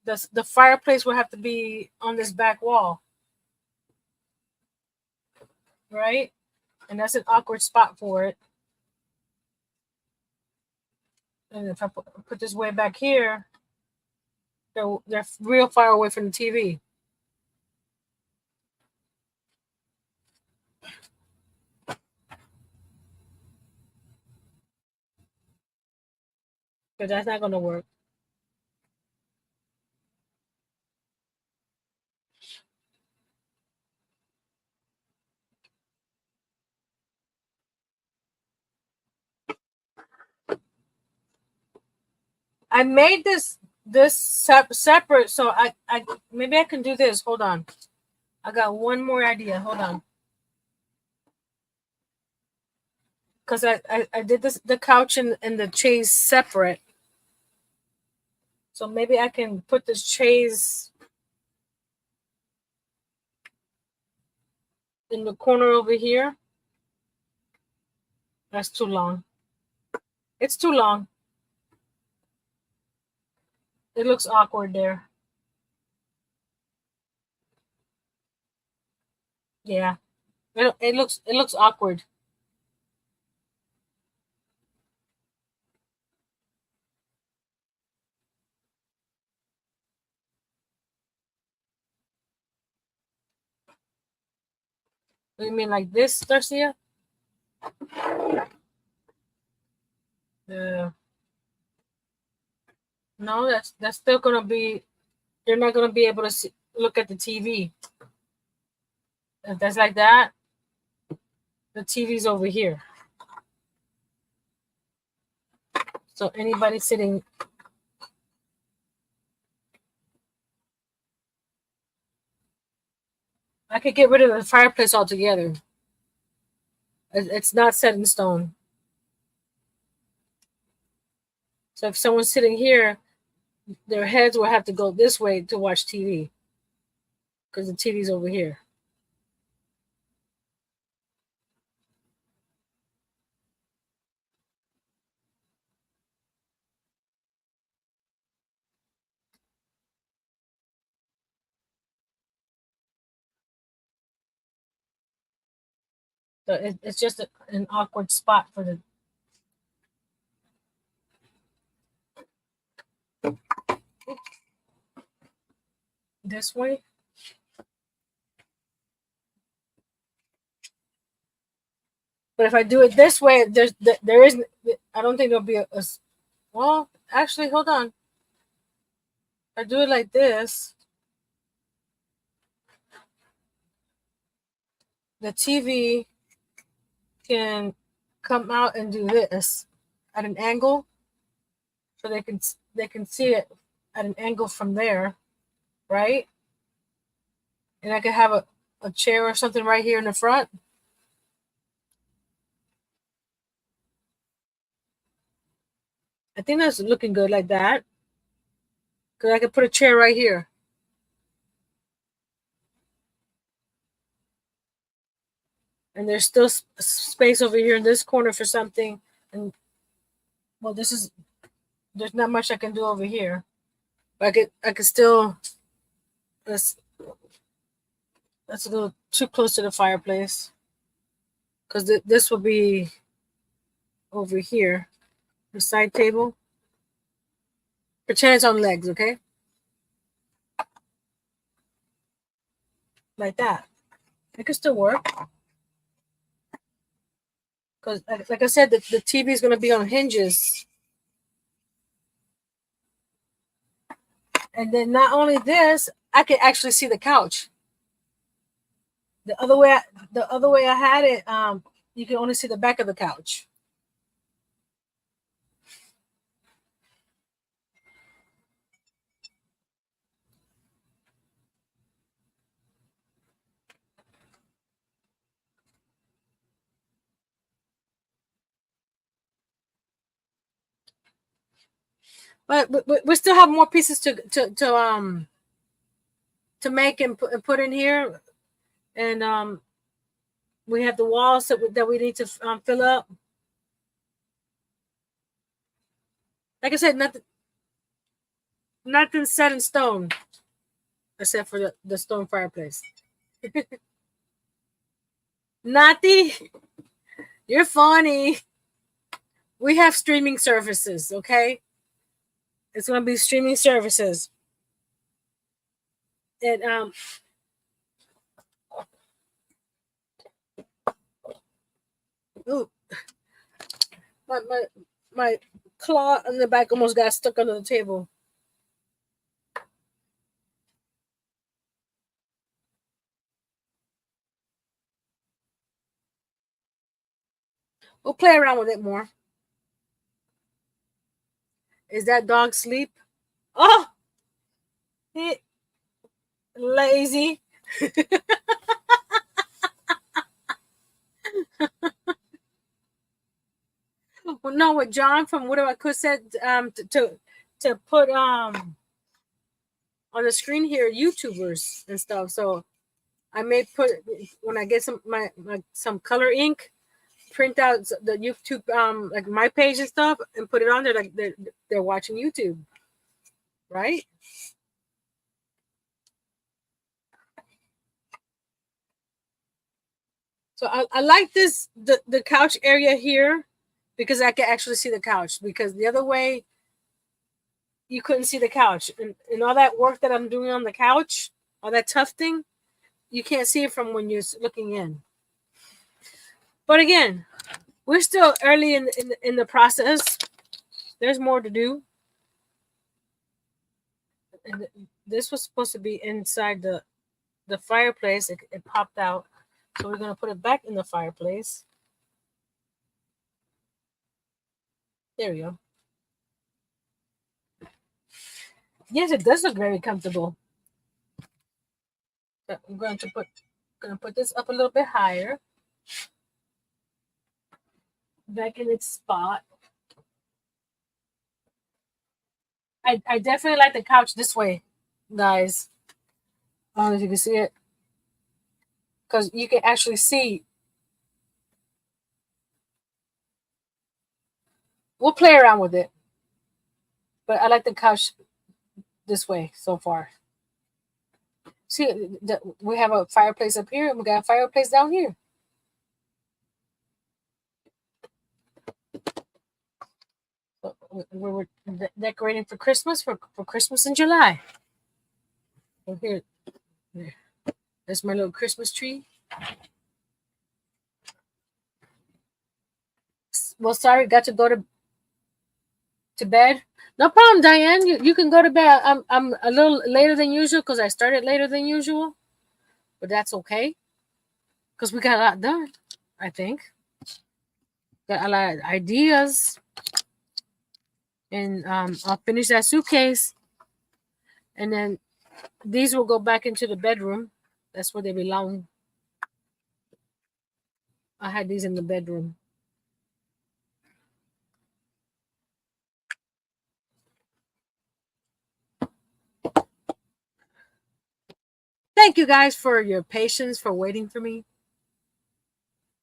the fireplace will have to be on this back wall, right? And that's an awkward spot for it. And if I put this way back here, they're real far away from the TV. But that's not going to work. I made this separate, so I maybe I can do this. Hold on, I got one more idea. Hold on, because I did the couch and the chaise separate, so maybe I can put this chaise in the corner over here. That's too long. It's too long. It looks awkward there. Yeah, it looks awkward. You mean like this, Darcia? Yeah. No, that's still gonna be. They're not gonna be able to look at the TV. If that's like that, the TV's over here. So anybody sitting, I could get rid of the fireplace altogether. It's not set in stone. So if someone's sitting here, their heads will have to go this way to watch TV because the TV's over here. So it's just an awkward spot for the. This way. But if I do it this way, there isn't. I don't think there'll be a. Well, actually, hold on. If I do it like this, the TV can come out and do this at an angle, so they can see it at an angle from there, right? And I could have a chair or something right here in the front. I think that's looking good like that. Because I could put a chair right here. And there's still space over here in this corner for something. And well, there's not much I can do over here. But I could still, that's a little too close to the fireplace. Because this will be over here. The side table. Pretend it's on legs, okay? Like that. It could still work. Because, like I said, the TV is going to be on hinges. And then not only this, I can actually see the couch. The other way I had it, you can only see the back of the couch. But we still have more pieces to make and put in here, and we have the walls that we need to fill up. Like I said, nothing set in stone, except for the stone fireplace. Natty, you're funny. We have streaming services, okay? It's gonna be streaming services. And ooh, my claw in the back almost got stuck under the table. We'll play around with it more. Is that dog asleep? Oh, he lazy. Well, no, what John from What I Could said to put on the screen here YouTubers and stuff. So I may put, when I get some color ink, print out the YouTube like my page and stuff and put it on there like they're watching YouTube, right? So I like this the couch area here because I can actually see the couch, because the other way you couldn't see the couch, and all that work that I'm doing on the couch, all that tufting, you can't see it from when you're looking in. But again, we're still early in the process. There's more to do. And this was supposed to be inside the fireplace. It popped out. So we're going to put it back in the fireplace. There we go. Yes, it does look very comfortable. But I'm going to put this up a little bit higher. Back in its spot. I definitely like the couch this way, guys. I don't know if you can see it, because you can actually see. We'll play around with it, but I like the couch this way so far. See, we have a fireplace up here, and we got a fireplace down here. So we're decorating for Christmas, for Christmas in July. So here, there's my little Christmas tree. Well, sorry, got to go to bed. No problem, Diane. You can go to bed. I'm a little later than usual because I started later than usual, but that's okay because we got a lot done. I think got a lot of ideas, and I'll finish that suitcase, and then these will go back into the bedroom. That's where they belong. I had these in the bedroom. Thank you guys for your patience, for waiting for me,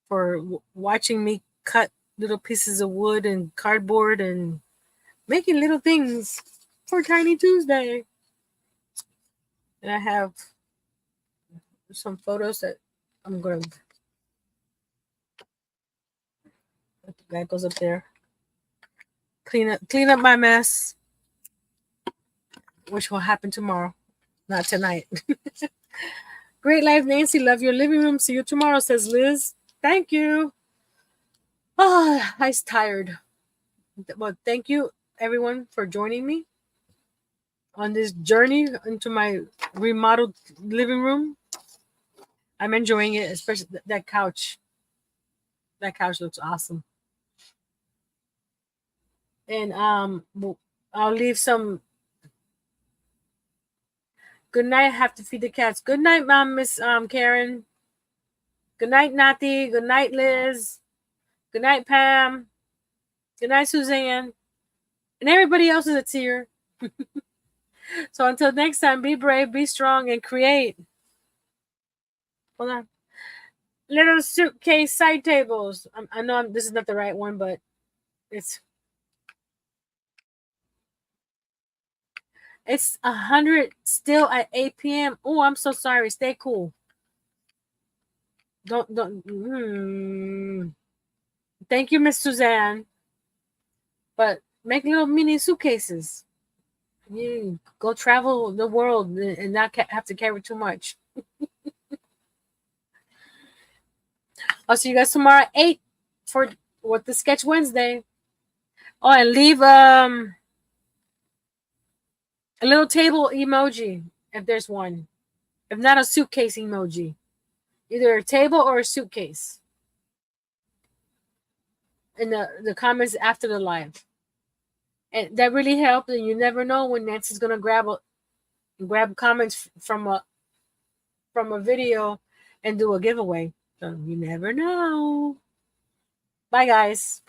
for watching me cut little pieces of wood and cardboard and making little things for Tiny Tuesday. And I have some photos that I'm going to, that goes up there. Clean up my mess, which will happen tomorrow, not tonight. Great life, Nancy. Love your living room. See you tomorrow, says Liz. Thank you. Oh, I'm tired. Well, thank you, everyone, for joining me on this journey into my remodeled living room. I'm enjoying it, especially that couch. That couch looks awesome. And I'll leave some. Good night. I have to feed the cats. Good night, Mom, Miss Karen. Good night, Natty. Good night, Liz. Good night, Pam. Good night, Suzanne. And everybody else is a tier. So until next time, be brave, be strong, and create. Hold on. Little suitcase side tables. I know this is not the right one, but it's 100 still at 8 p.m. Oh, I'm so sorry. Stay cool. Don't. Thank you, Miss Suzanne. But make little mini suitcases. You go travel the world and not have to carry too much. I'll see you guys tomorrow at 8 for what the Sketch Wednesday. Oh, and leave a little table emoji if there's one. If not, a suitcase emoji. Either a table or a suitcase. In the comments after the live. And that really helped. And you never know when Nancy's gonna grab comments from a video and do a giveaway. So you never know. Bye guys.